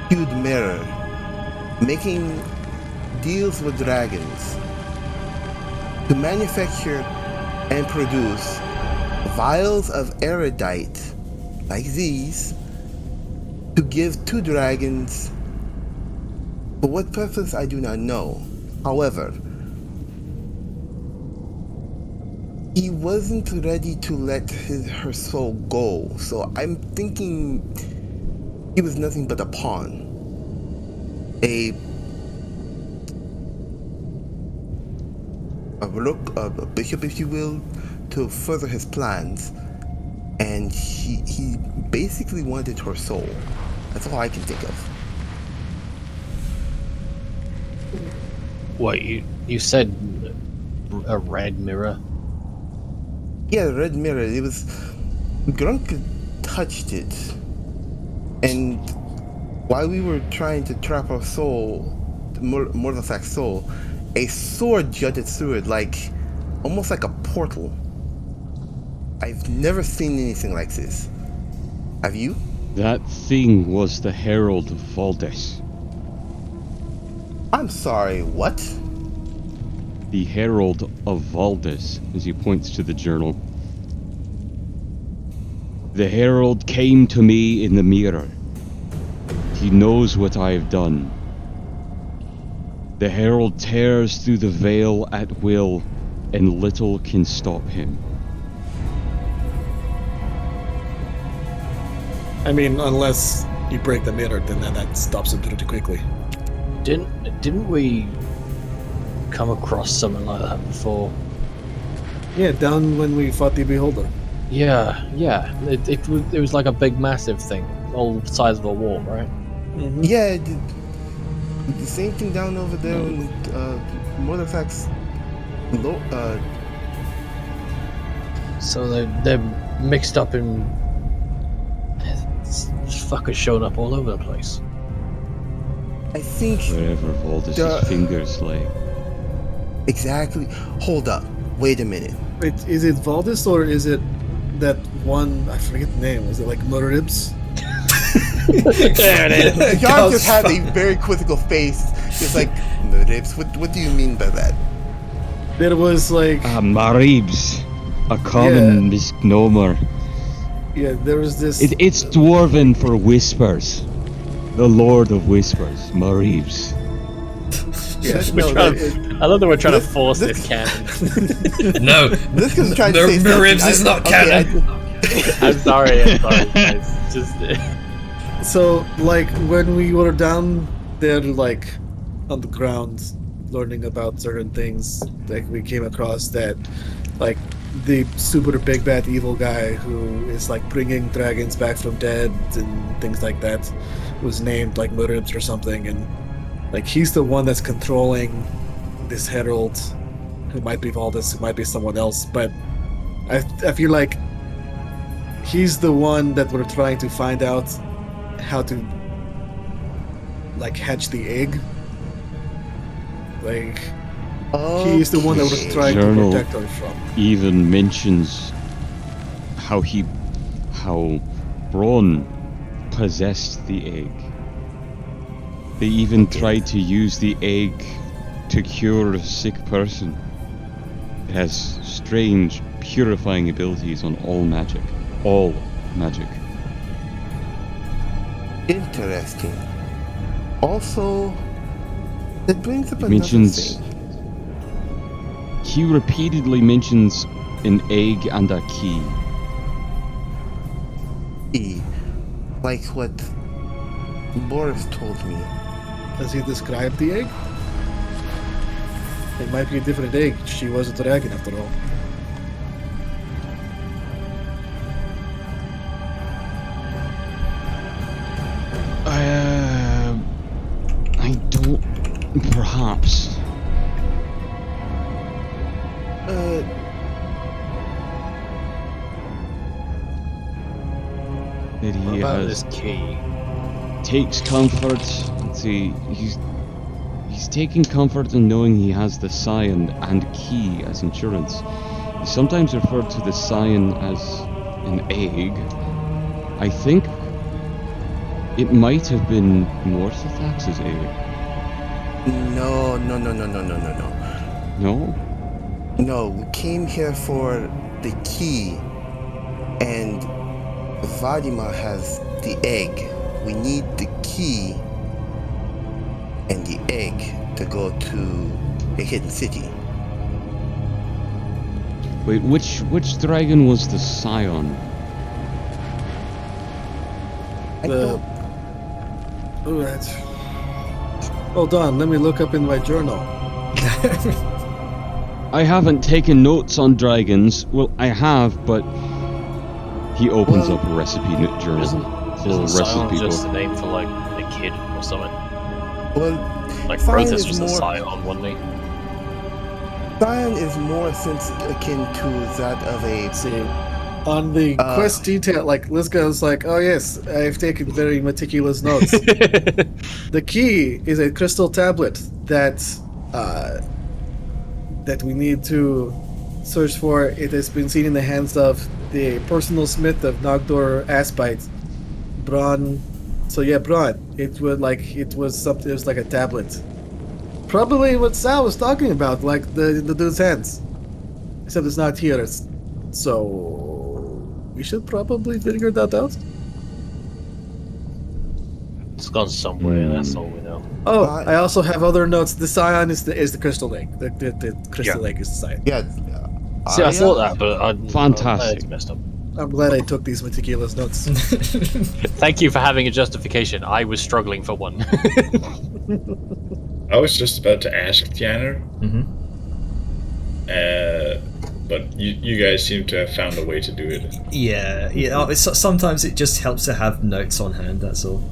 hued mirror making deals with dragons to manufacture and produce vials of erudite like these to give to dragons. For what purpose, I do not know. However, he wasn't ready to let her soul go, so I'm thinking he was nothing but a pawn. A bishop, if you will, to further his plans. And he basically wanted her soul. That's all I can think of. What, you said a red mirror? Yeah, the red mirror. It was... Grunk touched it. And while we were trying to trap our soul, Mortifax's soul, a sword jutted through it like... almost like a portal. I've never seen anything like this. Have you? That thing was the Herald of Valdes. I'm sorry, what? The Herald of Valdes, as he points to the journal. The Herald came to me in the mirror. He knows what I have done. The Herald tears through the veil at will, and little can stop him. I mean, unless you break the mirror, then that stops him pretty quickly. Didn't we come across something like that before? Yeah, down when we fought the Beholder. Yeah. It was like a big, massive thing, all the size of a wall, right? Mm-hmm. Yeah, the same thing down over there in Mortifax. So they're mixed up in fuckers showing up all over the place. I think... Wherever Valdes' fingers lay. Exactly. Hold up. Wait a minute. Wait, is it Valdes or is it that one? I forget the name. Was it like Murribs? There it is. John just had a very quizzical face. Just like, Murribs? What do you mean by that? There was like... Maribs. A common misnomer. Yeah, there was this. It's dwarven for whispers. The Lord of Whispers, Mareeves. Yeah, We're no, trying- I love that we're trying to force this canon. No, This is trying to say something. Maribs is not canon. I'm sorry, guys. Just So, like, when we were down there, like, on the ground, learning about certain things, like, we came across that, like, the super big bad evil guy who is, like, bringing dragons back from dead and things like that was named, like, Maribs or something, and, like, he's the one that's controlling this herald, who might be Valdis, who might be someone else, but I feel like he's the one that we're trying to find out how to, like, hatch the egg. Like, he's the one that we're trying to Journal. protect her from. Even mentions how Braun possessed the egg. They even tried to use the egg to cure a sick person. It has strange purifying abilities on all magic. All magic. Interesting. Also, it brings up He another mentions. thing. He repeatedly mentions an egg and a key. Like what Boris told me. Does he describe the egg? It might be a different egg. She was a dragon after all. I don't. Perhaps. That What he about has this key? takes comfort. Let's see, he's taking comfort in knowing he has the scion and key as insurance. He sometimes referred to the scion as an egg. I think it might have been Morthathax's egg. No. No? No, we came here for the key, and Vladimir has the egg. We need the key and the egg to go to the hidden city. Wait, which dragon was the scion? I The- don't. Alright. Hold on, let me look up in my journal. I haven't taken notes on dragons. Well, I have, but he opens Well, up a recipe journal. Isn't Little Scion recipe just book. the name for like a kid or something? Well, Like Scion Prothus is was a more- Scion, wasn't he? Scion is more akin to that of a. See, on the quest detail, like, Liska was like, oh yes, I've taken very meticulous notes. The key is a crystal tablet that we need to search for. It has been seen in the hands of the personal smith of Nogdor Aspite, Braun. So yeah, Braun. It was something. It was like a tablet. Probably what Sal was talking about, like the dude's hands. Except it's not here. So we should probably figure that out. It's gone somewhere, that's all we know. Oh, I also have other notes. The Scion is the crystal egg. The crystal egg is the Scion. Yeah. See, I thought that, but Fantastic. it's messed up. I'm glad I took these meticulous notes. Thank you for having a justification. I was struggling for one. I was just about to ask Tianer, but you guys seem to have found a way to do it. Yeah. Sometimes it just helps to have notes on hand. That's all.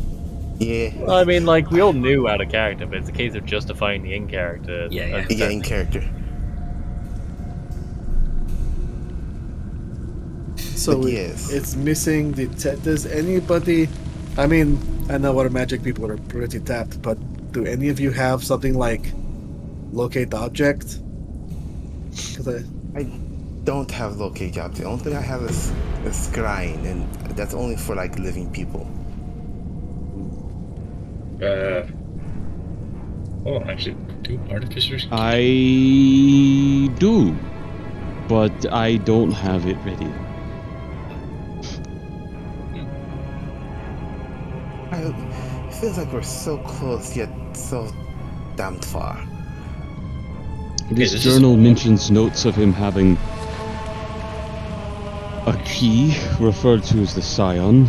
Yeah. I mean, like, we all knew out of character, but it's a case of justifying the in-character. Yeah. Yeah, in character. So But yes. it's missing the. Does anybody? I mean, I know our magic people are pretty tapped, but do any of you have something like locate object? Because I don't have locate jobs. The only thing I have is scrying, and that's only for like living people. Oh, actually, do artificers? I do, but I don't have it ready. It feels like we're so close yet so damned far. This this journal mentions notes of him having a key referred to as the Scion,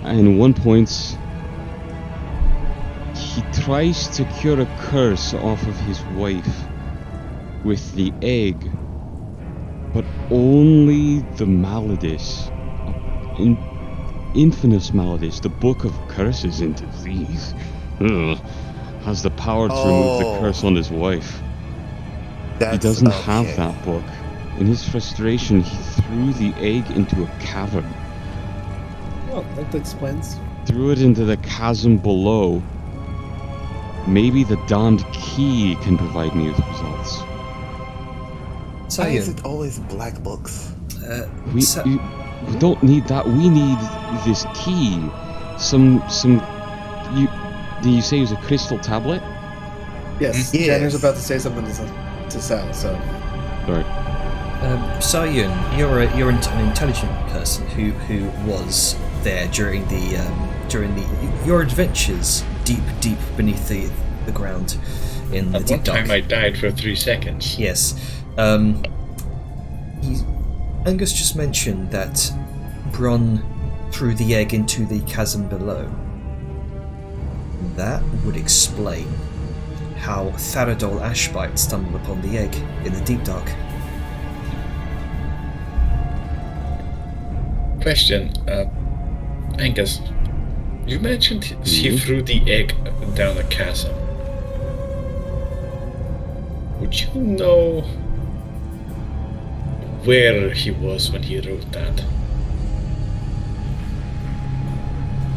and at one point he tries to cure a curse off of his wife with the egg, but only the Maladis, Infinus Maladis, the Book of Curses and Disease, has the power to remove the curse on his wife. He doesn't have that book. In his frustration, he threw the egg into a cavern. Well, that explains. Threw it into the chasm below. Maybe the damned key can provide me with results. Why is Sion, it always black books? We don't need that. We need this key. Did you say it was a crystal tablet? Yes, Yes. Tanner's about to say something to Sal, so. Alright. Sion, you're an intelligent person who was there during your adventures deep beneath the ground in the At deep one dark. time I died for 3 seconds. Yes. Angus just mentioned that Bronn threw the egg into the chasm below. That would explain how Faradol Ashbite stumbled upon the egg in the deep dark. Question, Angus, you mentioned he threw the egg down a chasm. Would you know where he was when he wrote that?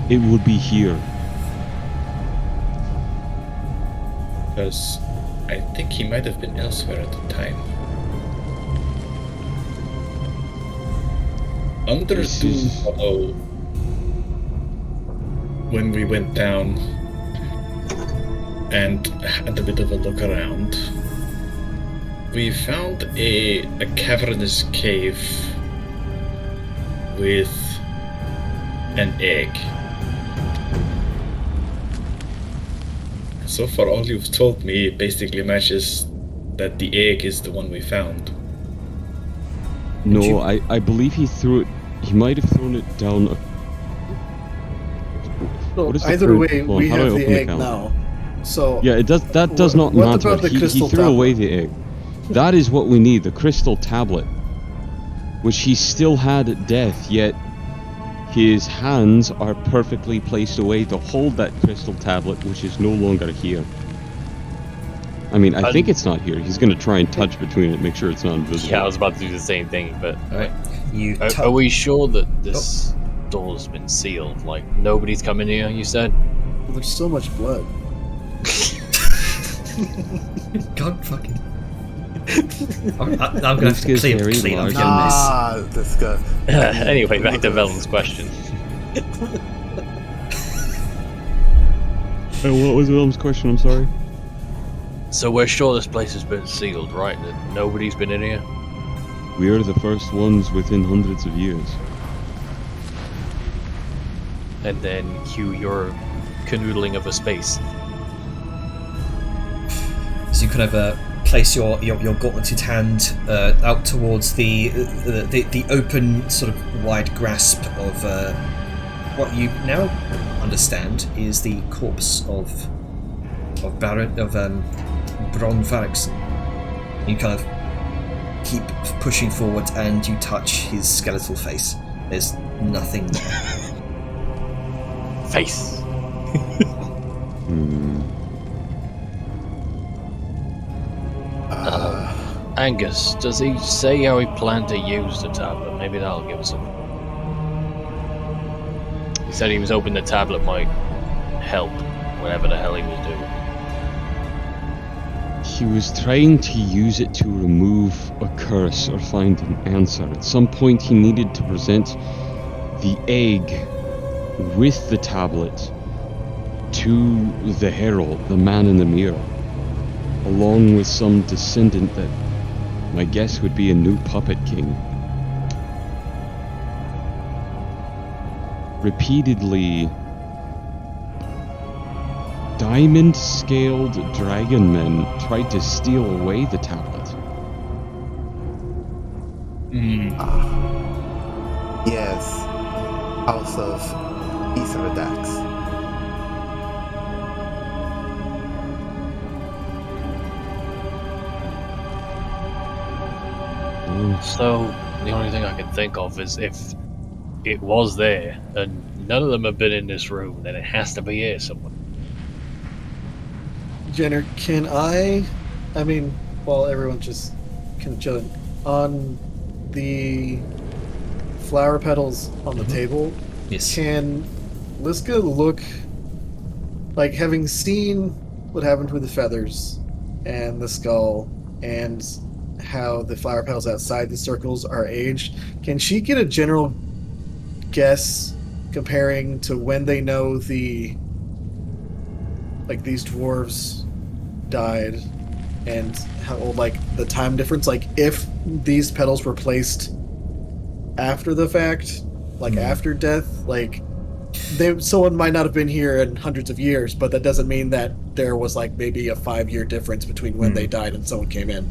It would be here. Because I think he might have been elsewhere at the time. Under This Doom is- Hollow, when we went down and had a bit of a look around, we found a cavernous cave with an egg. So far, all you've told me basically matches that the egg is the one we found. No, you- I believe he threw it. He might have thrown it down. What is the Either current- way, hold on, we how do I have the open egg account? now. So Yeah, it does. That does not What matter. about the He crystal threw away tablet? the egg. That is what we need. The crystal tablet, which he still had at death. Yet his hands are perfectly placed away to hold that crystal tablet, which is no longer here. I mean, I think it's not here. He's going to try and touch between it, make sure it's not invisible. Yeah, I was about to do the same thing, but Alright. You are we sure that this door's been sealed? Like, nobody's come in here, you said? there's so much blood. God fucking. I'm gonna have to This gets very clean up large. your mess. This guy. Anyway, back to Velen's question. What was Willem's question? I'm sorry. So we're sure this place has been sealed, right? That nobody's been in here? We are the first ones within hundreds of years. And then cue your canoodling of a space. So you kind of place your gauntleted hand out towards the open, sort of wide grasp of what you now understand is the corpse of Bronn Varrickson. You kind of keep pushing forward, and you touch his skeletal face. There's nothing there. Face. Angus, does he say how he planned to use the tablet? Maybe that'll give us a... He said he was hoping the tablet might help, whatever the hell he was doing. He was trying to use it to remove a curse or find an answer. At some point, he needed to present the egg with the tablet to the herald, the man in the mirror, along with some descendant that my guess would be a new puppet king. Repeatedly, diamond-scaled dragon men tried to steal away the tablet. Yes. House of Etheridax. So the only thing I can think of is if it was there and none of them have been in this room, then it has to be here somewhere. Jenner, can I mean, while everyone's just kind of chilling, on the flower petals on the table, Yes. can Liska look, like, having seen what happened with the feathers and the skull and how the flower petals outside the circles are aged, can she get a general guess comparing to when they know these dwarves died and how old, like, the time difference, like, if these petals were placed after the fact, like after death, like, someone might not have been here in hundreds of years, but that doesn't mean that there was, like, maybe a 5-year difference between when they died and someone came in.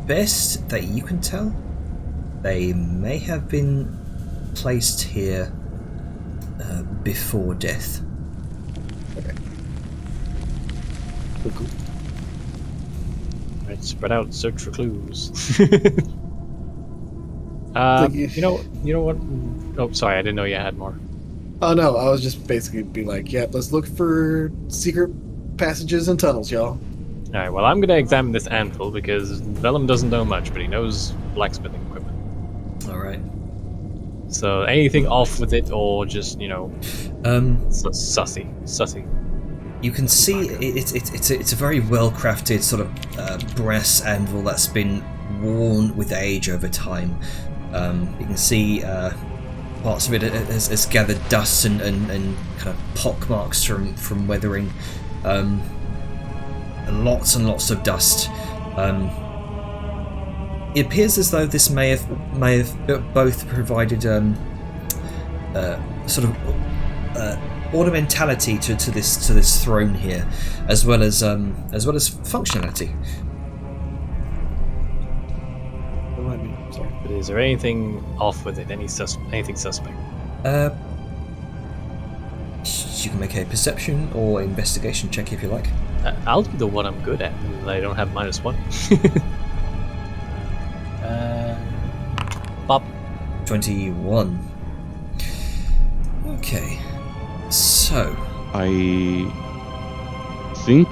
Best that you can tell, they may have been placed here before death. Okay. Cool. Right, spread out, search for clues. You know what? Oh, sorry, I didn't know you had more. Oh no, I was just basically being like, yeah, let's look for secret passages and tunnels, y'all. Alright, well, I'm gonna examine this anvil because Vellum doesn't know much, but he knows blacksmithing equipment. Alright. So anything off with it, or just, sussy. You can see it's a very well crafted sort of brass anvil that's been worn with age over time. You can see parts of it has gathered dust and kind of pock marks from weathering. Lots and lots of dust. It appears as though this may have both provided sort of ornamentality to this throne here, as well as functionality. Sorry. But is there anything off with it? Anything suspect? You can make a perception or investigation check if you like. I'll do the one I'm good at, and I don't have -1. Bob. 21. Okay. So. I think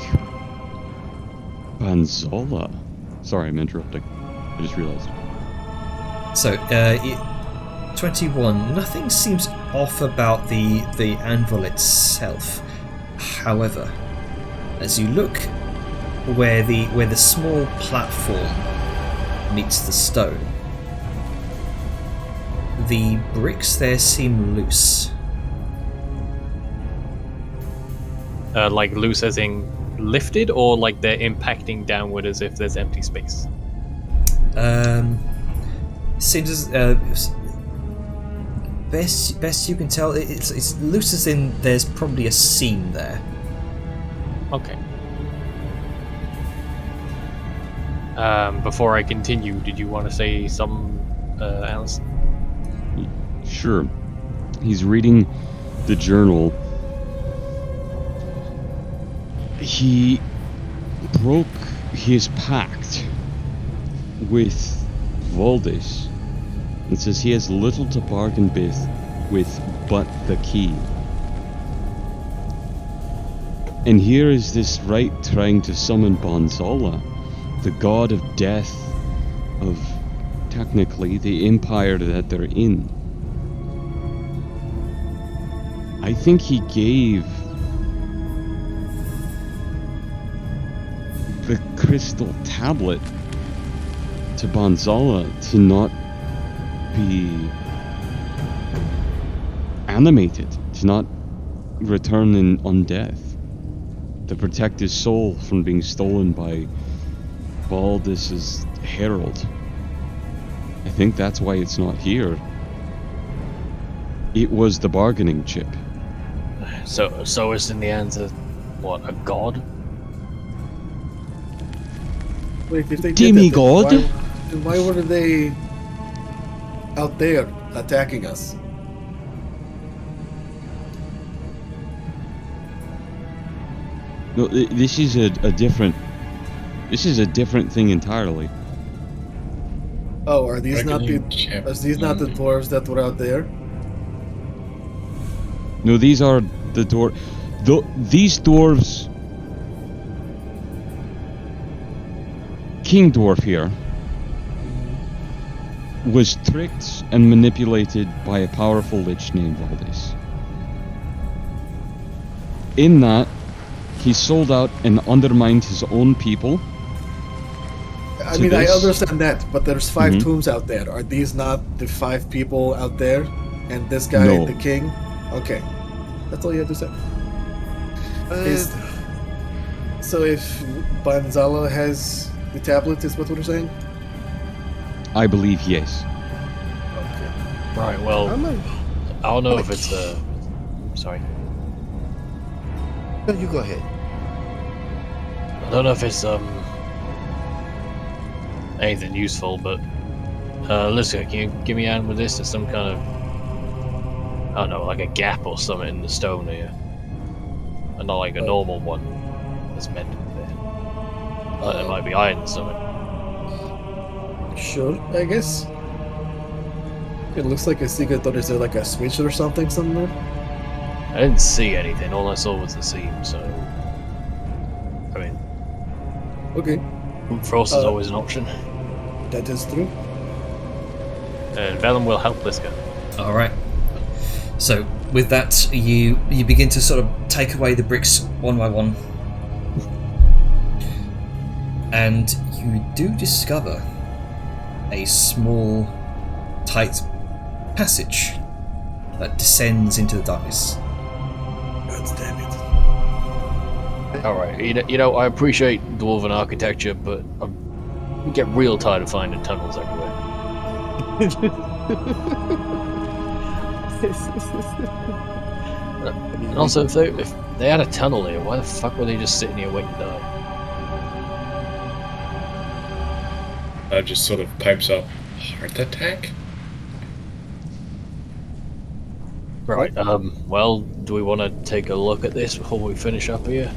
Banzola. Sorry, I'm interrupting. I just realized. So, 21. Nothing seems off about the anvil itself. However, as you look where the small platform meets the stone, the bricks there seem loose. Like loose as in lifted, or like they're impacting downward as if there's empty space? Seems as best you can tell, it's loose as in there's probably a seam there. Okay. Before I continue, did you want to say some, Alice? Sure. He's reading the journal. He broke his pact with Valdis. It says he has little to bargain with but the key. And here is this right trying to summon Banzola, the god of death of, technically, the empire that they're in. I think he gave the crystal tablet to Banzola to not be animated, to not return in undeath, to protect his soul from being stolen by Baldis's herald. I think that's why it's not here. It was the bargaining chip. So it's in the hands of what, a god? Wait, if they Demigod? did that, then why were they out there attacking us? No, this is a different. This is a different thing entirely. Oh, are these not the Regular are these not the dwarves that were out there? No, these are the these dwarves. King Dwarf here was tricked and manipulated by a powerful lich named Valdis. In that, he sold out and undermined his own people. I To mean, I this? understand that, but there's 5 Mhm. tombs out there. Are these not the 5 people out there? And this guy, No. the king? Okay. That's all you had to say. Uh, Is- So if Banzala has the tablet, is what we're saying? I believe yes. Okay. Right, well, I'm a, I don't know I'm if a- it's sorry. no, you go ahead. I don't know if it's anything useful, but Liska, can you give me a hand with this? There's some kind of, I don't know, like a gap or something in the stone here, and not like a normal one that's meant to be there. Like there might be iron or something. Sure, I guess. It looks like a secret door. Is there like a switch or something somewhere? I didn't see anything. All I saw was the seam. So, I mean, Okay, brute force is Uh, always an option, that is true. and Vellum will help Liska. All right. So with that, you begin to sort of take away the bricks one by one, and you do discover a small, tight passage that descends into the darkness. God damn it. All right, you know, I appreciate dwarven architecture, but I get real tired of finding tunnels everywhere. And also, if they had a tunnel here, why the fuck were they just sitting here waiting to die? That just sort of pipes up. Heart attack? Right. Well, do we want to take a look at this before we finish up here?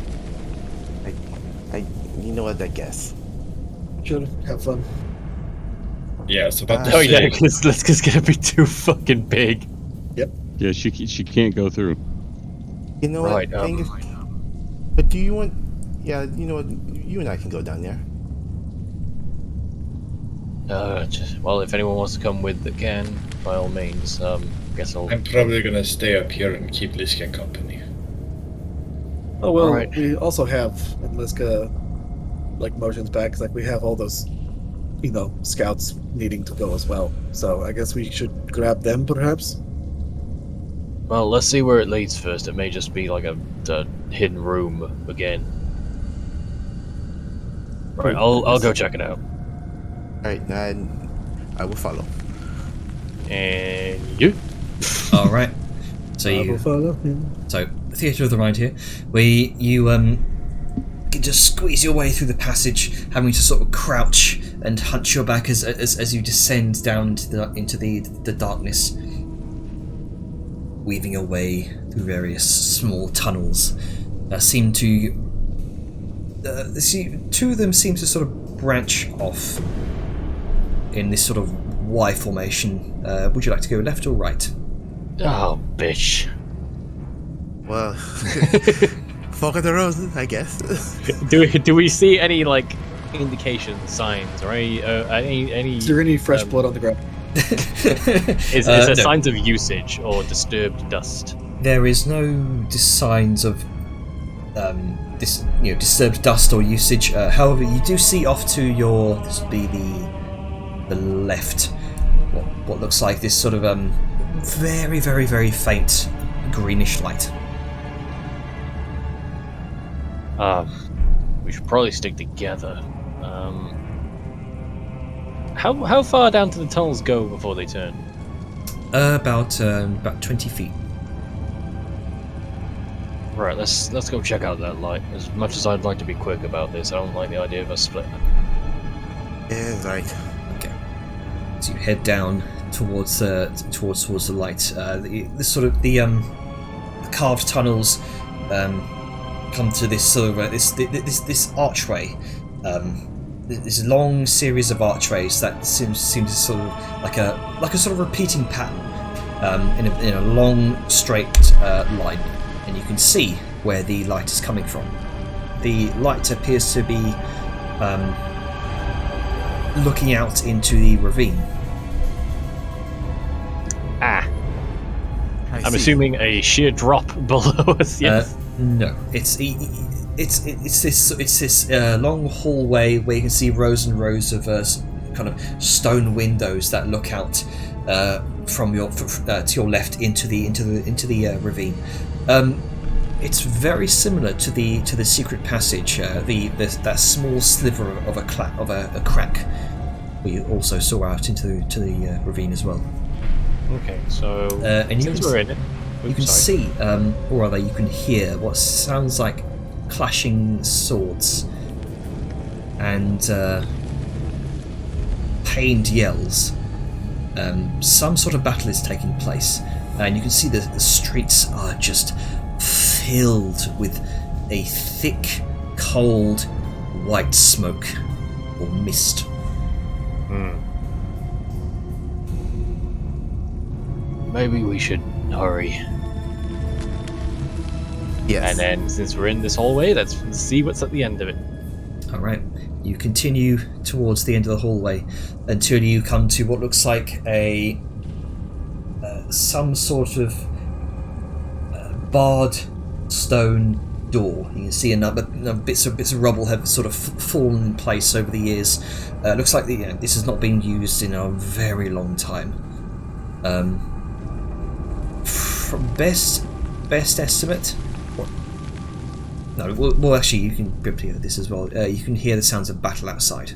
You know what? I guess. Sure, have fun. Yeah, it's about to Oh say. yeah, because Liska's gonna be too fucking big. Yeah, she can't go through. You know Right, what? Angus? But do you want? Yeah, you know what? You and I can go down there. Well, if anyone wants to come with, they can. By all means. Guess I'll. I'm probably gonna stay up here and keep Liska company. Oh well, Alright. we also have, and Liska like motions back, 'cause, like we have all those, you know, scouts needing to go as well. So I guess we should grab them, perhaps. Well, let's see where it leads first. It may just be like a hidden room again. Right, I'll go check it out. All right, and I will follow. And you? All right. So I will you follow him. So, Theatre of the Mind here, where you can just squeeze your way through the passage, having to sort of crouch and hunch your back as you descend down into the darkness, weaving your way through various small tunnels that seem to. Two of them seem to sort of branch off in this sort of Y formation. Would you like to go left or right? Oh, bitch. Well, folk of the roses, I guess. Do we see any like indications, signs, or any Is there any fresh blood on the ground? is there no. signs of usage or disturbed dust? There is no signs of disturbed dust or usage. However, you do see off to your this would be the left what looks like this sort of very very very faint greenish light. We should probably stick together. How far down do the tunnels go before they turn? About 20 feet. Right, let's go check out that light. As much as I'd like to be quick about this, I don't like the idea of us splitting. Yeah, right. Okay. So you head down towards towards the light. The carved tunnels come to this sort of this archway. This long series of archways that seems to sort of like a sort of repeating pattern in a long straight line, and you can see where the light is coming from. The light appears to be looking out into the ravine. I'm assuming a sheer drop below us. Yes. No, it's this long hallway where you can see rows and rows of kind of stone windows that look out from your to your left into the ravine. It's very similar to the secret passage, that small sliver of a crack we also saw out into the ravine as well. Okay, so and since we're in it, you can see, or rather, you can hear what sounds like clashing swords and pained yells. Some sort of battle is taking place, and you can see the streets are just filled with a thick, cold, white smoke or mist. Maybe we should hurry. Yes. And then, since we're in this hallway, let's see what's at the end of it. Alright, you continue towards the end of the hallway until you come to what looks like some sort of barred stone door. You can see another bits of rubble have sort of fallen in place over the years. Looks like this has not been used in a very long time. From best estimate. No, well, actually, you can hear this as well. You can hear the sounds of battle outside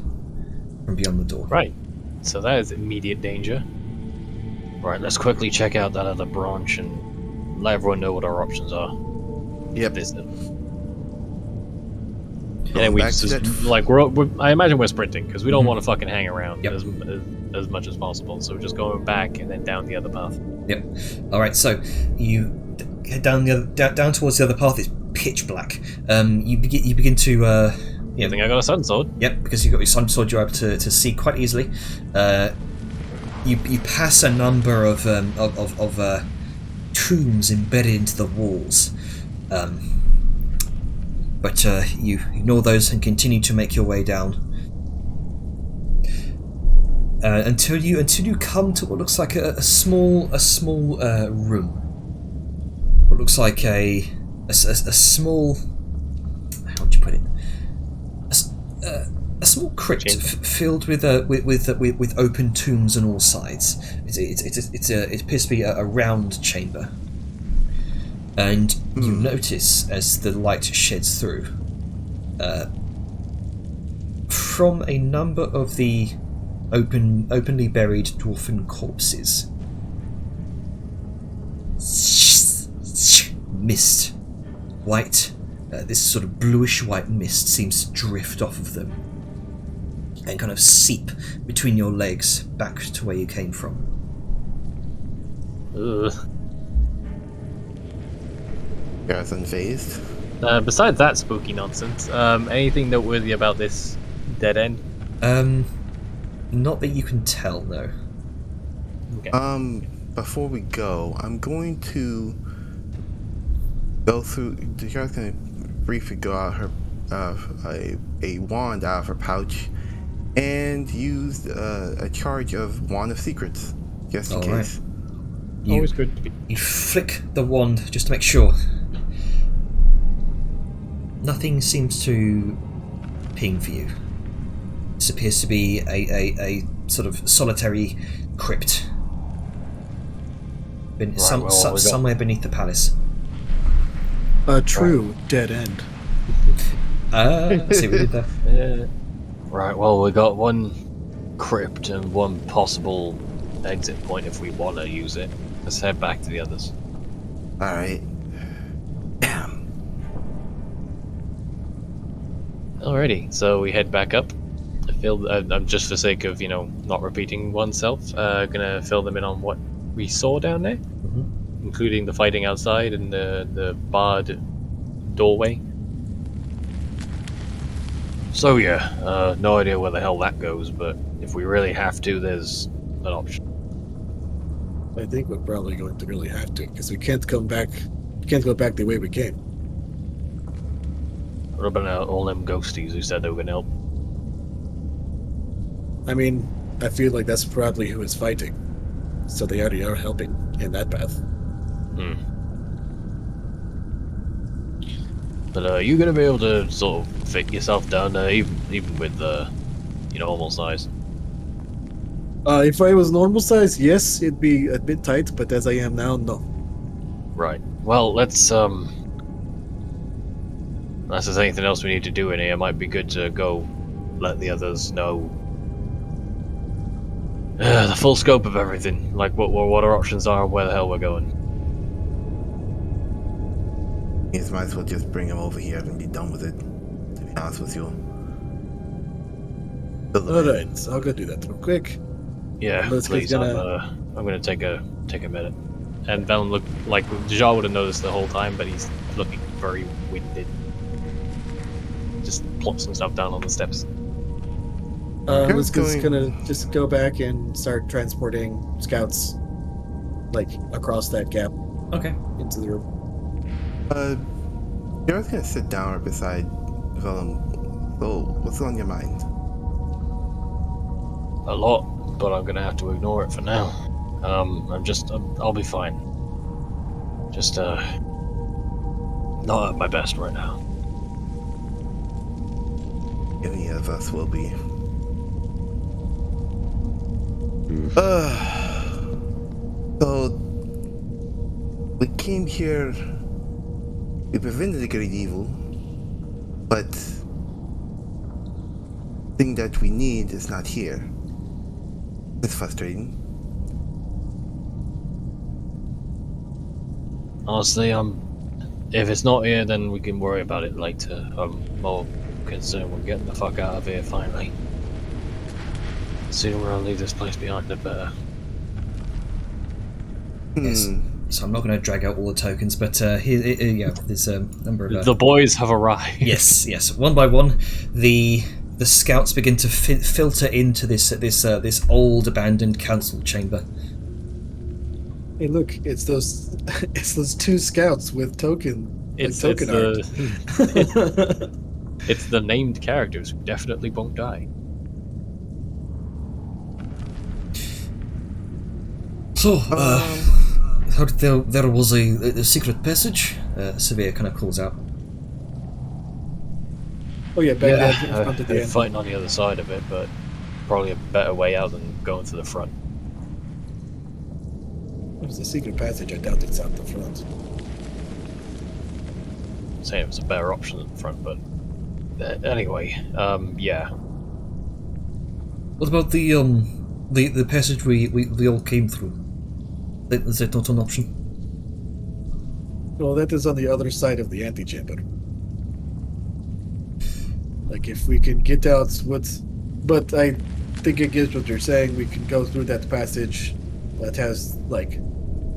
from beyond the door. Right. So that is immediate danger. Right, let's quickly check out that other branch and let everyone know what our options are. Yep. And then we just, I imagine we're sprinting because we don't want to fucking hang around Yep. as much as possible. So we're just going back and then down the other path. Yep. All right. So you head down down towards the other path. It's pitch black. You begin to. I think I got a sun sword. Yep, because you've got your sun sword, you're able to see quite easily. You pass a number of tombs embedded into the walls, but you ignore those and continue to make your way down until you come to what looks like a small room. What looks like a small, how would you put it? A small crypt filled with open tombs on all sides. It appears to be a round chamber, and you notice as the light sheds through, from a number of the openly buried dwarven corpses, mist, white. This sort of bluish white mist seems to drift off of them and kind of seep between your legs back to where you came from. Ugh. Gareth unfazed. Besides that spooky nonsense, anything noteworthy about this dead end? Not that you can tell, no. Okay. Before we go, I'm going to go through. Gareth's gonna briefly go out her a wand out of her pouch and use a charge of Wand of Secrets, just in case. Always good to be. You flick the wand just to make sure. Nothing seems to ping for you. This appears to be a sort of solitary crypt. Somewhere beneath the palace. A true dead end. I see what we did there. Yeah. Right, well, we got one crypt and one possible exit point if we want to use it. Let's head back to the others. Alright. Alrighty, so we head back up. I'm just for sake of, not repeating oneself, gonna fill them in on what we saw down there, including the fighting outside and the barred doorway. So yeah, no idea where the hell that goes, but if we really have to, there's an option. I think we're probably going to really have to, because we can't come back. We can't go back the way we came. What about all them ghosties who said they were gonna help? I mean, I feel like that's probably who is fighting. So they already are helping in that path. But are you gonna be able to sort of fit yourself down there, even with the normal size? If I was normal size, yes, it'd be a bit tight, but as I am now, no. Right. Well, let's unless there's anything else we need to do in here, it might be good to go let the others know the full scope of everything, like what our options are and where the hell we're going. You might as well just bring him over here and be done with it, to be honest with you. Alright, I'll go do that real quick. Yeah, Let's please. get I'm gonna take a minute. And Velen looked like Deja would have noticed the whole time, but he's looking very winded. Just plops himself down on the steps. Let's gonna just go back and start transporting scouts, like across that gap. Okay. Into the room. You're gonna sit down right beside Velen. So, what's on your mind? A lot, but I'm gonna have to ignore it for now. I'll be fine. Just, not at my best right now. Any of us will be. So, we came here, we prevented the great evil, but the thing that we need is not here. It's frustrating. Honestly, if it's not here, then we can worry about it later. I'm more concerned with getting the fuck out of here finally. The sooner I leave this place behind, the better. Yes. So I'm not going to drag out all the tokens, but here, there's a number of... The boys have arrived. Yes. One by one, the scouts begin to filter into this old abandoned council chamber. Hey, look! It's those two scouts with token art. It's the named characters who definitely won't die. So, heard there was a secret passage. Severe kind of calls out. Oh yeah, back there in front of the They're end. fighting on the other side of it, but probably a better way out than going to the front. There's a secret passage. I doubt it's out the front. I'm saying it was a better option than the front, but anyway, yeah. What about the passage we all came through? Is that not an option? Well, that is on the other side of the antechamber. Like, if we can get out but I think I get what you're saying. We can go through that passage that has, like,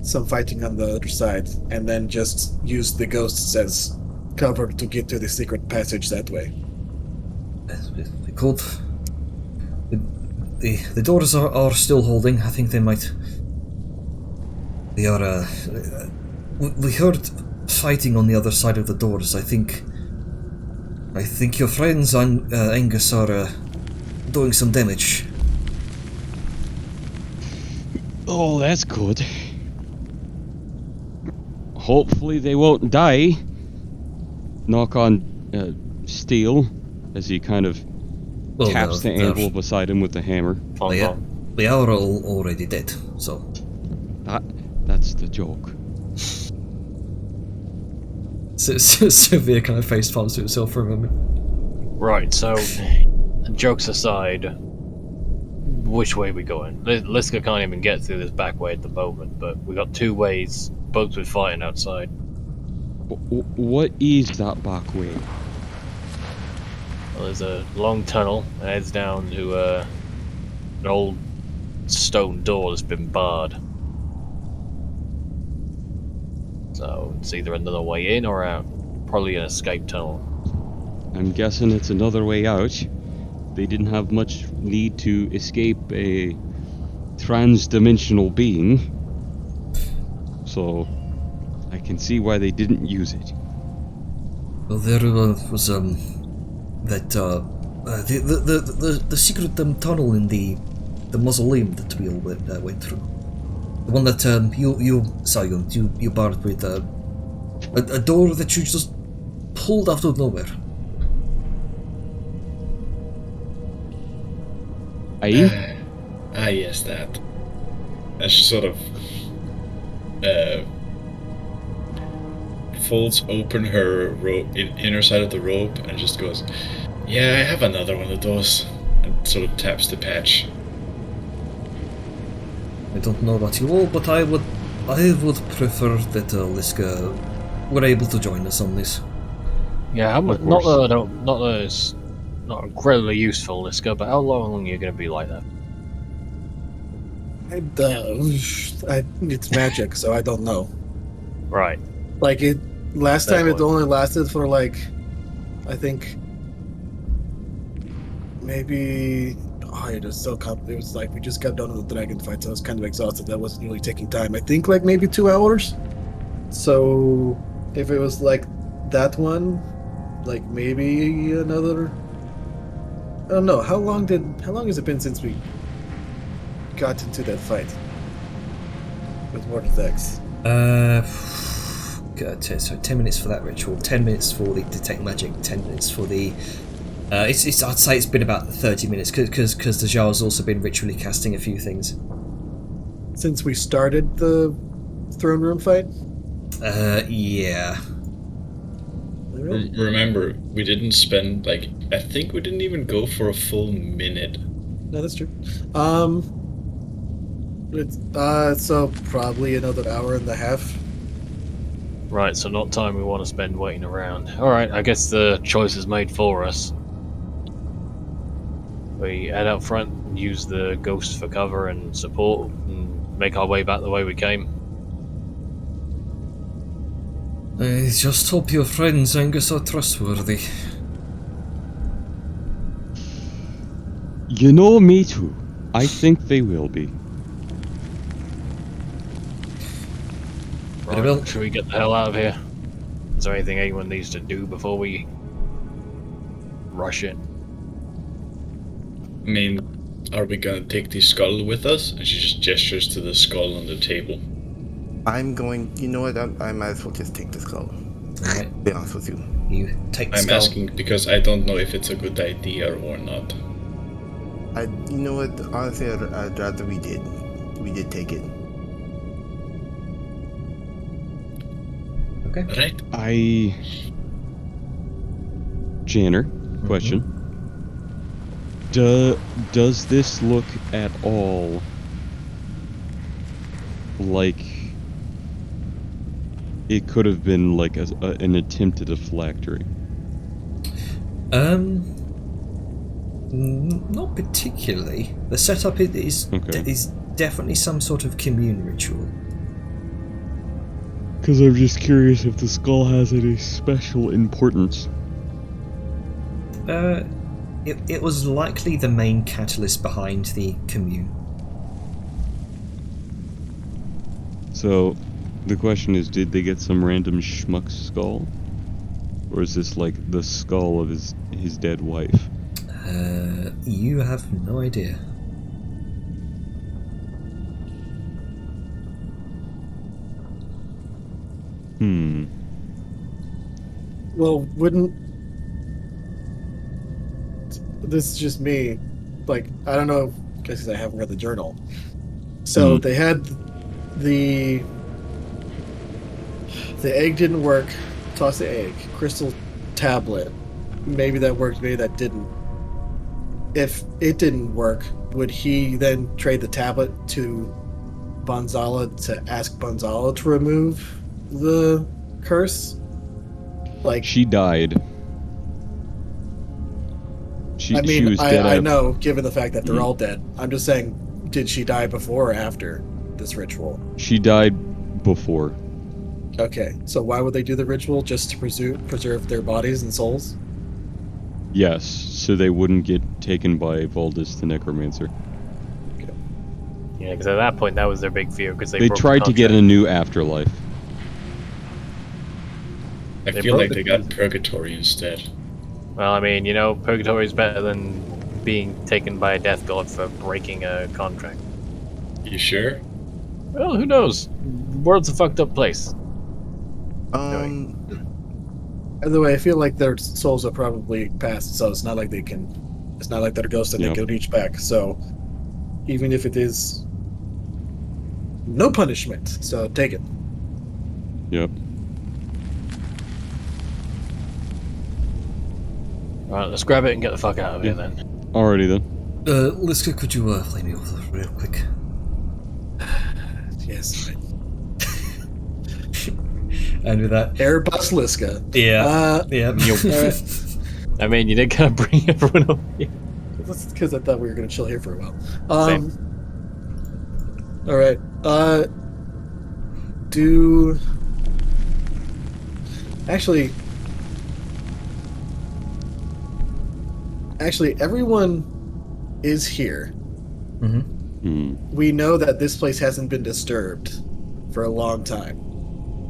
some fighting on the other side, and then just use the ghosts as cover to get to the secret passage that way. We could. The doors are still holding. I think they might... They are, we heard fighting on the other side of the doors. I think your friends on Angus are doing some damage. Oh, that's good. Hopefully they won't die. Knock on steel as he kind of taps the anvil beside him with the hammer. They are all already dead, so... That's the joke. So Sylvia kind of face palms to herself for a moment. Right, so, jokes aside, which way are we going? Liska can't even get through this back way at the moment, but we got two ways, both with fighting outside. What is that back way? Well, there's a long tunnel that heads down to an old stone door that's been barred. So it's either another way in or out. Probably an escape tunnel. I'm guessing it's another way out. They didn't have much need to escape a trans-dimensional being, so I can see why they didn't use it. Well, there was that the secret tunnel in the mausoleum that we all went through. The one that you barred with a door that you just pulled out of nowhere. Yes, that. And she sort of folds open her robe, inner side of the robe, and just goes, "Yeah, I have another one of those," and sort of taps the patch. I don't know about you all, but I would prefer that Liska were able to join us on this. Yeah, not that it's not incredibly useful, Liska, but how long are you going to be like that? It's magic, so I don't know. Right. Like last time it only lasted for I think maybe. Oh, it was so complicated. It was like we just got done with the dragon fight, so I was kind of exhausted. That wasn't really taking time. I think maybe 2 hours. So if it was that one, maybe another. I don't know. How long has it been since we got into that fight with Mortis X? So 10 minutes for that ritual, 10 minutes for the detect magic, 10 minutes for the. I'd say it's been about 30 minutes because the Zhao's also been ritually casting a few things. Since we started the throne room fight? Yeah. Remember, we didn't spend I think we didn't even go for a full minute. No, that's true. So probably another hour and a half. Right, so not time we want to spend waiting around. Alright, I guess the choice is made for us. We head out front, use the ghost for cover and support, and make our way back the way we came. I just hope your friends Angus are trustworthy. You know, me too. I think they will be. Right, should we get the hell out of here? Is there anything anyone needs to do before we rush it? I mean, are we gonna take the skull with us? And she just gestures to the skull on the table. I'm going. You know what? I might as well just take the skull. Alright. Be honest with you. You take the I'm skull. asking because I don't know if it's a good idea or not. You know what? Honestly, I'd rather we did take it. Okay. Right. Janner, question. Does this look at all like it could have been an attempt at a phylactery? Not particularly. The setup is definitely some sort of commune ritual. Because I'm just curious if the skull has any special importance. It was likely the main catalyst behind the commune. So, the question is, did they get some random schmuck skull? Or is this the skull of his dead wife? You have no idea. Well, wouldn't... This is just me. I don't know, because I haven't read the journal. So they had the egg didn't work. Toss the egg. Crystal tablet. Maybe that worked, maybe that didn't. If it didn't work, would he then trade the tablet to Bonzala to ask Bonzala to remove the curse? She died. She I mean, was dead. I know, given the fact that they're all dead. I'm just saying, did she die before or after this ritual? She died before. Okay, so why would they do the ritual? Just to preserve their bodies and souls? Yes, so they wouldn't get taken by Voldus the Necromancer. Yeah, because at that point, that was their big fear. Because They broke the tried to get a contract. new afterlife. I They feel broke like the- they got purgatory instead. Well, I mean, you know, purgatory is better than being taken by a death god for breaking a contract. You sure? Well, who knows? The world's a fucked up place. Either way, I feel like their souls are probably passed, so it's not like they can. It's not like they're ghosts and they Yep. can reach back. So even if it is no punishment, so take it. Yep. Alright, let's grab it and get the fuck out of here then. Alrighty then. Liska, could you play me off real quick? Yes. And with that, Airbus Liska. yeah, yeah. Alright. I mean, you did kind of bring everyone over here. That's because I thought we were gonna chill here for a while. Same. All right. Do actually, everyone is here. Mm-hmm. Hmm. We know that this place hasn't been disturbed for a long time.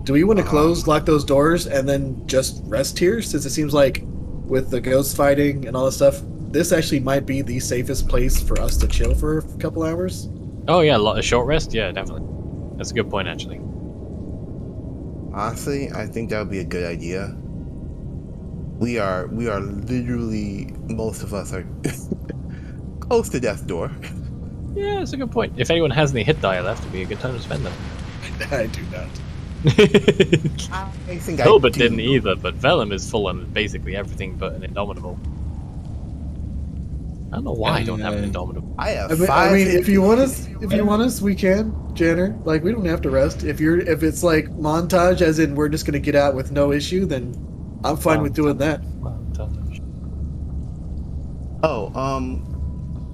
Do we want to lock those doors, and then just rest here? Since it seems like, with the ghosts fighting and all this stuff, this actually might be the safest place for us to chill for a couple hours. Oh yeah, a short rest? Yeah, definitely. That's a good point, actually. Honestly, I think that would be a good idea. We are literally, most of us are close to death's door. Yeah, that's a good point. If anyone has any hit die left, it'd be a good time to spend them. I do not. I think Hilbert do. didn't either, but Vellum is full on basically everything but an Indomitable. I don't know why I don't have an Indomitable. I have I mean, five. if you want us, we can, Janner. Like, we don't have to rest. If it's like montage, as in we're just gonna get out with no issue, then I'm fine with doing that. Oh,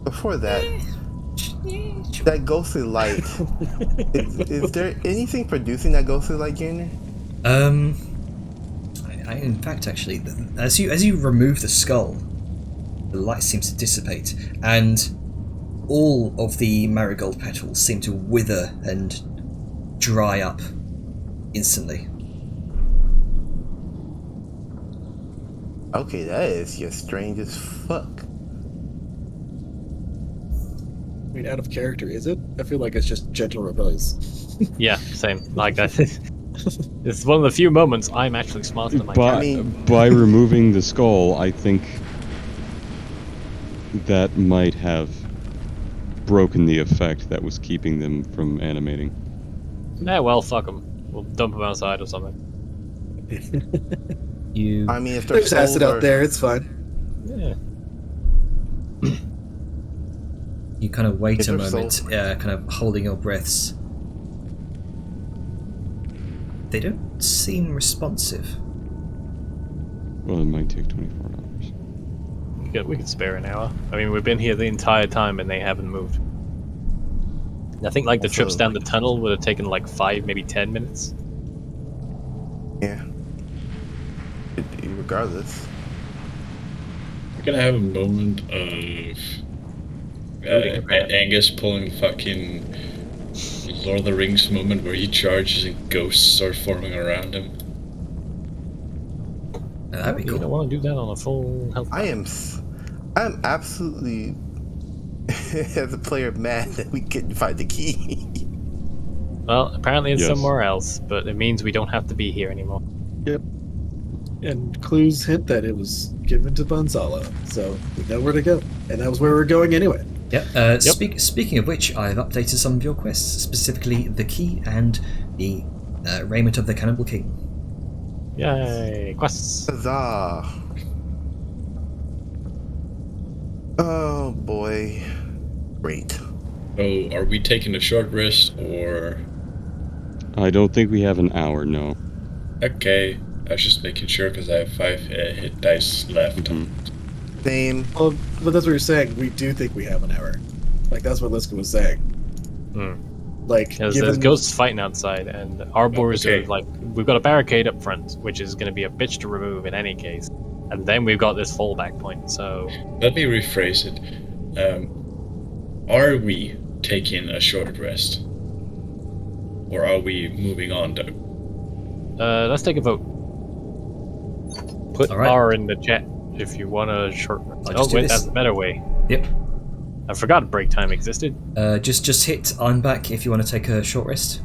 before that, that ghostly light. is there anything producing that ghostly light, Janer? I in fact, actually, as you remove the skull, the light seems to dissipate, and all of the marigold petals seem to wither and dry up instantly. Okay, that is just strange as fuck. I mean, out of character, is it? I feel like it's just gentle repose. Yeah, same. Like that. It's one of the few moments I'm actually smarter than my character. By removing the skull, I think that might have broken the effect that was keeping them from animating. Yeah, well, fuck them. We'll dump them outside or something. You I mean, if their There's acid souls out there. It's fine. Yeah. you kind of wait Is a there moment, soul? kind of holding your breaths. They don't seem responsive. Well, it might take 24 hours. We could spare an hour. I mean, we've been here the entire time and they haven't moved. I think like the Also, trips down the tunnel would have taken like 5, maybe 10 minutes. Yeah. Regardless. We're gonna have a moment of Angus pulling fucking Lord of the Rings moment where he charges and ghosts start forming around him. That'd be You don't cool. want to do that on a full health. I'm absolutely, as a player, mad that we couldn't find the key. Well, apparently it's Yes. somewhere else, but it means we don't have to be here anymore. Yep. And clues hint that it was given to Bonzalo, so we know where to go. And that was where we're going anyway. Yep. Speaking of which, I've updated some of your quests, specifically the key and the raiment of the Cannibal King. Yay, quests. Huzzah. Oh boy. Great. Oh, are we taking a short rest or? I don't think we have an hour, no. Okay, I was just making sure because I have 5 hit dice left. Mhm. Same. Well, but that's what you're saying. We do think we have an error. Like, that's what Liska was saying. Like, There's given... ghosts fighting outside, and arbors Okay. are like, we've got a barricade up front, which is going to be a bitch to remove in any case. And then we've got this fallback point, so... Let me rephrase it. Are we taking a short rest? Or are we moving on, though? Let's take a vote. Put All right. R in the chat if you want a short... I'll Oh, just do wait, this. that's a better way. Yep. I forgot break time existed. Just hit I'm back if you want to take a short rest.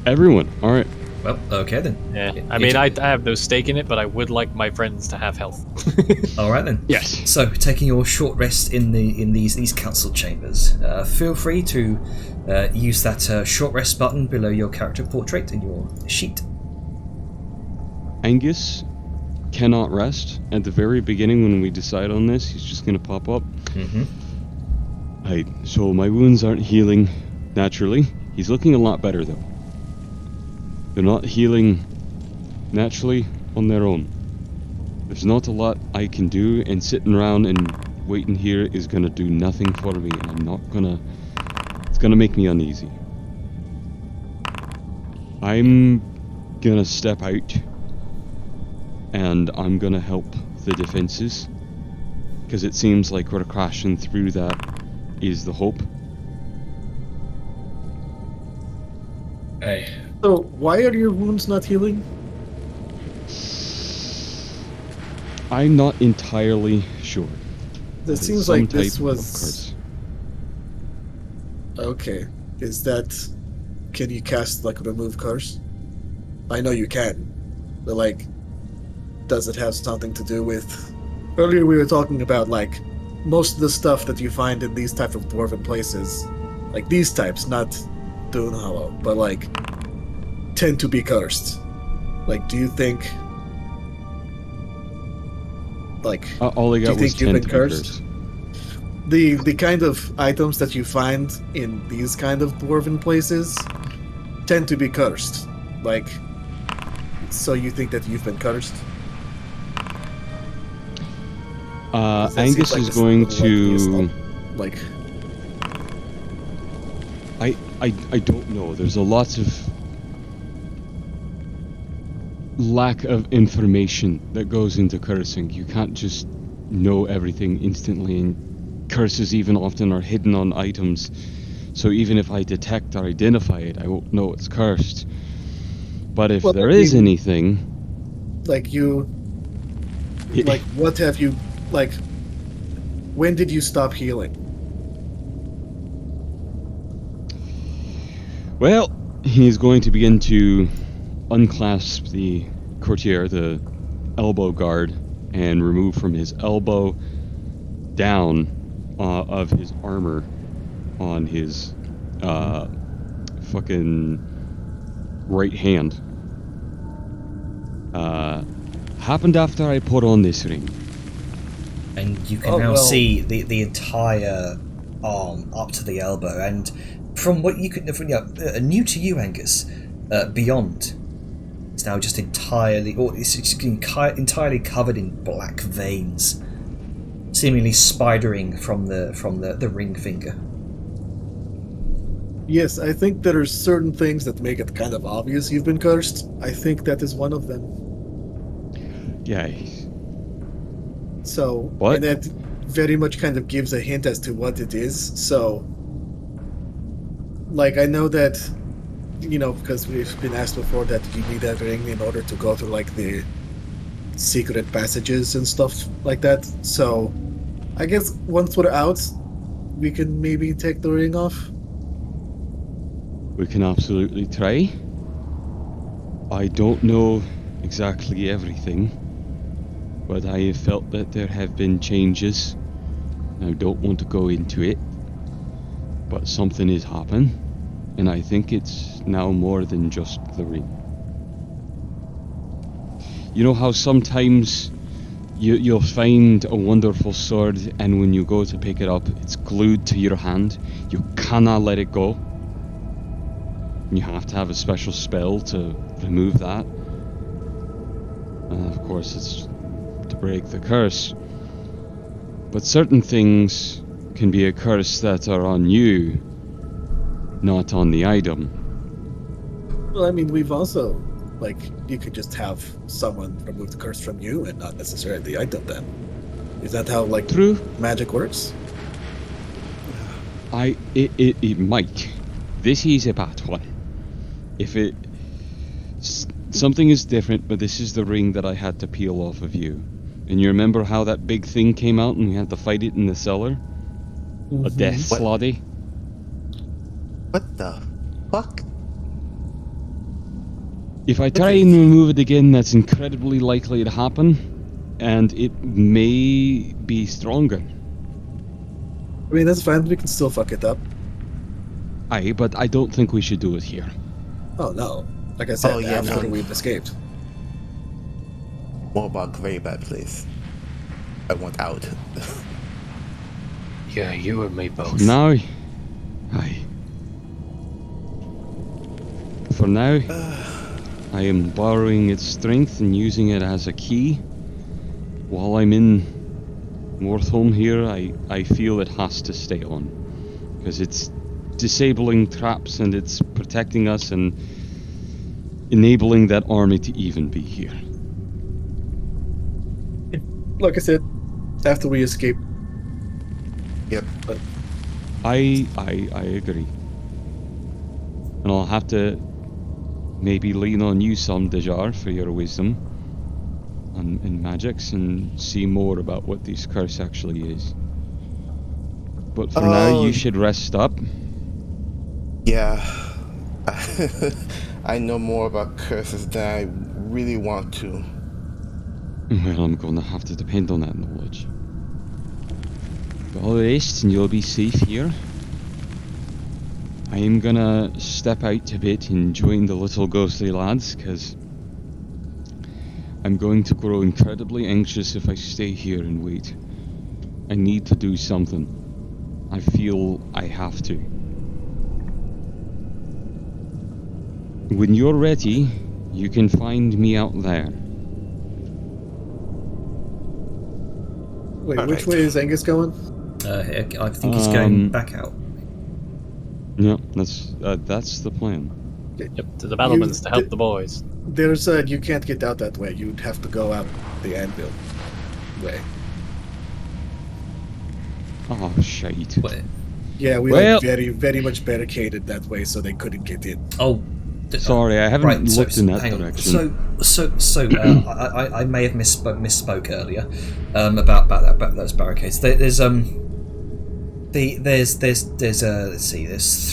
Everyone, all right. Well, okay then. Yeah, It- I mean, I have no stake in it, but I would like my friends to have health. All right then. Yes. So, taking your short rest in these council chambers, feel free to use that short rest button below your character portrait in your sheet. Angus cannot rest. At the very beginning, when we decide on this, he's just gonna pop up. Mm-hmm. Right. So my wounds aren't healing naturally. He's looking a lot better though. They're not healing naturally on their own. There's not a lot I can do, and sitting around and waiting here is gonna do nothing for me, and I'm not gonna... It's gonna make me uneasy. I'm gonna step out, and I'm gonna help the defenses, because it seems like we're crashing through that is the hope. So, why are your wounds not healing? I'm not entirely sure. It seems Some like this type of was... curse. Okay. Is that... Can you cast, like, remove curse? I know you can. But, like... Does it have something to do with... Earlier we were talking about, like... Most of the stuff that you find in these type of dwarven places... Like, these types, not Dune Hollow, but, like... Tend to be cursed. Like, do you think... Like... All I Do got you was think you've 10 been to be cursed? The kind of items that you find in these kind of dwarven places tend to be cursed. Like, so you think that you've been cursed? That seems Angus like is the going likeliest to... of- Like, I don't know. There's a lot of lack of information that goes into cursing. You can't just know everything instantly, and curses even often are hidden on items. So even if I detect or identify it, I won't know it's cursed. But if Well, there I is mean- anything... like you... Like, what have you... Like, when did you stop healing? Well, he's going to begin to unclasp the courtier, the elbow guard, and remove from his elbow down of his armor on his fucking right hand. Happened after I put on this ring. And you can Oh, now well. see the entire arm up to the elbow, and from what you could, new to you, Angus, beyond, it's now just entirely, or it's entirely covered in black veins, seemingly spidering from the ring finger. Yes, I think there are certain things that make it kind of obvious you've been cursed. I think that is one of them. Yeah. So, What? and that very much kind of gives a hint as to what it is. So, like, I know that, you know, because we've been asked before that you need that ring in order to go through, like, the secret passages and stuff like that. So, I guess once we're out, we can maybe take the ring off. We can absolutely try. I don't know exactly everything, but I have felt that there have been changes. I don't want to go into it, but something is happening, and I think it's now more than just the ring. You know how sometimes you'll find a wonderful sword, and when you go to pick it up, it's glued to your hand. You cannot let it go. You have to have a special spell to remove that. Of course, it's to break the curse. But certain things can be a curse that are on you, not on the item. Well, I mean, we've also, like, you could just have someone remove the curse from you and not necessarily the item then. Is that how, like, True. magic works? It might. This is a bad one. If it... Something is different, but this is the ring that I had to peel off of you. And you remember how that big thing came out and we had to fight it in the cellar? A death What? slotty? What the fuck? If I try and remove it again, that's incredibly likely to happen, and it may be stronger. I mean, that's fine. We can still fuck it up. Aye, but I don't think we should do it here. Oh, no. Like I said, Oh, yeah, after no. we've escaped. More about very bad place. I want out. Yeah, you and me both. Now, aye. For now, I am borrowing its strength and using it as a key. While I'm in Northholm here, I feel it has to stay on. Because it's disabling traps and it's protecting us and enabling that army to even be here. Like I said, after we escape. Yep. I agree. And I'll have to maybe lean on you some, Dejar, for your wisdom in magics and see more about what this curse actually is. But for now, you should rest up. Yeah. I know more about curses than I really want to. Well, I'm gonna have to depend on that knowledge. But I'll rest and you'll be safe here. I'm gonna step out a bit and join the little ghostly lads, because I'm going to grow incredibly anxious if I stay here and wait. I need to do something. I feel I have to. When you're ready, you can find me out there. Wait, which Alright. way is Angus going? I think he's going back out. Yeah, that's the plan. Yep, to the battlements to help the boys. There's you can't get out that way. You'd have to go out the anvil way. Oh, shite. Wait. Yeah, we Well- like very, very much barricaded that way so they couldn't get in. Oh, Sorry, I haven't right. looked in that hang on. direction. I may have misspoke earlier about those barricades. There's let's see. There's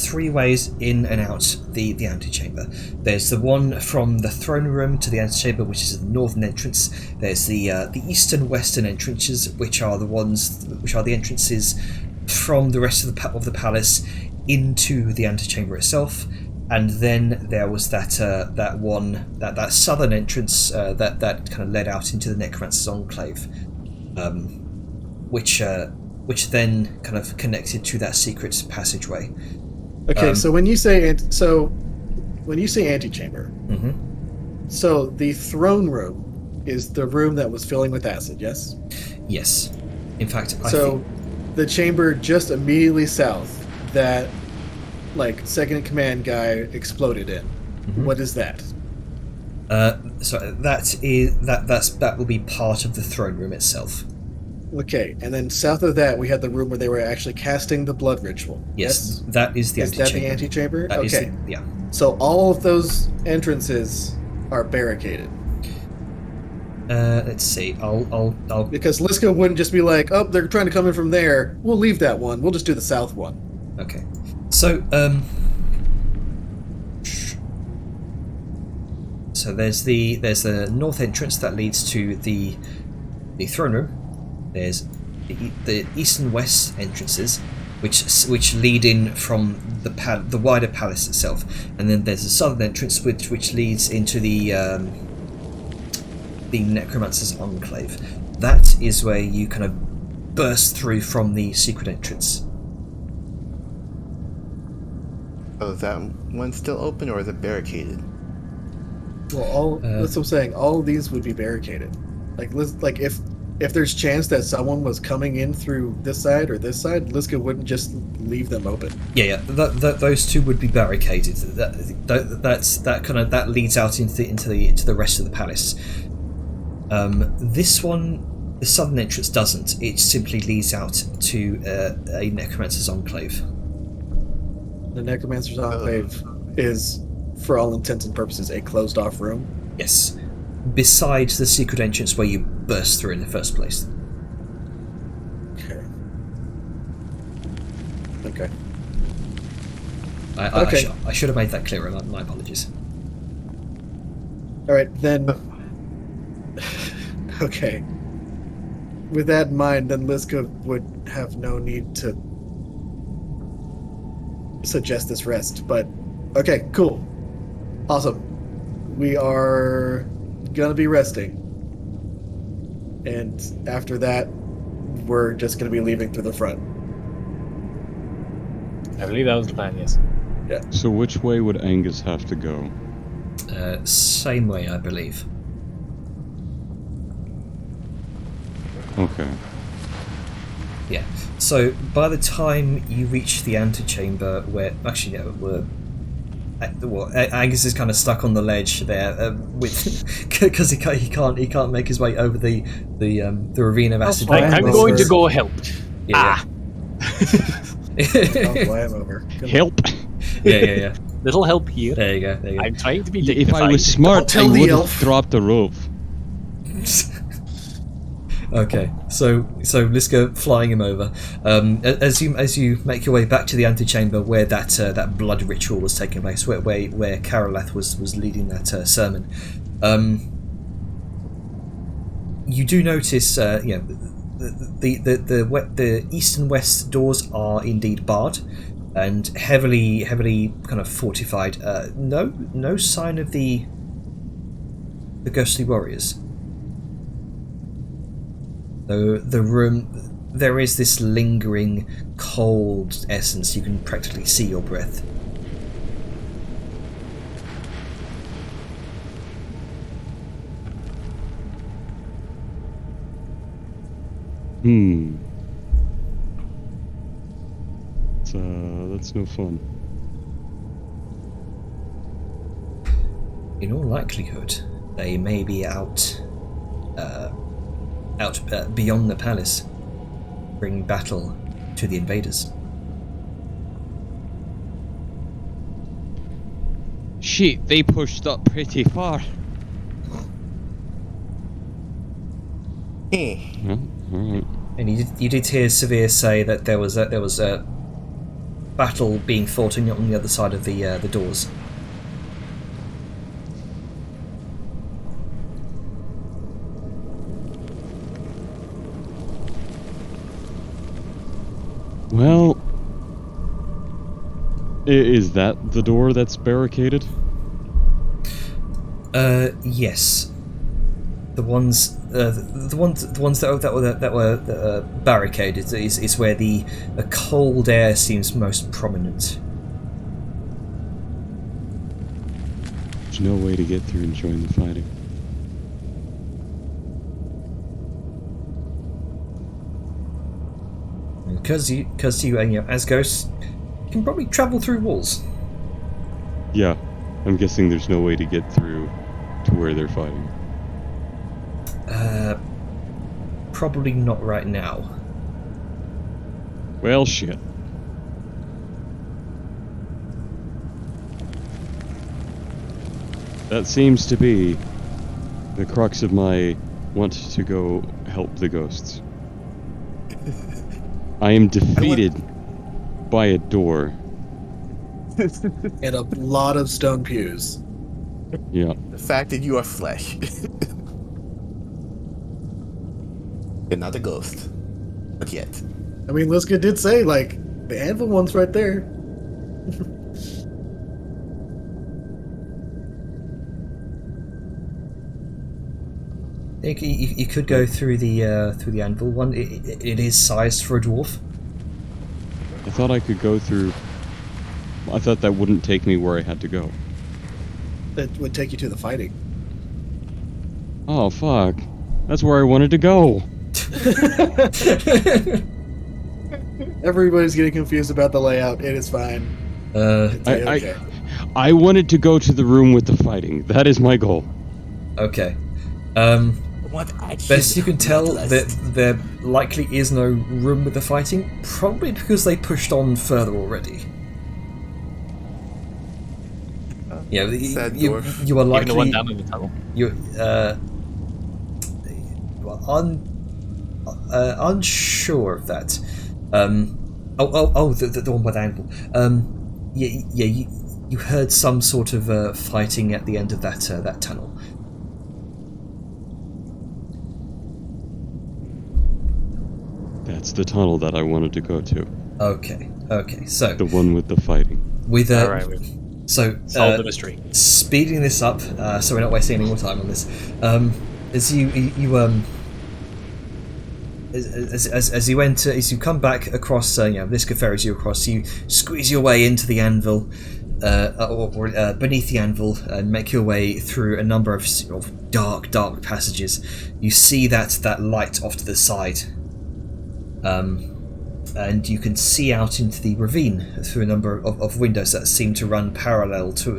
three ways in and out the antechamber. There's the one from the throne room to the antechamber, which is the northern entrance. There's the eastern western entrances, which are the entrances from the rest of the palace into the antechamber itself. And then there was that southern entrance that kind of led out into the Necromancer's Enclave, which then kind of connected to that secret passageway. Okay, so when you say antechamber, so the throne room is the room that was filling with acid, yes? Yes. In fact, I So think the chamber just immediately south that like second in command guy exploded in. What is that? so that will be part of the throne room itself. Okay, and then south of that we had the room where they were actually casting the blood ritual. Yes, that is the Is that antechamber. the antechamber? That is Okay. yeah. So all of those entrances are barricaded. Let's see. I'll Because Liska wouldn't just be like, oh, they're trying to come in from there. We'll leave that one. We'll just do the south one. Okay. So so there's the north entrance that leads to the throne room. There's the east and west entrances, which lead in from the wider palace itself, and then there's the southern entrance which leads into the Necromancer's Enclave. That is where you kind of burst through from the secret entrance. Oh, is that one still open or is it barricaded? Well, that's what I'm saying. All of these would be barricaded. Like if there's chance that someone was coming in through this side or this side, Liska wouldn't just leave them open. Yeah. Those two would be barricaded. That leads out into the rest of the palace. This one, the southern entrance doesn't. It simply leads out to a necromancer's enclave. The Necromancer's Enclave is, for all intents and purposes, a closed-off room. Yes, besides the secret entrance where you burst through in the first place. Okay. I should have made that clearer. My apologies. All right, then. Okay. With that in mind, then Liska would have no need to suggest this rest. But okay, cool, awesome. We are gonna be resting, and after that, we're just gonna be leaving through the front. I believe that was the plan. Yes. Yeah. So which way would Angus have to go? Same way, I believe. Okay. Yeah. So by the time you reach the antechamber, where actually no, Angus is kind of stuck on the ledge there with because he can't make his way over the ravine of acid. I'm going to go help. Yeah. I'll climb over. Help! Yeah. Little help here. There you go. I'm trying to be If dignified. I was smart, I tell the would have elf. dropped the rope. Okay, so Liska flying him over. As you make your way back to the antechamber where that blood ritual was taking place, where Karalath was leading that sermon, you do notice, the east and west doors are indeed barred and heavily kind of fortified. No sign of the ghostly warriors. The room, there is this lingering cold essence. You can practically see your breath. That's no fun. In all likelihood, they may be out beyond the palace, bringing battle to the invaders. Shit, they pushed up pretty far. Well, alright. And you did hear Severe say that there was a battle being fought on the other side of the doors. Well, is that the door that's barricaded? Yes. The ones that were barricaded is where the cold air seems most prominent. There's no way to get through and join the fighting. Because you as ghosts can probably travel through walls. Yeah, I'm guessing there's no way to get through to where they're fighting. Probably not right now. Well, shit. That seems to be the crux of my want to go help the ghosts. I am defeated by a door. And a lot of stone pews. Yeah. The fact that you are flesh. You're not a ghost. Not yet. I mean, Liska did say, like, the anvil one's right there. You could go through the anvil one. It is sized for a dwarf. I thought I could go through I thought that wouldn't take me where I had to go. It would take you to the fighting. Oh, fuck. That's where I wanted to go. Everybody's getting confused about the layout. It is fine. It's okay. I wanted to go to the room with the fighting. That is my goal. Okay. Best you can tell, there likely is no room with the fighting, probably because they pushed on further already. Yeah, you are likely... Even the one down in the tunnel? You, unsure of that. The one by the anvil. You heard some sort of fighting at the end of that tunnel. That's the tunnel that I wanted to go to. Okay, so... The one with the fighting. With Alright, so, solve the mystery. Speeding this up, so we're not wasting any more time on this. As you enter, as you come back across, Liska ferries you across, you squeeze your way into the anvil, or beneath the anvil, and make your way through a number of dark passages. You see that light off to the side, and you can see out into the ravine through a number of windows that seem to run parallel to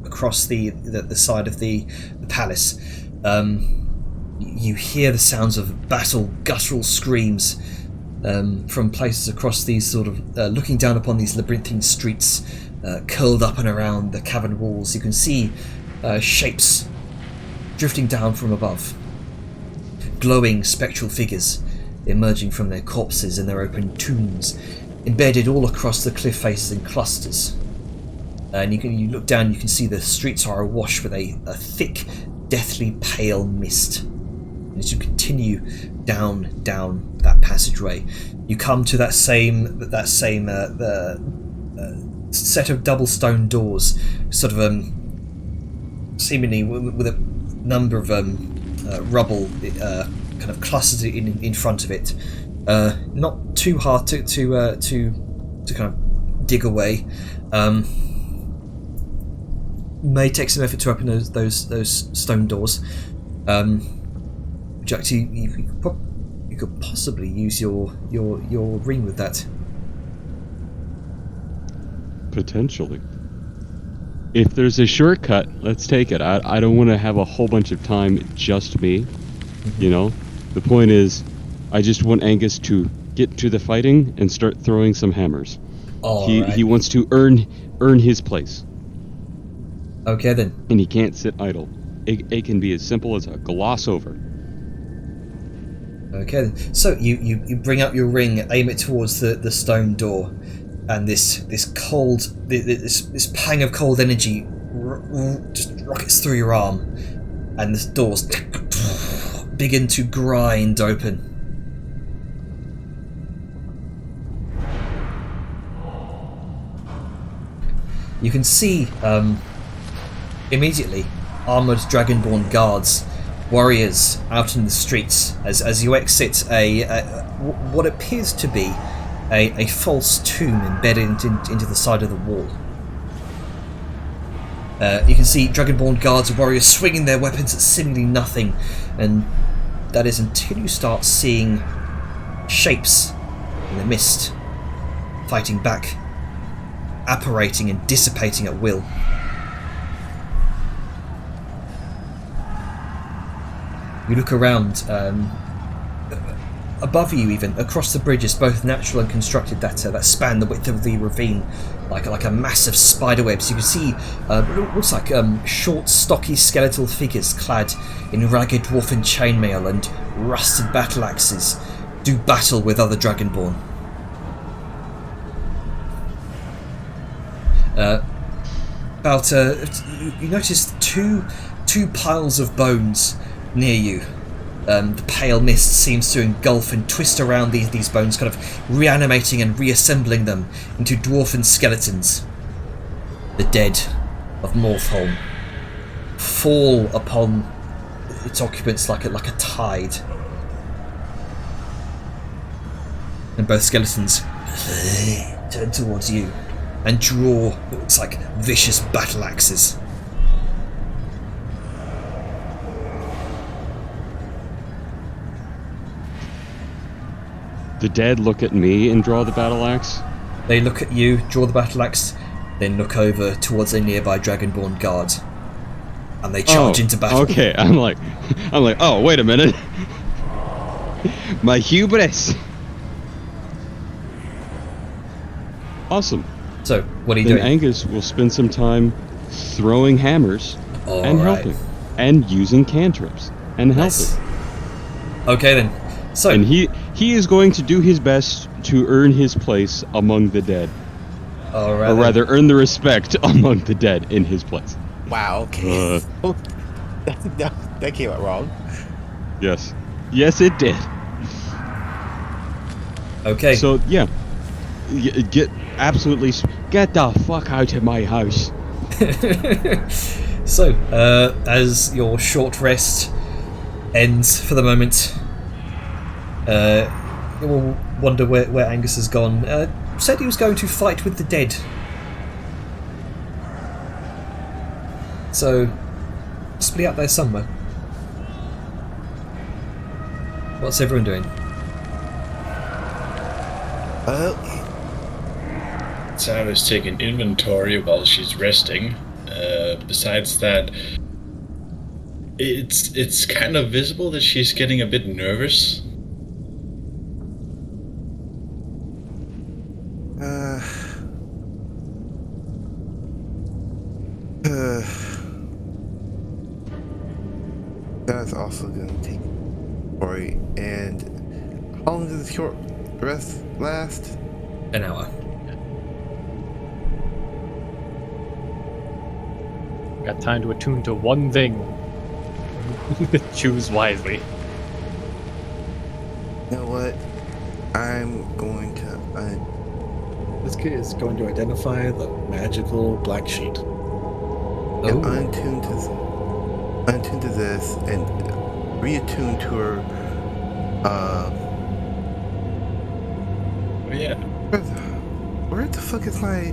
across the side of the palace. You hear the sounds of battle, guttural screams from places across these sort of looking down upon these labyrinthine streets, curled up and around the cavern walls. You can see shapes drifting down from above, glowing spectral figures emerging from their corpses and their open tombs, embedded all across the cliff faces in clusters. And you look down, you can see the streets are awash with a thick, deathly pale mist. And as you continue down that passageway, you come to that same set of double stone doors, sort of seemingly with a number of rubble kind of clustered in front of it. Not too hard to kind of dig away. May take some effort to open those stone doors. Which actually you could possibly use your ring with that. Potentially. If there's a shortcut, let's take it. I don't want to have a whole bunch of time just me. You know? The point is, I just want Angus to get to the fighting and start throwing some hammers. He wants to earn his place. Okay then. And he can't sit idle. It can be as simple as a gloss over. Okay then. So you bring up your ring, aim it towards the stone door, and this cold, this pang of cold energy just rockets through your arm, and the doors begin to grind open. You can see immediately armoured dragonborn guards, warriors out in the streets as you exit what appears to be a false tomb embedded into the side of the wall. You can see dragonborn guards and warriors swinging their weapons at seemingly nothing, and that is until you start seeing shapes in the mist fighting back, apparating and dissipating at will. You look around, above you even, across the bridges, both natural and constructed, that span the width of the ravine, like a massive spider web. So you can see what looks like short, stocky, skeletal figures clad in ragged dwarfen chainmail and rusted battle axes do battle with other dragonborn. You notice two piles of bones near you. The pale mist seems to engulf and twist around these bones, kind of reanimating and reassembling them into dwarfen skeletons. The dead of Morthholm fall upon its occupants like a tide, and both skeletons turn towards you. and draw what looks like vicious battle axes. The dead look at me and draw the battle axe. They look at you, draw the battle axe, then look over towards a nearby Dragonborn guard, and they charge into battle. Okay, I'm like, oh, wait a minute. My hubris. Awesome. So, what are you Then doing? Angus will spend some time throwing hammers and Alright. helping, and using cantrips and helping. Nice. Okay then. So, And he is going to do his best to earn his place among the dead, alright. or then. rather, earn the respect among the dead in his place. Wow, okay. That came out wrong. Yes, it did. Okay. So yeah, get the fuck out of my house. So, as your short rest ends for the moment, you will wonder where Angus has gone. Said he was going to fight with the dead. So, split out there somewhere. What's everyone doing? Sarah's taking inventory while she's resting. Besides that, it's kind of visible that she's getting a bit nervous. That's also gonna take Ori. And how long does the short rest last? An hour. Got time to attune to one thing. Choose wisely. You know what? I'm going to. This kid is going to identify the magical black sheet. Oh. untune to this and reattune to her. Oh yeah. Where the fuck is my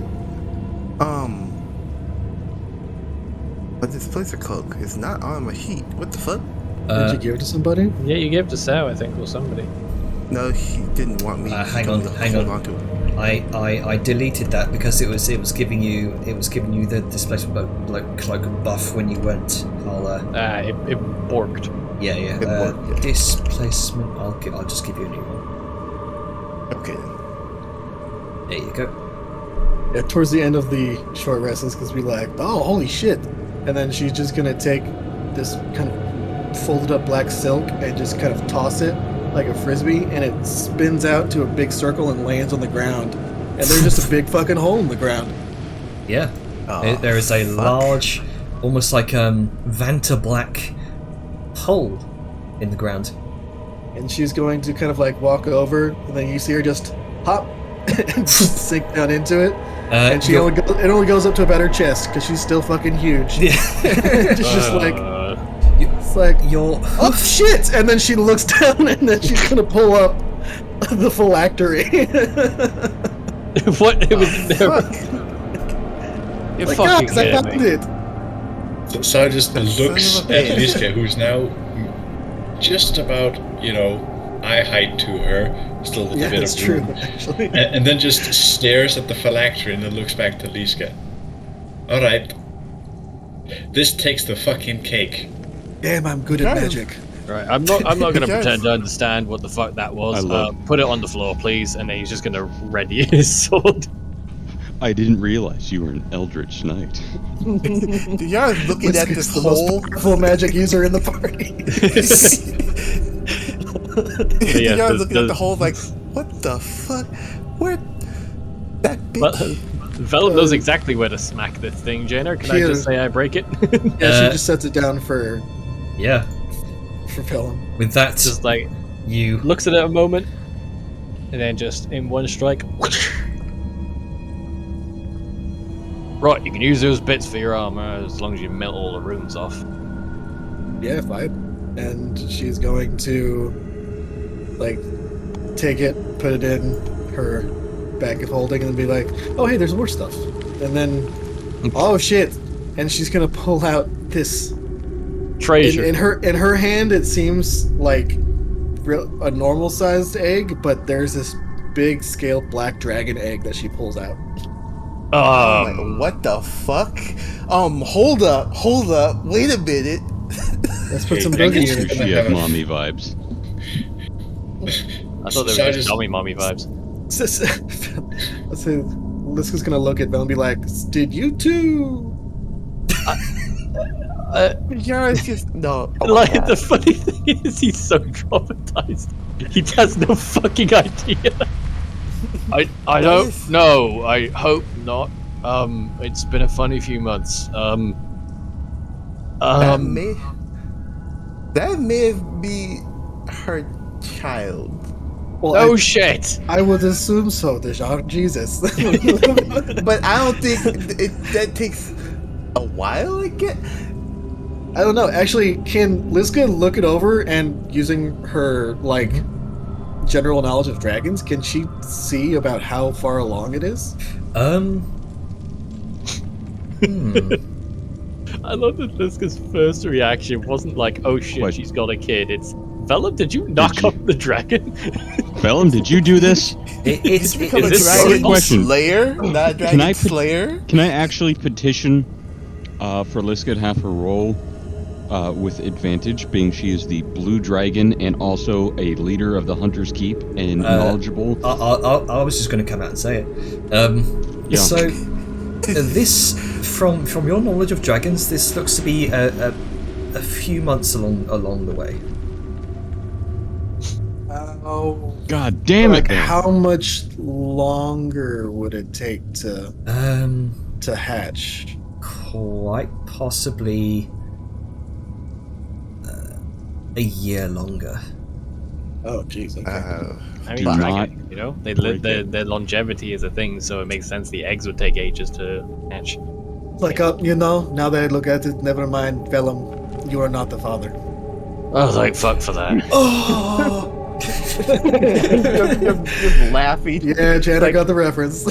what this place called? It's not on my sheet. What the fuck? Did you give it to somebody? Yeah, you gave it to Sao, I think, or somebody. No, he didn't want me. Hang to on. hold onto it. I deleted that because it was giving you the displacement cloak buff when you went. It borked. Yeah. It worked, yeah. Displacement. I'll just give you a new one. Okay. There you go. Yeah, towards the end of the short rest is because we like, oh, holy shit. And then she's just going to take this kind of folded up black silk and just kind of toss it like a frisbee, and it spins out to a big circle and lands on the ground. And there's just a big fucking hole in the ground. Yeah. Oh, There is a fuck. large, almost like Vanta black hole in the ground. And she's going to kind of like walk over, and then you see her just hop and sink down into it. And she you're- it only goes up to about her chest because she's still fucking huge. Yeah. It's just like, it's like, Your oh shit! And then she looks down, and then she's gonna pull up the phylactery. What? It was never. Fuck. You Like, fucking guys, I kidding found me. it. So just Son looks of a at bitch. Liska, who's now just about, eye height to her, still with Yeah, a bit that's of true, room. actually. And then just stares at the phylactery and then looks back to Liska. Alright. This takes the fucking cake. Damn, I'm good at Guys. magic. Right, I'm not gonna Yes. pretend to understand what the fuck that was. I love- Put it on the floor, please, and then he's just gonna ready his sword. I didn't realize you were an Eldritch Knight. Dude, y'all looking at Whiskey's this the most hole. powerful magic user in the party. Yeah, Y'all does- looking at the does- hole like, what the fuck? Where? That Well, bitch. Vellum knows exactly where to smack this thing, Janer. Can I Here. just say I break it? Yeah, she just sets it down for yeah. Pelham. With that, Just like you looks at it a moment, and then just in one strike. Right, you can use those bits for your armor as long as you melt all the runes off. Yeah, fine. And she's going to, like, take it, put it in her bag of holding and be like, "Oh, hey, there's more stuff," and then, "Oh shit!" and she's gonna pull out this Treasure. in her hand. It seems like a normal sized egg, but there's this big scaled black dragon egg that she pulls out. What the fuck? Hold up, wait a minute. Let's put some I guess boogie in it. She have mommy vibes. I thought they So I were just just- dummy mommy vibes. Let's say Liska's gonna look at Vel and be like, "Did you too?" You're just no. Oh my Like, God. the funny thing is, he's so traumatized. He has no fucking idea. I don't is- know. I hope not. It's been a funny few months. That may be her child. Well, Oh shit! I would assume so, Deja. Jesus. But I don't think that takes a while. I get. I don't know. Actually, can Liska look it over and using her like general knowledge of dragons, can she see about how far along it is? I love that Liska's first reaction wasn't like, "Oh shit, What? she's got a kid." It's, "Vellum, did you knock you- up the dragon?" Vellum, did you do this? It's Become a Is this dragon question? slayer, not a dragon I put- slayer. Can I actually petition for Liska to have her roll with advantage, being she is the blue dragon and also a leader of the Hunter's Keep and knowledgeable? I was just going to come out and say it. Yeah. So, this, from your knowledge of dragons, this looks to be a few months along the way. Oh, God damn like it! then. how much longer would it take to hatch? Quite possibly a year longer. Oh, jeez. Okay. I Do mean, not you know, they live break it. their longevity is a thing, so it makes sense the eggs would take ages to hatch. Like, now that I look at it, never mind, Vellum, you are not the father. I was like, fuck for that. Oh! Just laughing. Yeah, Jan, I got the reference.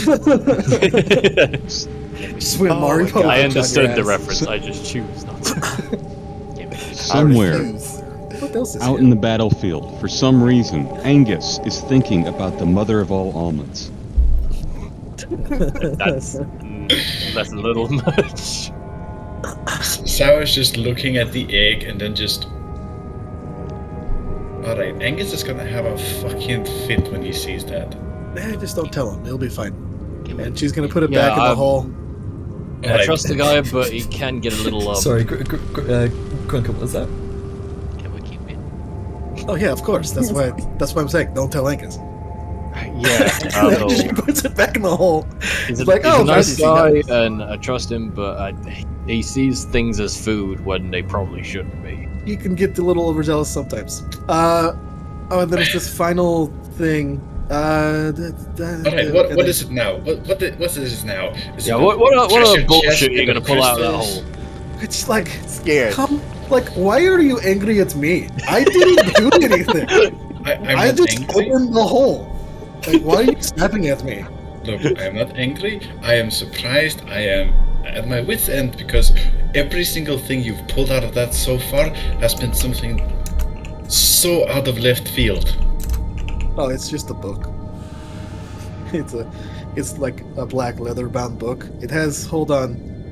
Swim Oh Mario. my God. I on understood your the ass. reference. I just choose not to. Somewhere What else is out here? in the battlefield, for some reason, Angus is thinking about the mother of all almonds. That's a little much. Sour's just looking at the egg and then just. Alright, Angus is gonna have a fucking fit when he sees that. Just don't tell him. It'll be fine. And she's gonna put it Yeah, back in the hole. I Alright. trust the guy, but he can get a little. Sorry, Grunkle, what was that? Can we keep it? Oh yeah, of course. That's why I'm saying don't tell Angus. Yeah, She puts it back in the hole. he's It's like, he's oh, a nice nice. guy, and I trust him, but he sees things as food when they probably shouldn't be. You can get a little overzealous sometimes. And there's this final thing. Alright, what is it now? What is this now? Is Yeah, it what other treasure chest bullshit are you with gonna pull out of that crystals? hole? It's like, Scared. why are you angry at me? I didn't do anything. I'm I not just angry. opened the hole. Like, why are you snapping at me? Look, I am not angry. I am surprised. I am at my wit's end because every single thing you've pulled out of that so far has been something so out of left field. Oh, it's just a book. It's like a black leather-bound book. It has. Hold on,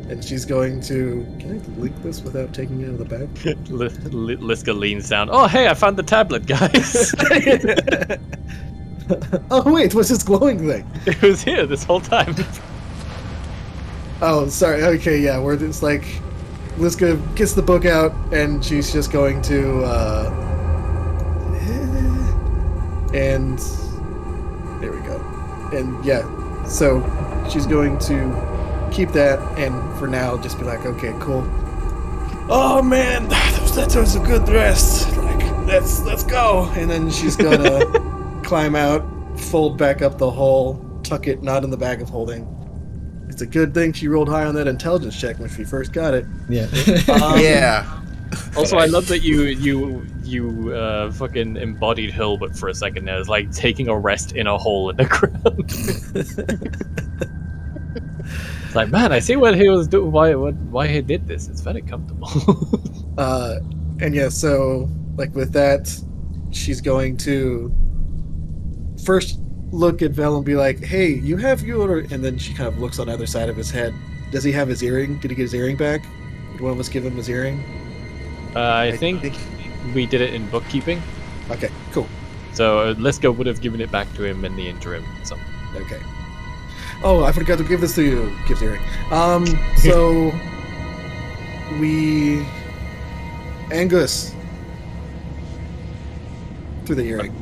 and she's going to. Can I link this without taking it out of the bag? Liska leans down. Oh, hey, I found the tablet, guys. Oh wait, what's this glowing thing? It was here this whole time. Oh, sorry. Okay, yeah, where it's like Liska gets the book out and she's just going to and there we go. And yeah, so she's going to keep that and for now just be like, okay, cool. Oh man, that was a good rest. Like, let's go. And then she's gonna climb out, fold back up the hole, tuck it not in the bag of holding. It's a good thing she rolled high on that intelligence check when she first got it. Yeah. Um, Yeah. Also, I love that you you fucking embodied Hilbert for a second there. It's like taking a rest in a hole in the ground. It's like, man, I see what he was doing. Why he did this? It's very comfortable. And yeah, so like with that, she's going to first look at Vel and be like, "Hey, you have your," and then she kind of looks on the other side of his head. Does he have his earring? Did he get his earring back? Did one of us give him his earring? I think we did it in bookkeeping. Okay, cool. So Liska would have given it back to him in the interim. So. Okay. Oh, I forgot to give this to you. Gives earring. So we Angus through the earring.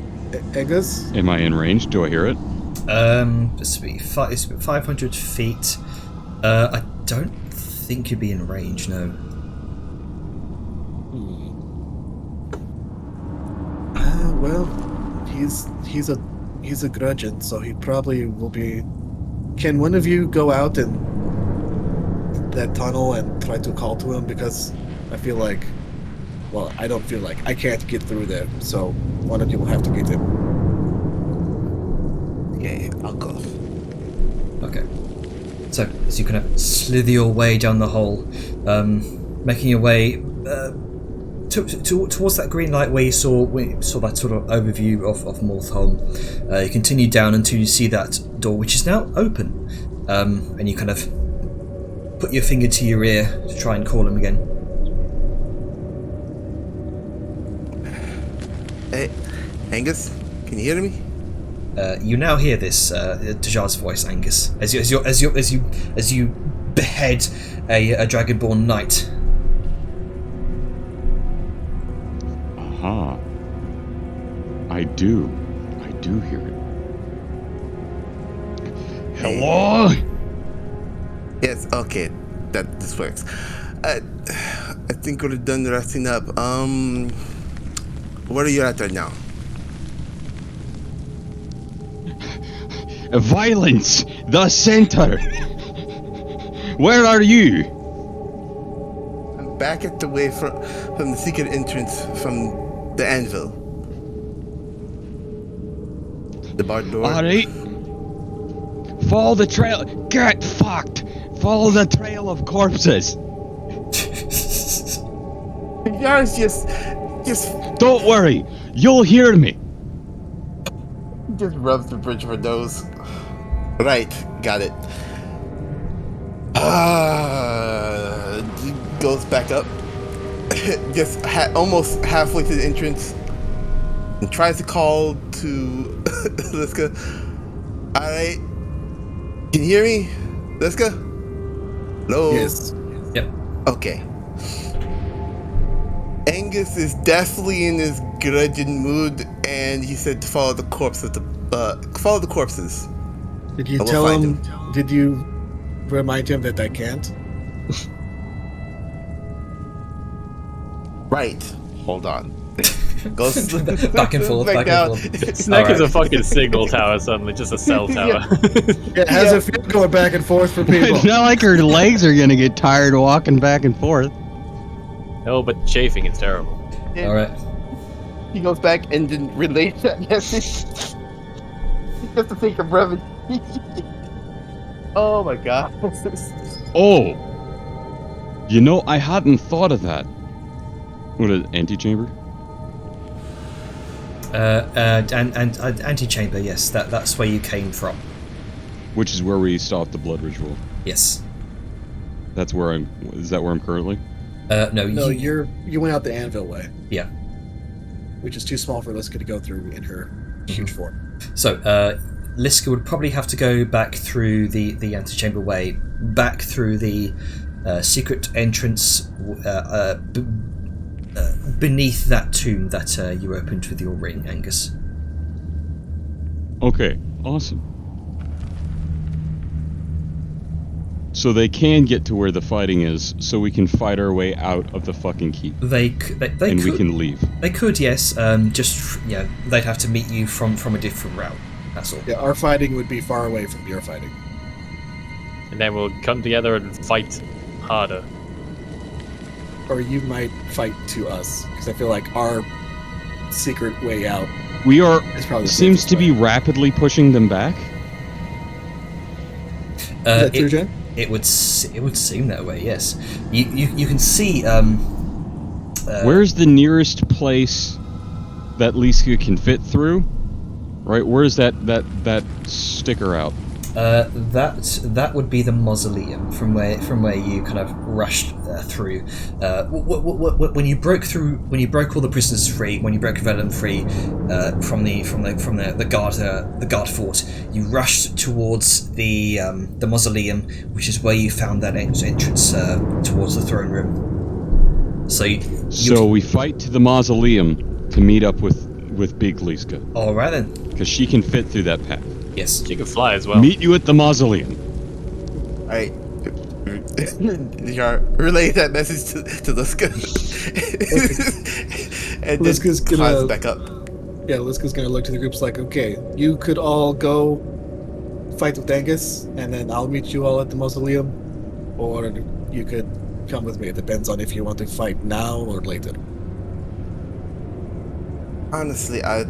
Angus. Am I in range? Do I hear it? This would be it's 500 feet. I don't think you'd be in range. No. Well, he's a grudgeon, so he probably will be. Can one of you go out in that tunnel and try to call to him? Because I feel like, well, I don't feel like I can't get through there, so one of you will have to get him. Yeah, I'll go. Okay. So as you kind of slither your way down the hole, making your way towards that green light where you saw that sort of overview of Morthholm, you continue down until you see that door, which is now open, and you kind of put your finger to your ear to try and call him again. Hey, Angus, can you hear me? You now hear this Dajar's voice, Angus, as you behead a dragonborn knight. Aha. I do hear it. Hello? Yes, okay. This works. I think we're done resting up. Where are you at right now? Violence! The center! Where are you? I'm back at the way from the secret entrance from the anvil. The barred door. Alright. Follow the trail. Get fucked! Follow the trail of corpses. Guys, just Don't worry. You'll hear me. just rubs the bridge of her nose. Right, got it. Goes back up. Just almost halfway to the entrance. And tries to call to Liska. Alright. Can you hear me? Liska? Hello? Yes. Yep. Okay. Angus is definitely in his grudging mood, and he said to follow the corpses. Follow the corpses. Did you I will tell find him? Did you remind him that I can't? Right. Hold on. Goes Back and forth, back and forth. Snack is a Alright. fucking signal tower suddenly, just a cell tower. Yeah, how's it feel going back and forth for people? It's not like her legs are gonna get tired walking back and forth. No, but chafing is terrible. All right. He goes back and then relates that message. Just to take a breath. Oh my god. Oh! You know, I hadn't thought of that. What is antechamber? And antechamber, yes, that's where you came from. Which is where we stopped the blood ritual. Yes. That's where I'm. Is that where I'm currently? No, you went out the anvil way, Yeah. which is too small for Liska to go through in her huge form. So, Liska would probably have to go back through the antechamber way, back through the secret entrance beneath that tomb that you opened with your ring, Angus. Okay, awesome. So they can get to where the fighting is, so we can fight our way out of the fucking keep. They and could, we can leave. They could, yes. Just they'd have to meet you from a different route. That's all. Yeah, our fighting would be far away from your fighting. And then we'll come together and fight harder. Or you might fight to us, because I feel like our secret way out. We are. It's probably the Seems safest to be way. rapidly pushing them back. Is that true, Jen? It would seem that way. Yes. You can see. Where's the nearest place that Liska can fit through? Right. Where's that sticker out? That would be the mausoleum from where you kind of rushed through. When you broke all the prisoners free, when you broke Velen free from the guard fort, you rushed towards the mausoleum, which is where you found that entrance towards the throne room. So we fight to the mausoleum to meet up with Big Liska. All right then, because she can fit through that path. Yes, She can fly as well. Meet you at the mausoleum. Alright. Relay that message to Liska. And Liska's then gonna- climbs back up. Yeah, Liska's gonna look to the groups like, okay, you could all go fight with Angus, and then I'll meet you all at the mausoleum, or you could come with me. It depends on if you want to fight now or later. Honestly, I'll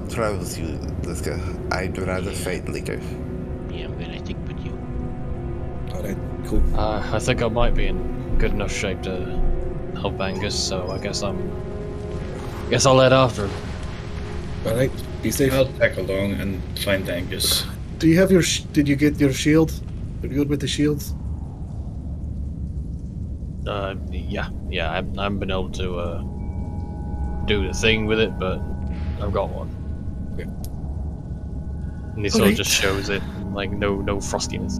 try with you, Liska. I'd rather fight later. Yeah, I'm gonna stick with you. Alright, cool. I think I might be in good enough shape to help Angus, so I guess I'll head after him. Alright, be safe. I'll tag along and find Angus. Do you have your did you get your shield? Are you good with the shields? Yeah, I haven't been able to do the thing with it, but I've got one. Okay. And he sort of just shows it, like no frostiness.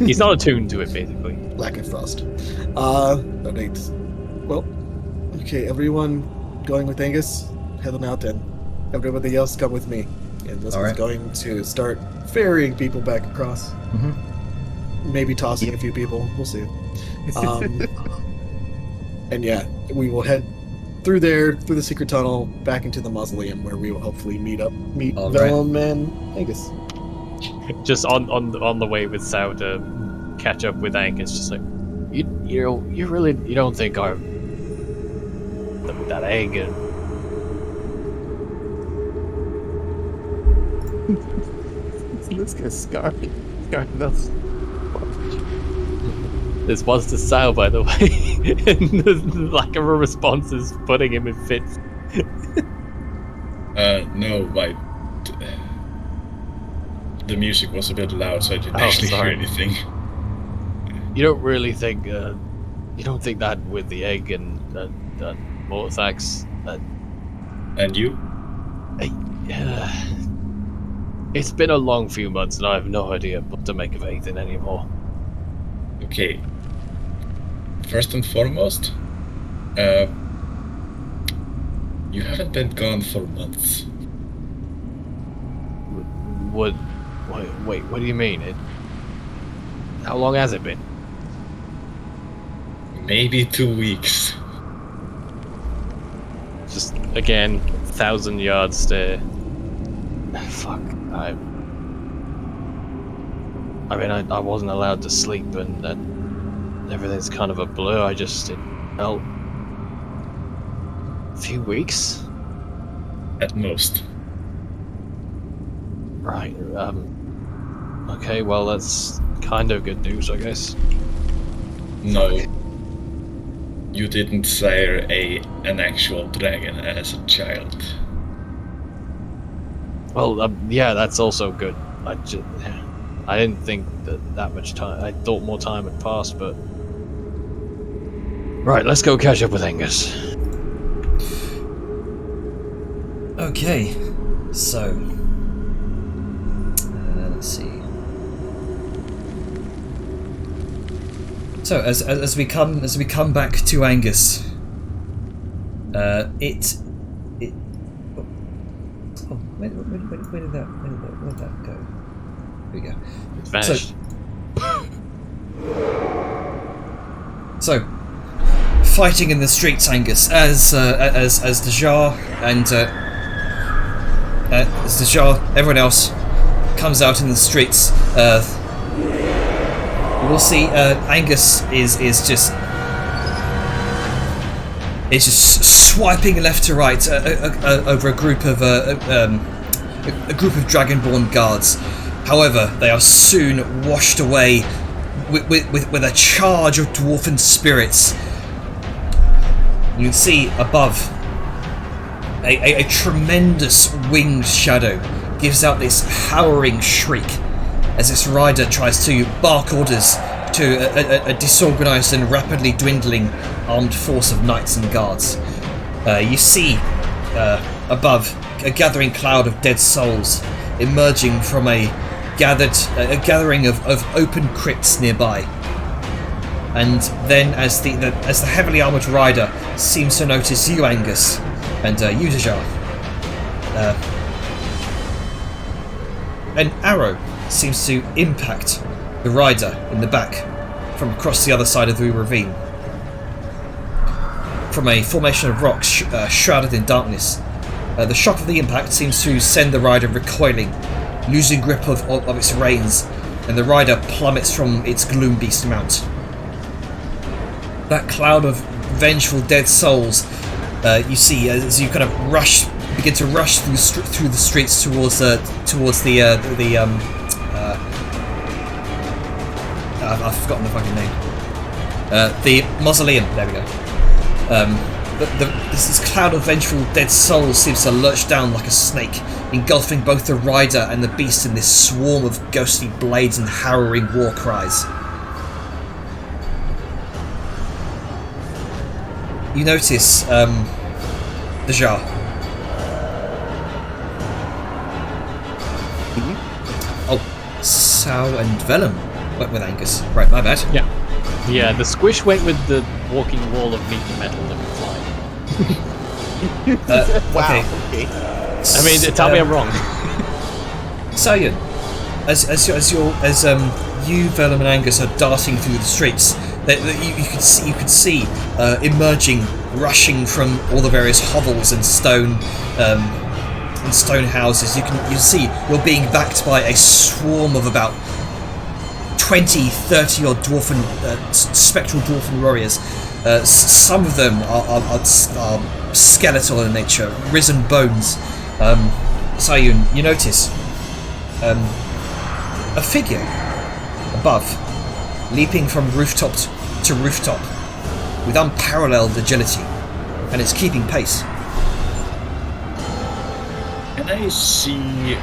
He's not attuned to it, basically. Lack of frost. Alright. Well, okay, everyone going with Angus, head on out, and everybody else come with me. And this is Alright. going to start ferrying people back across. Maybe tossing a few people. We'll see. And yeah, we will head through the secret tunnel, back into the mausoleum, where we will hopefully meet Alright. Vellum and Angus. Just on the way with Sao to catch up with Angus, just like you don't think that egg and Liska's scarred us. this was to Sao, by the way, and the lack of a response is putting him in fits. No, the music was a bit loud, so I didn't Oh, actually sorry. hear anything. You don't really think that with the egg and Morthax, And you? it's been a long few months and I have no idea what to make of anything anymore. Okay. First and foremost, you haven't been gone for months. Wait, what do you mean? How long has it been? Maybe 2 weeks. Just, again, 1,000 yards stare. Fuck, I wasn't allowed to sleep and everything's kind of a blur. It felt a few weeks? At most. Right, okay, well that's kind of good news, I guess. No. You didn't sire an actual dragon as a child. Well, yeah, that's also good. I didn't think that much time. I thought more time had passed, but right, let's go catch up with Angus. Okay, so let's see. So as we come back to Angus, where did that go? Here we go. It's vanished. So, fighting in the streets, Angus, as the Jar and as the Jar, everyone else comes out in the streets. We'll see. Angus is just is just swiping left to right over a group of Dragonborn guards. However, they are soon washed away with a charge of dwarven spirits. You can see above a tremendous winged shadow gives out this howling shriek as its rider tries to bark orders to a disorganized and rapidly dwindling armed force of knights and guards. You see above a gathering cloud of dead souls emerging from a gathering of open crypts nearby. And then as the heavily armoured rider seems to notice you, Angus, and you, Dejar, an arrow seems to impact the rider in the back from across the other side of the ravine. From a formation of rocks shrouded in darkness, the shock of the impact seems to send the rider recoiling, losing grip of its reins, and the rider plummets from its gloom beast mount. That cloud of vengeful dead souls you see as you kind of begin to rush through the streets towards the I've forgotten the fucking name. The mausoleum. There we go. This cloud of vengeful dead souls seems to lurch down like a snake, engulfing both the rider and the beast in this swarm of ghostly blades and harrowing war cries. You notice, Dejar. Oh, Sal and Vellum went with Angus. Right, my bad. Yeah, the squish went with the walking wall of meat and metal that can fly. Okay. I mean, tell me I'm wrong. Sayan, as you, Vellum, and Angus are darting through the streets, you could see emerging, rushing from all the various hovels and stone houses. You can see you're being backed by a swarm of about 20, 30 odd spectral dwarven warriors. Some of them are skeletal in nature, risen bones. Sayun, you notice a figure above, leaping from rooftop to rooftop with unparalleled agility, and it's keeping pace. Can I see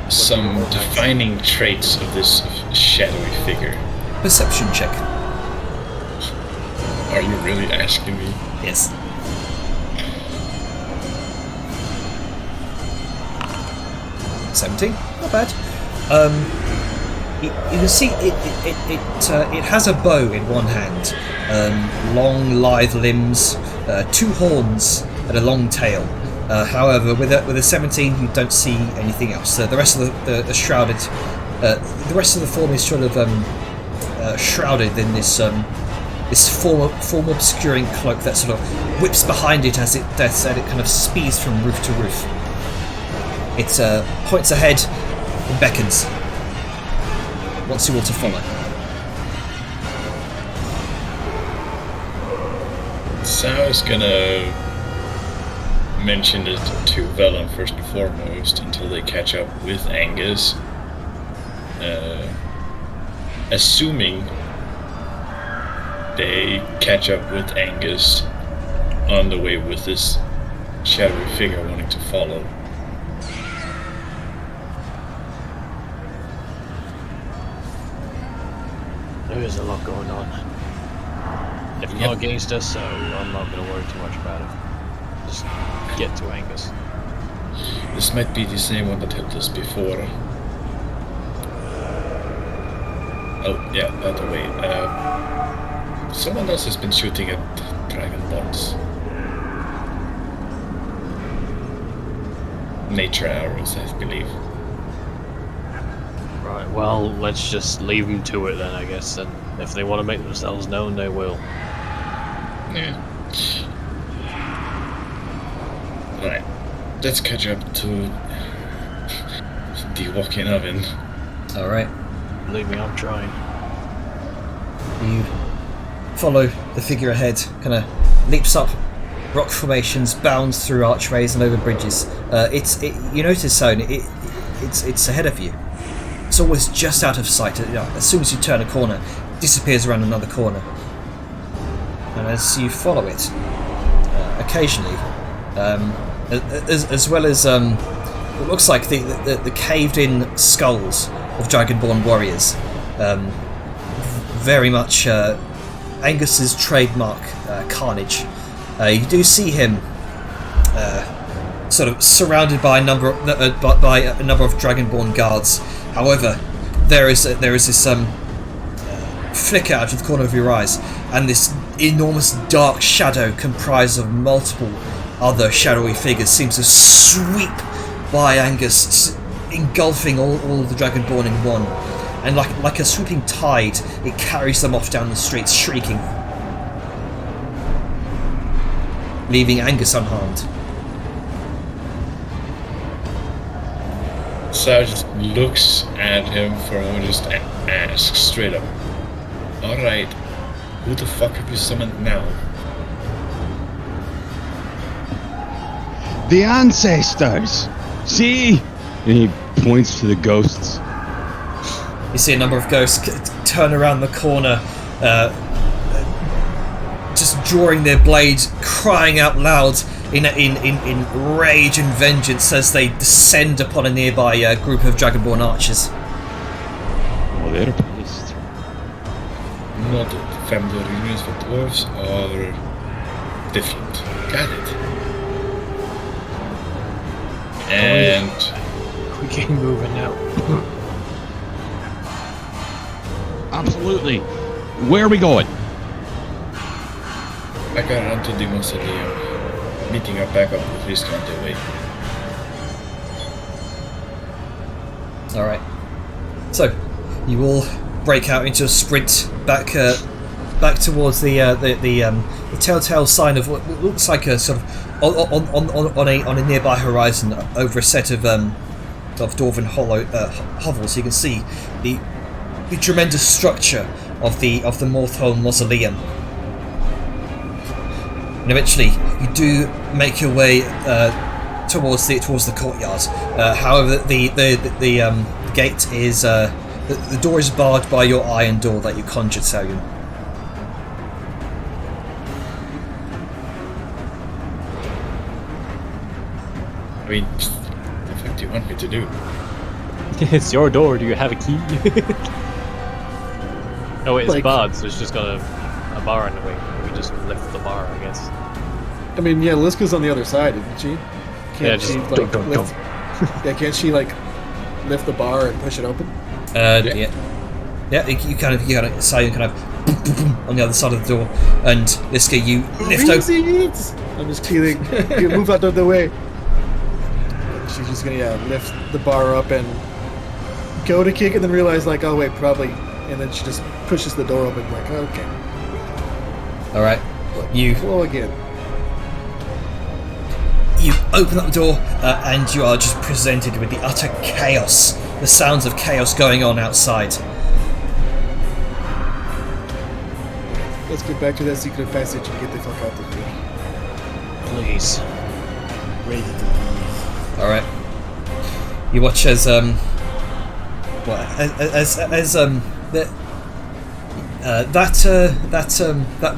some defining traits of this shadowy figure? Perception check. Are you really asking me? Yes. Not bad. You can see it has a bow in one hand, long lithe limbs, 2 horns, and a long tail. However, with a 17, you don't see anything else. The rest of the shrouded, the rest of the form is sort of shrouded in this form obscuring cloak that sort of whips behind it as it kind of speeds from roof to roof. It points ahead and beckons. Wants you all to follow. So I was gonna mention it to Vellum first and foremost until they catch up with Angus. Assuming they catch up with Angus on the way with this shadowy figure wanting to follow. There is a lot going on. If not against us, so I'm not going to worry too much about it. Just get to Angus. This might be the same one that helped us before. Oh, yeah, by the way, someone else has been shooting at Dragonborns. Nature arrows, I believe. Right, well, let's just leave them to it then, I guess, and if they want to make themselves known, they will. Yeah. Right, let's catch up to the walking oven. Alright. Believe me, I'm trying. You follow the figure ahead, kind of leaps up rock formations, bounds through archways and over bridges. You notice, Soane, it's ahead of you. It's always just out of sight. As soon as you turn a corner, it disappears around another corner. And as you follow it, occasionally, as well as it looks like the caved-in skulls of Dragonborn warriors, very much Angus's trademark carnage. You do see him sort of surrounded by a number of Dragonborn guards. However, there is this flicker out of the corner of your eyes, and this enormous dark shadow comprised of multiple other shadowy figures seems to sweep by Angus, engulfing all of the Dragonborn in one. And like a sweeping tide, it carries them off down the streets, shrieking, leaving Angus unharmed. Sarah just looks at him for a moment, just asks straight up, "Alright, who the fuck have you summoned now?" The ancestors! See? And he points to the ghosts. You see a number of ghosts turn around the corner, just drawing their blades, crying out loud in rage and vengeance as they descend upon a nearby group of Dragonborn archers. Oh, they're pissed. Noted. Family reunions for dwarves are different. Got it. And We can move it now. Absolutely. Where are we going? I got run to the mausoleum, meeting up back up with Viscount away. Alright. So, you all break out into a sprint back towards the telltale sign of what looks like a sort of on a nearby horizon over a set of dwarven hovels. You can see the tremendous structure of the Morthholm mausoleum. And eventually, you do make your way towards the courtyard. However, the gate is the door is barred by your iron door that you conjured, Salyun. I mean, what the fuck do you want me to do? It's your door. Do you have a key? Oh, wait, it's Like- barred, so it's just got a bar in the way. We just lift the bar, I guess. I mean, yeah, Liska's on the other side, isn't she? Yeah, Can't just she dunk, dunk, lift? Yeah, can't she like lift the bar and push it open? Yeah. You kind of Salyun kind of boom, boom, boom on the other side of the door, and Liska, you lift open. Reasons! I'm just kidding. You move out of the way. She's just gonna lift the bar up and go to kick, and then realize like, oh wait, probably, and then she just pushes the door open like, okay. All right, you Hello again. You open up the door, and you are just presented with the utter chaos, the sounds of chaos going on outside. Let's get back to that secret passage and get the fuck out of here. Please. Ready to leave. All right. You watch as that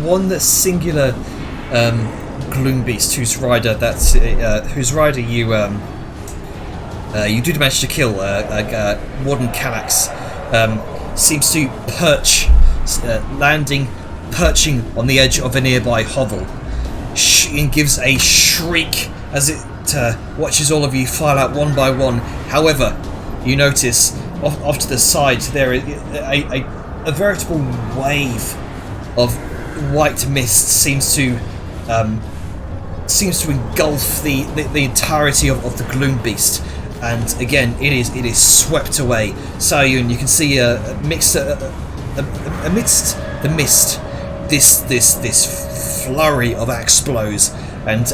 one singular gloom beast whose rider you did manage to kill, Warden Calax, seems to perching on the edge of a nearby hovel, and gives a shriek as it watches all of you file out one by one. However, you notice off to the side there is a veritable wave of white mist seems to engulf the entirety of the gloom beast, and again it is swept away. Salyun, you can see amidst the mist this flurry of axe blows and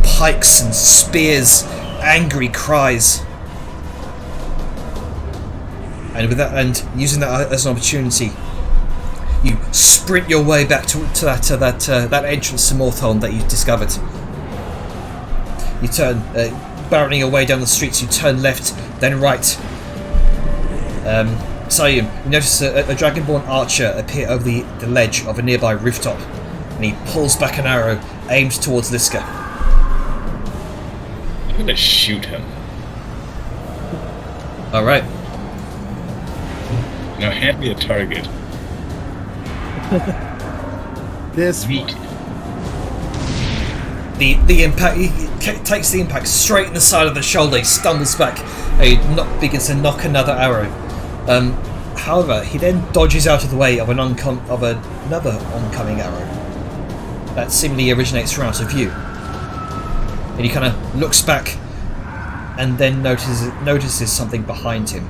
pikes and spears, angry cries, and with that, and using that as an opportunity, you sprint your way back to that entrance to Morthholm that you discovered. You turn, barreling your way down the streets. You turn left, then right. Sayum, you notice a Dragonborn archer appear over the ledge of a nearby rooftop, and he pulls back an arrow aimed towards Liska. I'm gonna shoot him. All right. Now hand me a target. This Sweet. The impact, he takes the impact straight in the side of the shoulder. He stumbles back and he begins to knock another arrow. However, he then dodges out of the way of another oncoming arrow that seemingly originates from out of view. And he kind of looks back and then notices something behind him.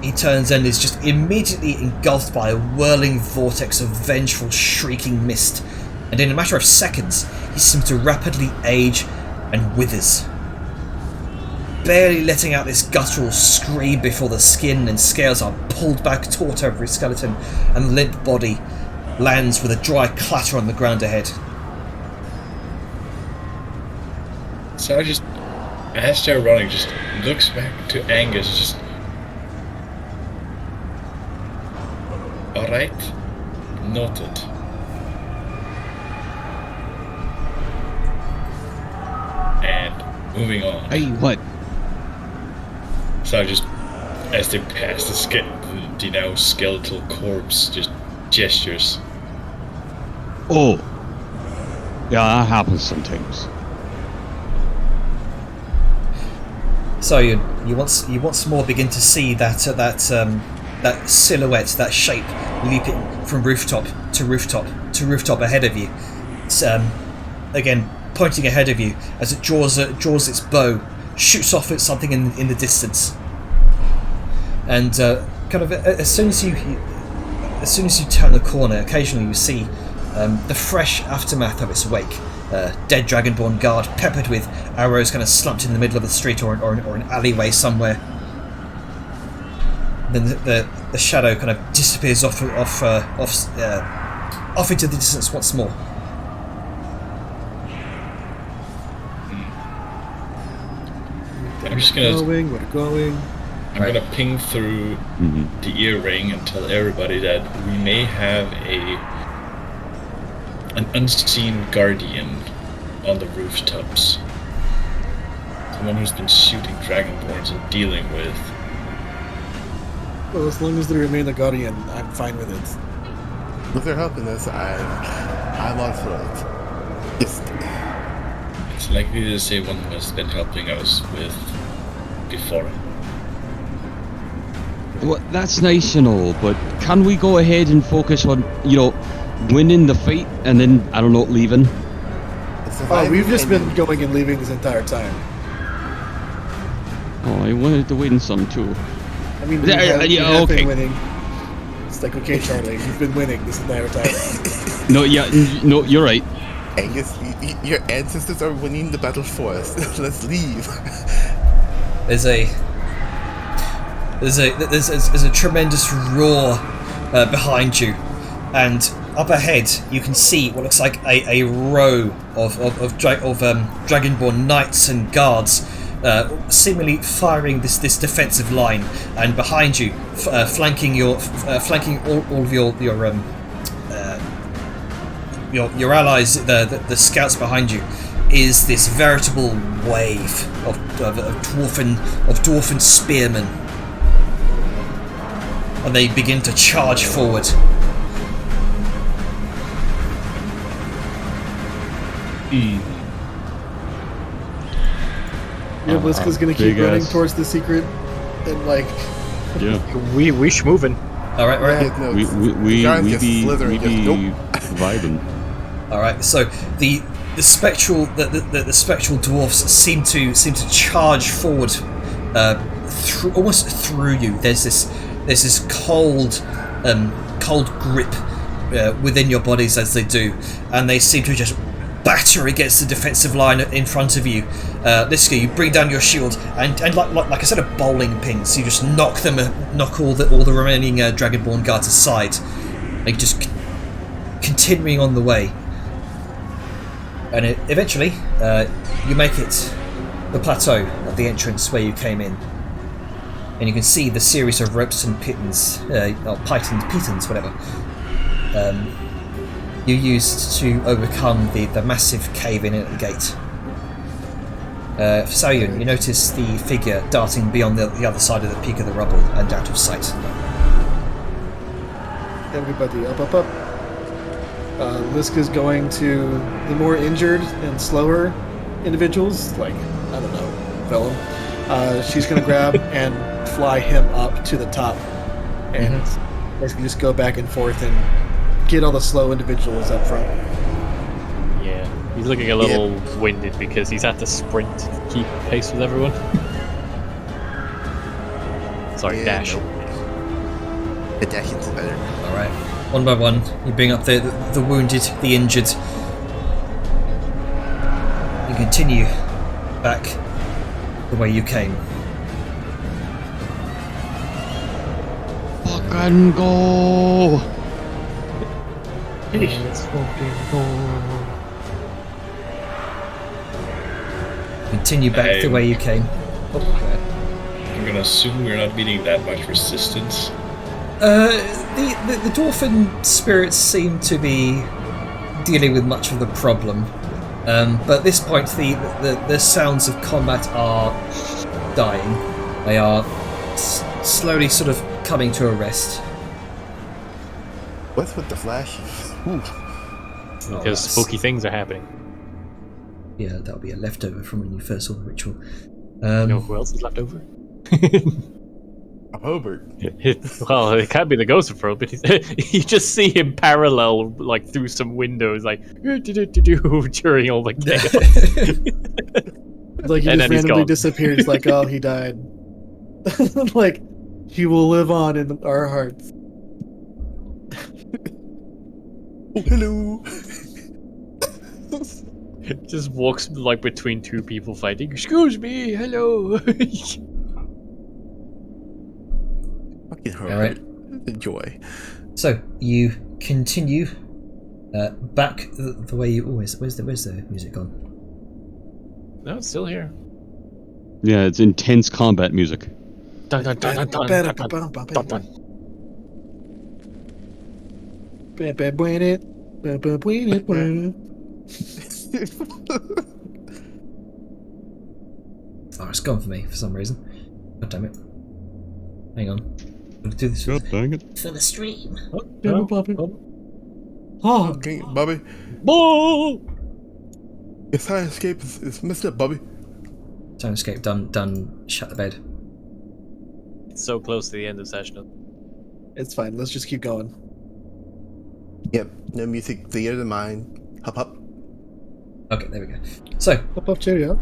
He turns and is just immediately engulfed by a whirling vortex of vengeful, shrieking mist, and in a matter of seconds, he seems to rapidly age and withers. Barely letting out this guttural scream before the skin and scales are pulled back taut over his skeleton, and the limp body lands with a dry clatter on the ground ahead. So I just, as they're running, just looks back to Angus, just... Alright, noted. And moving on. Hey, what? So I just, as they pass the now skeletal corpse, just gestures. Oh. Yeah, that happens sometimes. So you once more begin to see that silhouette, that shape, leaping from rooftop to rooftop to rooftop ahead of you. It's, again, pointing ahead of you as it draws its bow, shoots off at something in the distance, and kind of as soon as you turn the corner, occasionally you see the fresh aftermath of its wake. Dead Dragonborn guard peppered with arrows kind of slumped in the middle of the street or an alleyway somewhere. Then the shadow kind of disappears off into the distance once more. I'm just gonna... We're going. I'm gonna ping through the ear ring and tell everybody that we may have an unseen guardian on the rooftops. Someone who's been shooting Dragonborns and dealing with. Well, as long as they remain a guardian, I'm fine with it. If they're helping us, I'm on for it. Just... It's likely to say one who has been helping us with before. Well, that's nice and all, but can we go ahead and focus on, winning the fight and then, I don't know, leaving? Oh, we've just been going and leaving this entire time. Oh, I wanted to win some too. I mean, we have been winning. It's like, okay, Charlie, you've been winning this entire time. No, you're right. Angus, your ancestors are winning the battle for us. Let's leave. There's a tremendous roar behind you, and up ahead you can see what looks like a row of Dragonborn knights and guards, seemingly firing this defensive line, and behind you, flanking all of your allies, the scouts behind you, is this veritable wave of dwarven spearmen, and they begin to charge forward. Yeah, Bliska's gonna keep running towards the secret, and yeah, we moving. All right. No, we be vibing. All right. So the spectral dwarfs seem to charge forward, almost through you. There's this cold grip within your bodies as they do, and they seem to just batter against the defensive line in front of you. Liska, you bring down your shield, and like a set of bowling pins, you just knock all the remaining Dragonborn guards aside, like just continuing on the way. And eventually, you make it the plateau at the entrance where you came in, and you can see the series of ropes and pitons, pitons, whatever, you used to overcome the massive cave-in at the gate. For Saoyun, you notice the figure darting beyond the other side of the peak of the rubble and out of sight. Everybody up. Liska's going to the more injured and slower individuals, like, I don't know, Vellum. She's going to grab and fly him up to the top, and basically just go back and forth and get all the slow individuals up front. Yeah, he's looking a little winded because he's had to sprint to keep pace with everyone. Sorry, dash. The dashing's better. Alright, one by one, you bring up the wounded, the injured. You continue back the way you came. Fucking go! Let's fucking go. Continue back the way you came. I'm gonna assume we're not meeting that much resistance. The dwarven spirits seem to be dealing with much of the problem, but at this point the sounds of combat are dying. They are slowly sort of coming to a rest. What's with the flashes? Because spooky things are happening. Yeah, that'll be a leftover from when you first saw the ritual. You know who else is left over? Hobart. Well, it can't be the ghost of Fro, but you just see him parallel, like, through some windows, like, during all the chaos. Like, he And just then he's randomly gone. disappears, like, oh, he died. Like, he will live on in our hearts. Oh, hello. Just walks, like, between two people fighting. Excuse me, hello. Fucking Hobart. Alright. Enjoy. So you continue back the way you always. Where's the music gone? No, it's still here. Yeah, it's intense combat music. Dun, dun, dun, dun, dun, dun, dun, dun, Oh, it's gone for me for some reason. God damn it! Hang on. I'll do this God dang it. for the stream. Oh, Okay, Bobby. Whoa! Your side escape is messed up, Bobby. Time escape done. Shut the bed. It's so close to the end of session. it's fine. Let's just keep going. Yep, no music, the other mind. Hop. Okay, there we go. So Up, cheerio.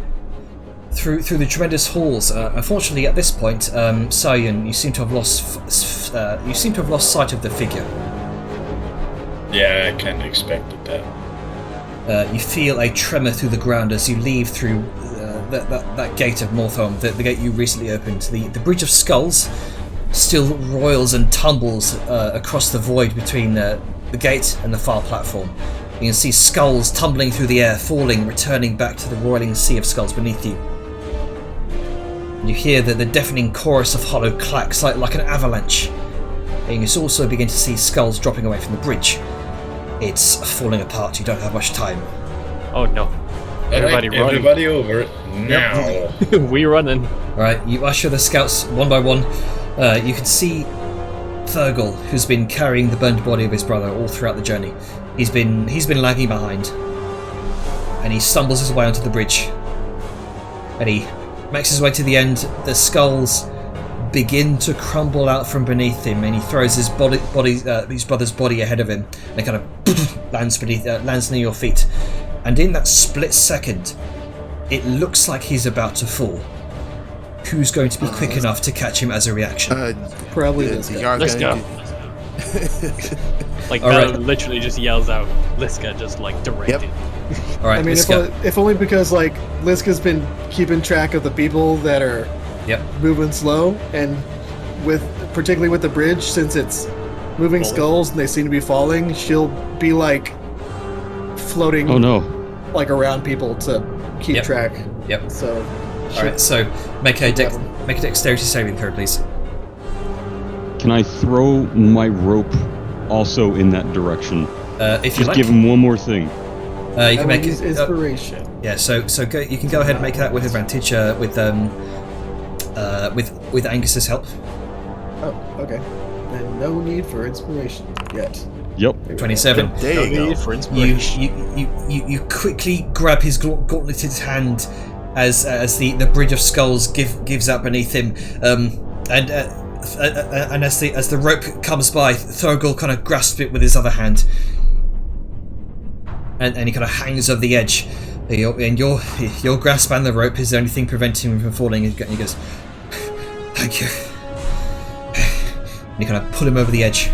through the tremendous halls. Unfortunately, at this point, Saoyun, you seem to have lost sight of the figure. Yeah, I kind of expected that. You feel a tremor through the ground as you leave through that gate of Morthholm, the gate you recently opened. The Bridge of Skulls still roils and tumbles across the void between the gate and the far platform. You can see skulls tumbling through the air, falling, returning back to the roiling sea of skulls beneath you. You hear the deafening chorus of hollow clacks like an avalanche. And you can also begin to see skulls dropping away from the bridge. It's falling apart. You don't have much time. Oh no. Everybody Alright, run. everybody over now. We running. Alright, you usher the scouts one by one. You can see Thurgle, who's been carrying the burnt body of his brother all throughout the journey. He's been lagging behind. And he stumbles his way onto the bridge. And he makes his way to the end. The skulls begin to crumble out from beneath him, and he throws his his brother's body ahead of him, and it kind of lands near your feet. And in that split second, it looks like he's about to fall. Who's going to be quick enough to catch him as a reaction? Probably the this guy. yard Let's guy go. did- Like, All Bella right. literally just yells out, Liska just, like, directed. All right, I mean, let's go. if only because, like, Liska's been keeping track of the people that are Yep. moving slow, and particularly with the bridge, since it's moving skulls and they seem to be falling, she'll be like floating Oh no. like around people to keep Yep. track. Yep. So Alright, so make a dexterity saving throw, please. Can I throw my rope also in that direction? If you Just like. give him one more thing. You can make use it. inspiration. Yeah, so go. You can go ahead and make that with advantage with Angus's help. Oh, okay. Then no need for inspiration yet. Yep. 27. There you go. For You, inspiration. you quickly grab his gauntleted hand as the bridge of skulls gives out beneath him, and as the rope comes by, Thorgal kind of grasps it with his other hand, and he kind of hangs over the edge. And your grasp and the rope is the only thing preventing him from falling. And he goes, "Thank you." And you kind of pull him over the edge.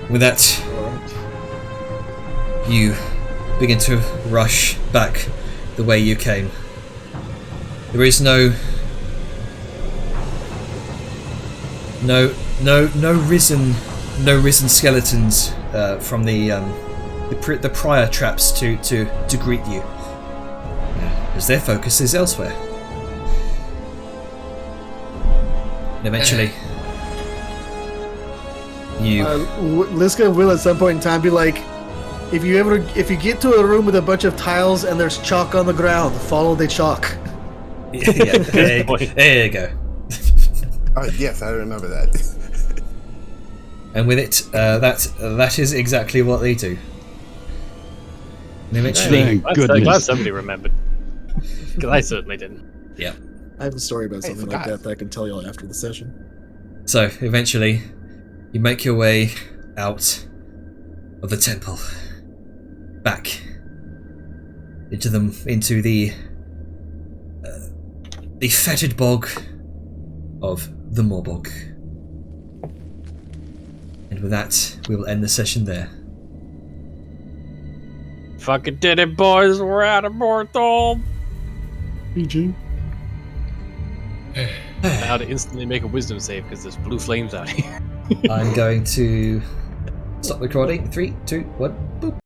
With that, you begin to rush back the way you came. There is no risen skeletons from the prior traps to greet you, as their focus is elsewhere. And eventually, you. Liska will at some point in time be like, if you get to a room with a bunch of tiles and there's chalk on the ground, follow the chalk. Yeah, there you go. Yes, I remember that. And with it, that is exactly what they do. And eventually, Thank goodness. Glad somebody remembered. Because I certainly didn't. yeah. I have a story about Hey, something like forgot. that I can tell you after the session. So eventually, you make your way out of the temple, back into the fetid bog of the Morbog. And with that, we will end the session there. Fucking did it, boys. We're out of Mortal. PG. Now to instantly make a wisdom save because there's blue flames out here. I'm going to stop recording. 3, 2, 1, boop.